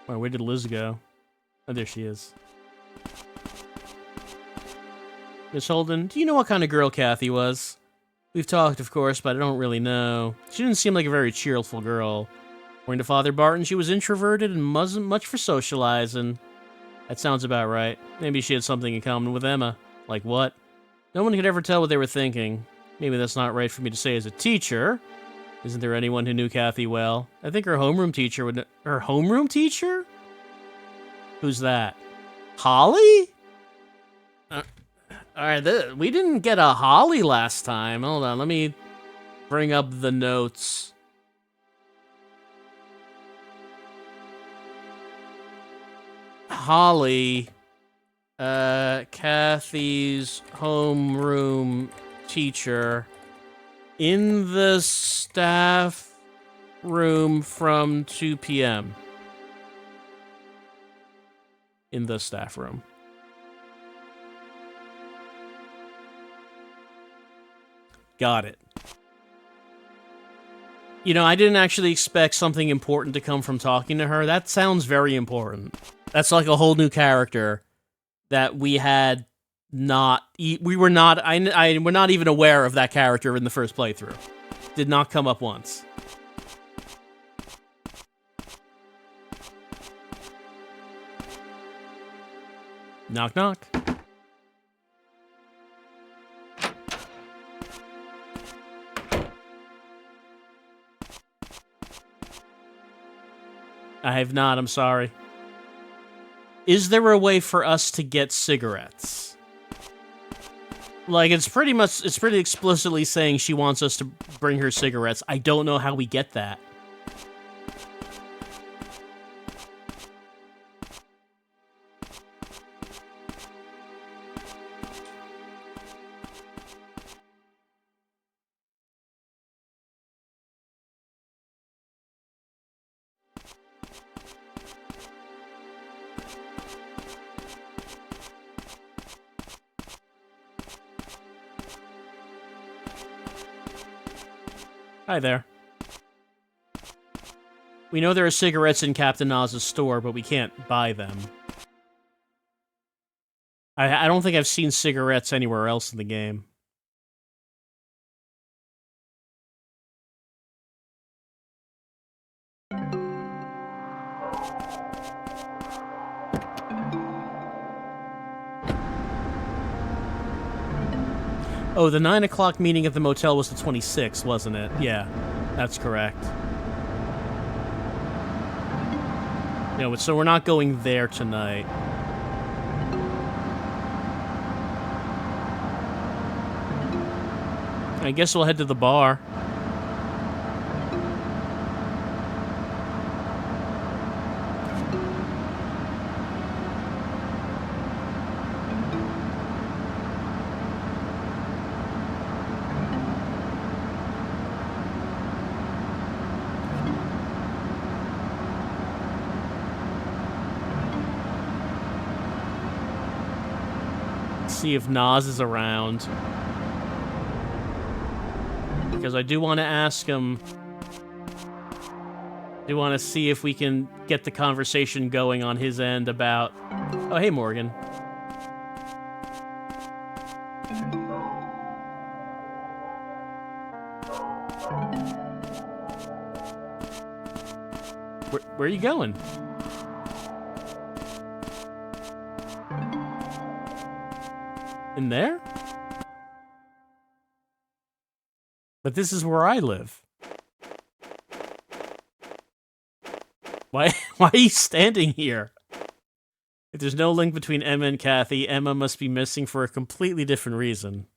Wow, where did Liz go? Oh, there she is. Miss Holden, do you know what kind of girl Kathy was? We've talked, of course, but I don't really know. She didn't seem like a very cheerful girl. According to Father Barton, she was introverted and wasn't much for socializing. That sounds about right. Maybe she had something in common with Emma. Like what? No one could ever tell what they were thinking. Maybe that's not right for me to say as a teacher. Isn't there anyone who knew Kathy well? I think her homeroom teacher would know. Her homeroom teacher? Who's that? Holly? Alright, we didn't get a Holly last time. Hold on, let me bring up the notes. Holly, Kathy's homeroom teacher, in the staff room from 2 p.m. In the staff room. Got it. You know, I didn't actually expect something important to come from talking to her. That sounds very important. That's like a whole new character that we had not... We were not... we're not even aware of that character in the first playthrough. Did not come up once. Knock, knock. I have not, I'm sorry. Is there a way for us to get cigarettes? Like, it's pretty explicitly saying she wants us to bring her cigarettes. I don't know how we get that. Hi there. We know there are cigarettes in Captain Oz's store, but we can't buy them. I don't think I've seen cigarettes anywhere else in the game. Oh, the 9 o'clock meeting at the motel was the 26th, wasn't it? Yeah, that's correct. No, so we're not going there tonight. I guess we'll head to the bar. See if Nas is around. Because I do want to ask him... I do want to see if we can get the conversation going on his end about... Oh, hey, Morgan. Where are you going? In there? But this is where I live. Why are you standing here? If there's no link between Emma and Kathy, Emma must be missing for a completely different reason.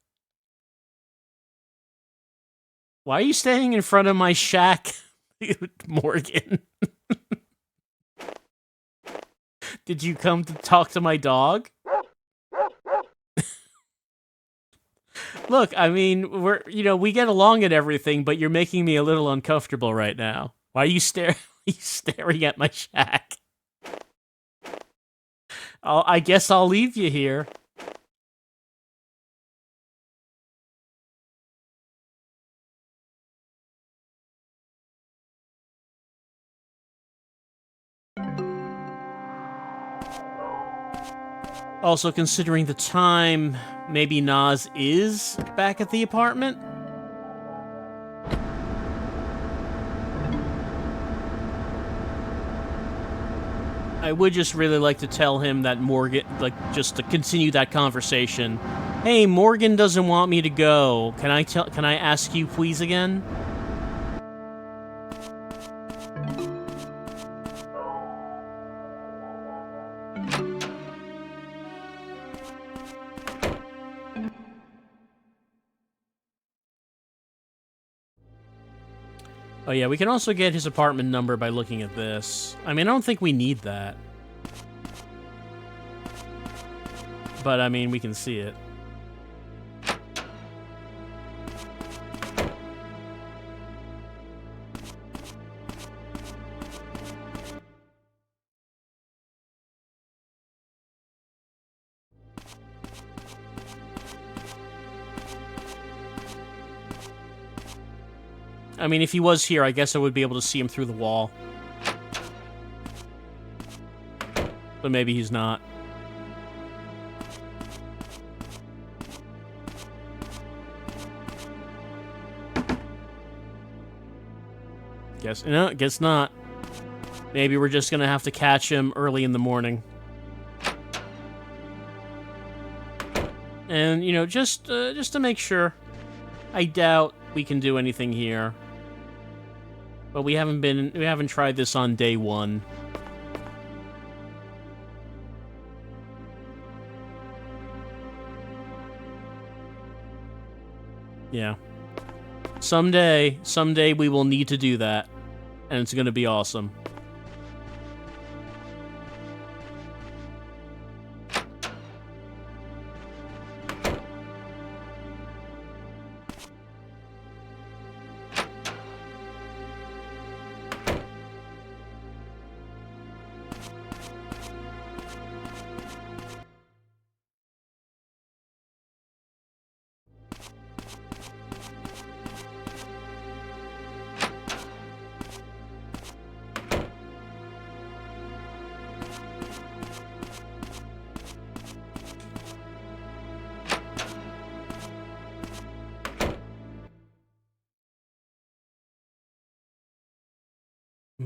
Why are you standing in front of my shack, Morgan? Did you come to talk to my dog? Look, I mean, we get along at everything, but you're making me a little uncomfortable right now. Why are you staring at my shack? I guess I'll leave you here. Also, considering the time, maybe Nas is back at the apartment? I would just really like to tell him that Morgan, just to continue that conversation. Hey, Morgan doesn't want me to go. Can I ask you please again? Oh yeah, we can also get his apartment number by looking at this. I mean, I don't think we need that. But, I mean, we can see it. I mean, if he was here, I guess I would be able to see him through the wall. But maybe he's not. Guess not. Maybe we're just gonna have to catch him early in the morning. And, just to make sure. I doubt we can do anything here. But we haven't tried this on day one. Yeah. Someday we will need to do that. And it's gonna be awesome.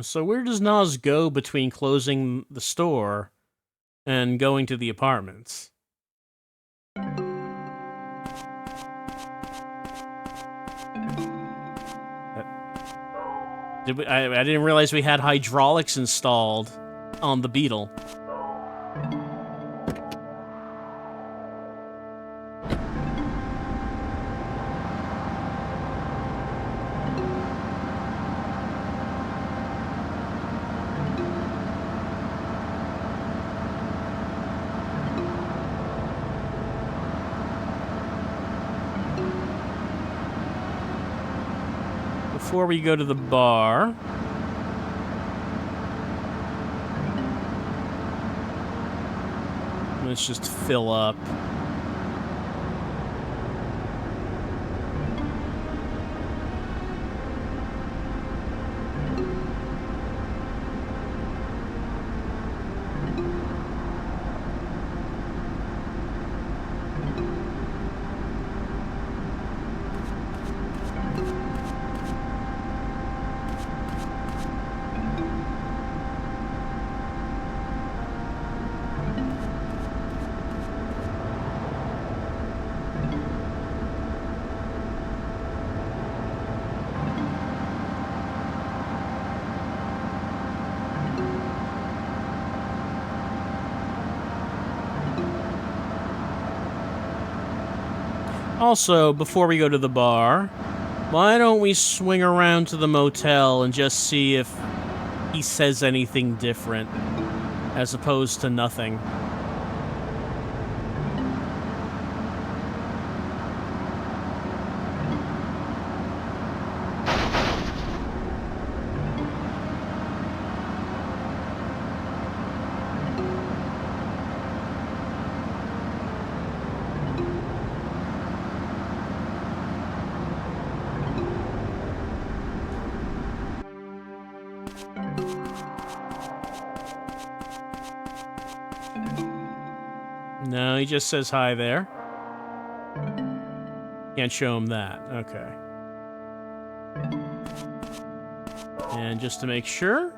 So where does Nas go between closing the store and going to the apartments? I didn't realize we had hydraulics installed on the Beetle. Before we go to the bar, let's just fill up. Also, before we go to the bar, why don't we swing around to the motel and just see if he says anything different, as opposed to nothing. No, he just says hi there. Can't show him that. Okay. And just to make sure.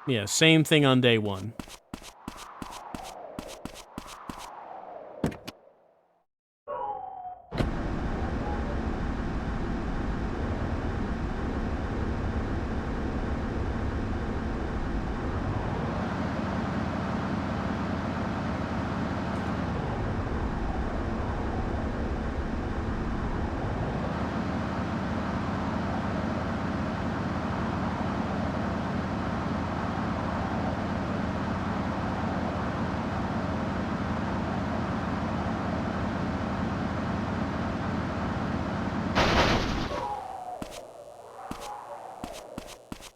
Yeah, same thing on day one.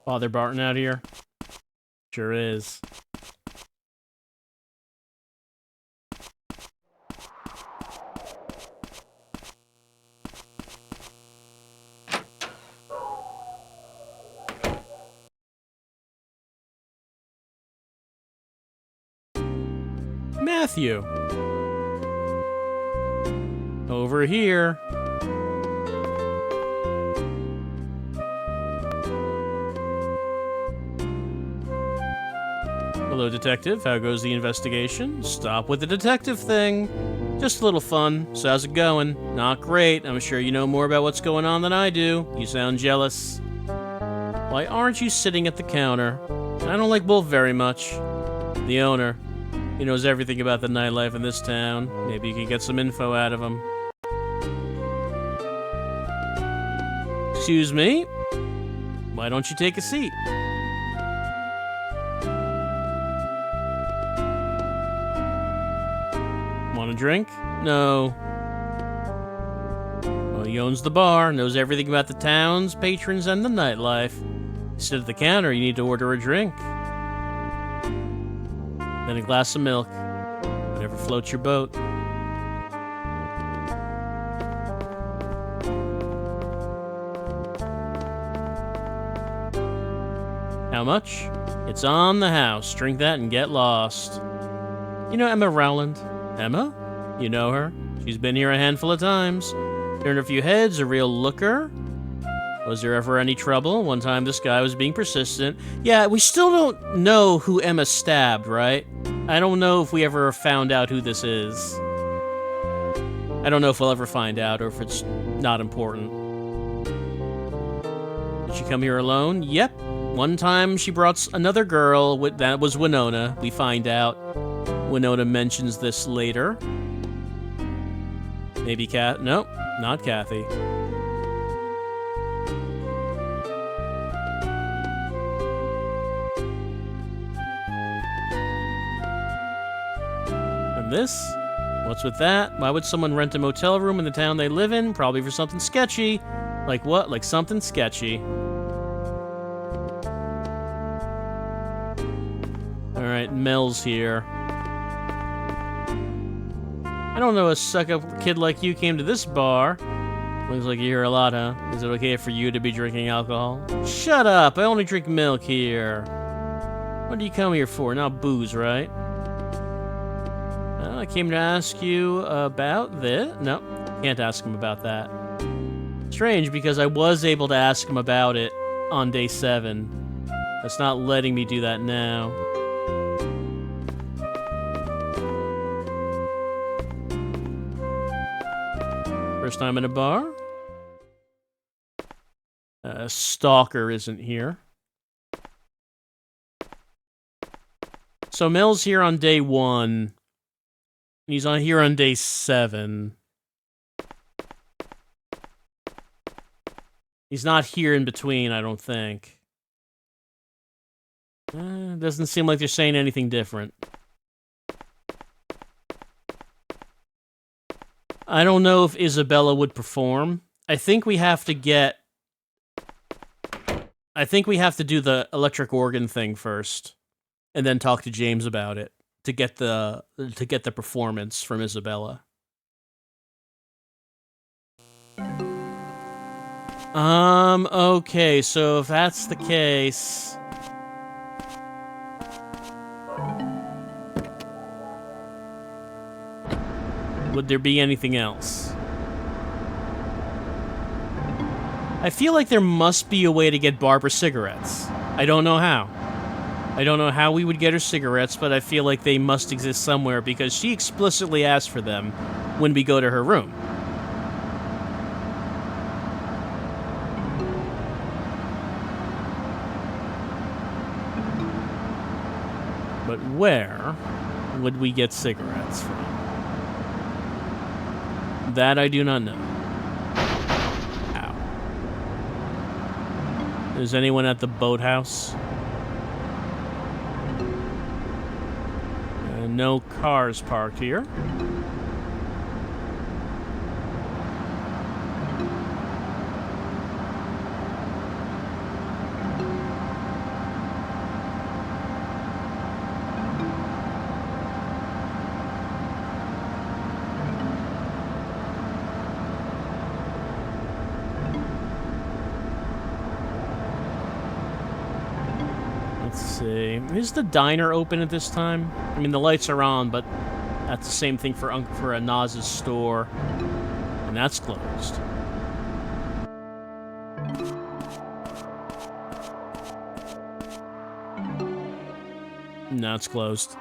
Father Barton out here? Sure is. Matthew. Over here. Hello, detective. How goes the investigation? Stop with the detective thing. Just a little fun. So how's it going? Not great. I'm sure you know more about what's going on than I do. You sound jealous. Why aren't you sitting at the counter? I don't like Wolf very much. The owner. He knows everything about the nightlife in this town. Maybe you can get some info out of him. Excuse me? Why don't you take a seat? Want a drink? No. Well, he owns the bar, knows everything about the town's patrons and the nightlife. Sit at the counter, you need to order a drink. Then a glass of milk. Whatever floats your boat. How much? It's on the house. Drink that and get lost. You know Emma Rowland? Emma? You know her? She's been here a handful of times. Turned a few heads, a real looker. Was there ever any trouble? One time this guy was being persistent. Yeah, we still don't know who Emma stabbed, right? I don't know if we ever found out who this is. I don't know if we'll ever find out or if it's not important. Did she come here alone? Yep. One time she brought another girl, that was Winona. We find out. Winona mentions this later. Maybe nope, not Kathy. And this? What's with that? Why would someone rent a motel room in the town they live in? Probably for something sketchy. Like what? Like something sketchy. Alright, Mel's here. I don't know a suck-up kid like you came to this bar. Looks like you hear a lot, huh? Is it okay for you to be drinking alcohol? Shut up! I only drink milk here. What do you come here for? Not booze, right? I came to ask you about this. No, can't ask him about that. Strange, because I was able to ask him about it on day 7. That's not letting me do that now. First time in a bar? Stalker isn't here. So Mel's here on day 1. He's here on day 7. He's not here in between, I don't think. Doesn't seem like they're saying anything different. I don't know if Isabella would perform. I think we have to do the electric organ thing first, and then talk to James about it to get the performance from Isabella. Okay, so if that's the case, would there be anything else? I feel like there must be a way to get Barbara cigarettes. I don't know how. I don't know how we would get her cigarettes, but I feel like they must exist somewhere because she explicitly asked for them when we go to her room. But where would we get cigarettes from? That I do not know. Ow. Is anyone at the boathouse? No cars parked here. Is the diner open at this time? I mean, the lights are on, but that's the same thing for Naz's store. And that's closed. No, it's closed.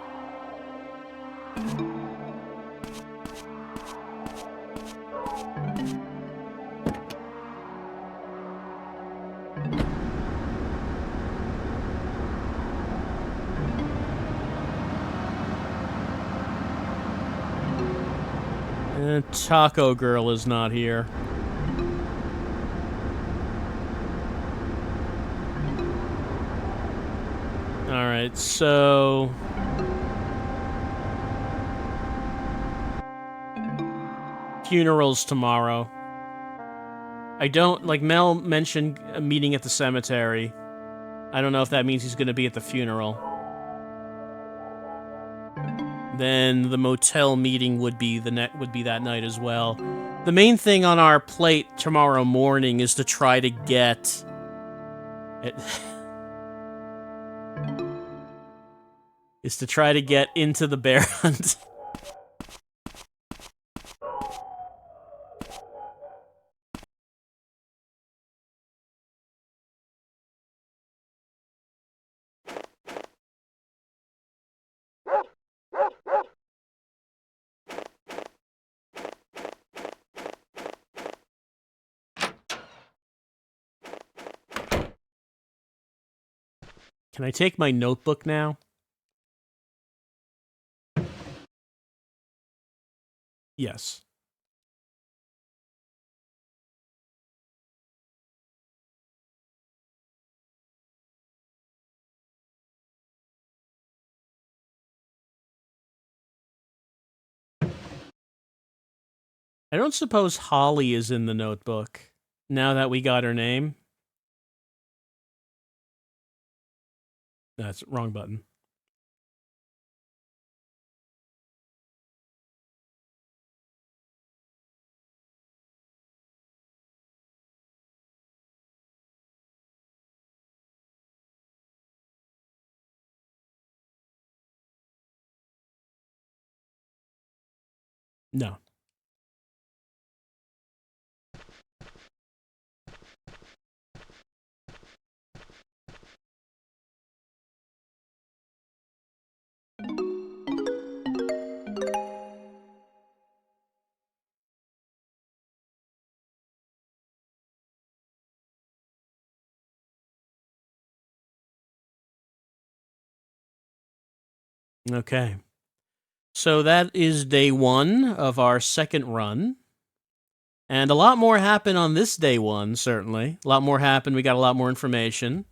Taco Girl is not here. Alright, so... funerals tomorrow. I don't... Like, Mel mentioned a meeting at the cemetery. I don't know if that means he's gonna be at the funeral. Then the motel meeting would be that night as well. The main thing on our plate tomorrow morning is to try to get it is to try to get into the bear hunt. Can I take my notebook now? Yes. I don't suppose Holly is in the notebook now that we got her name. That's wrong button. No. Okay. So that is day 1 of our second run. And a lot more happened on this day 1, certainly. A lot more happened. We got a lot more information.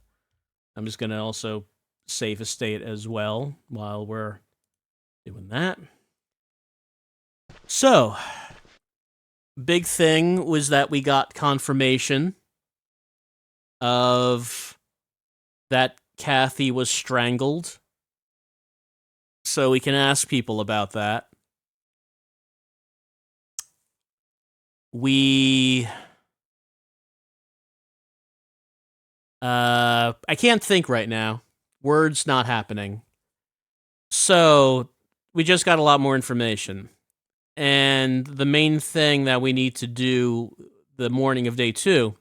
I'm just going to also save a state as well while we're doing that. So, big thing was that we got confirmation of that Kathy was strangled. So we can ask people about that. I can't think right now. Words not happening. So, we just got a lot more information. And the main thing that we need to do the morning of day 2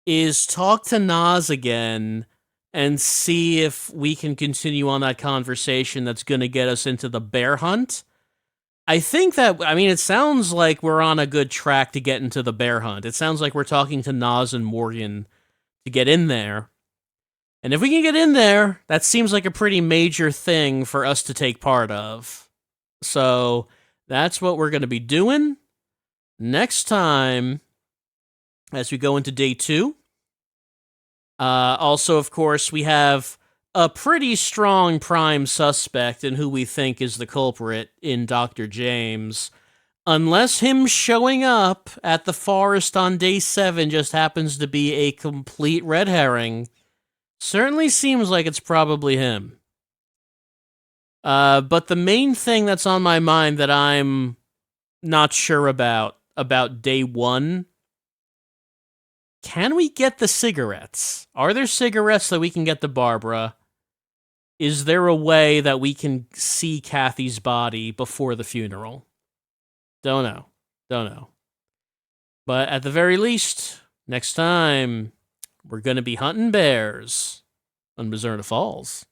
is talk to Nas again and see if we can continue on that conversation that's going to get us into the bear hunt. I think that, it sounds like we're on a good track to get into the bear hunt. It sounds like we're talking to Nas and Morgan to get in there. And if we can get in there, that seems like a pretty major thing for us to take part of. So that's what we're going to be doing. Next time, as we go into day 2, also, of course, we have a pretty strong prime suspect in who we think is the culprit in Dr. James. Unless him showing up at the forest on day 7 just happens to be a complete red herring, certainly seems like it's probably him. But the main thing that's on my mind that I'm not sure about day 1, can we get the cigarettes? Are there cigarettes that we can get to Barbara? Is there a way that we can see Kathy's body before the funeral? Don't know. But at the very least, next time, we're going to be hunting bears on Mizzurna Falls.